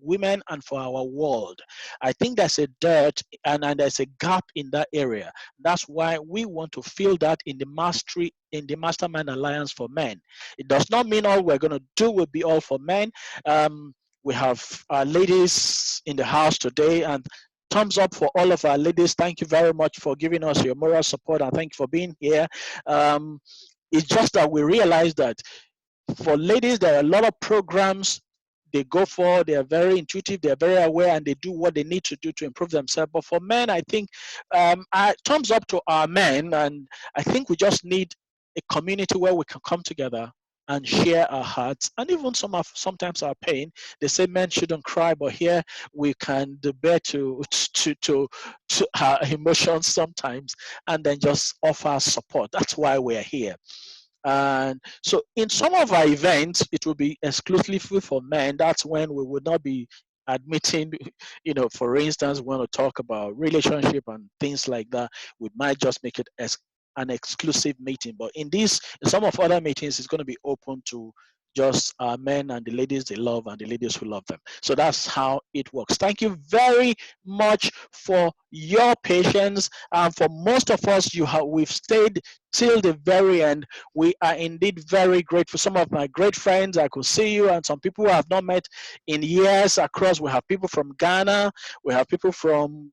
women and for our world. I think there's a dearth and there's a gap in that area. That's why we want to fill that in the Mastermind Alliance for Men. It does not mean all we're going to do will be all for men. We have ladies in the house today, and thumbs up for all of our ladies. Thank you very much for giving us your moral support, and thank you for being here. It's just that we realize that for ladies, there are a lot of programs they go for. They are very intuitive, they're very aware, and they do what they need to do to improve themselves. But for men, I think thumbs up to our men, and I think we just need a community where we can come together and share our hearts and even sometimes our pain. They say men shouldn't cry, but here we can bear to our emotions sometimes, and then just offer support. That's why we're here. And so in some of our events, it will be exclusively for men. That's when we would not be admitting, for instance, we want to talk about relationship and things like that. We might just make it as an exclusive meeting. But in some of other meetings, it's going to be open to just men and the ladies they love and the ladies who love them. So that's how it works. Thank you very much for your patience. And for most of us, we've stayed till the very end. We are indeed very grateful. Some of my great friends, I could see you, and some people who I have not met in years across. We have people from Ghana. We have people from,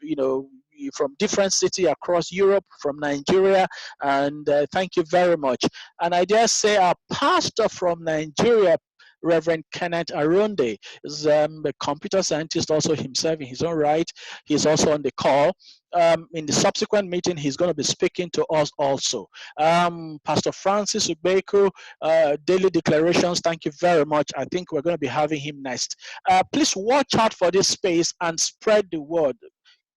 from different cities across Europe, from Nigeria, and thank you very much. And I dare say our pastor from Nigeria, Reverend Kenneth Arunde is a computer scientist also himself in his own right. He's also on the call. In the subsequent meeting, he's going to be speaking to us also. Pastor Francis Ubeku, Daily Declarations, thank you very much. I think we're going to be having him next. Please watch out for this space and spread the word.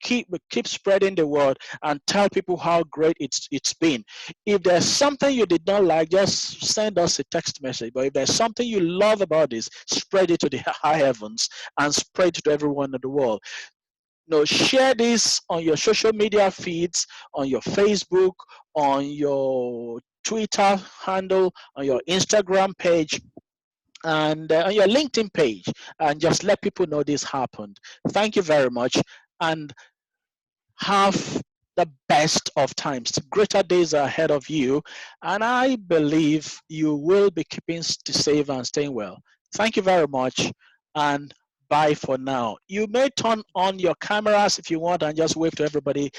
Keep spreading the word and tell people how great it's been. If there's something you did not like, just send us a text message. But if there's something you love about this, spread it to the high heavens and spread it to everyone in the world. Share this on your social media feeds, on your Facebook, on your Twitter handle, on your Instagram page, and on your LinkedIn page, and just let people know this happened. Thank you very much, and have the best of times. Greater days are ahead of you, and I believe you will be keeping safe and staying well. Thank you very much, and bye for now. You may turn on your cameras if you want and just wave to everybody.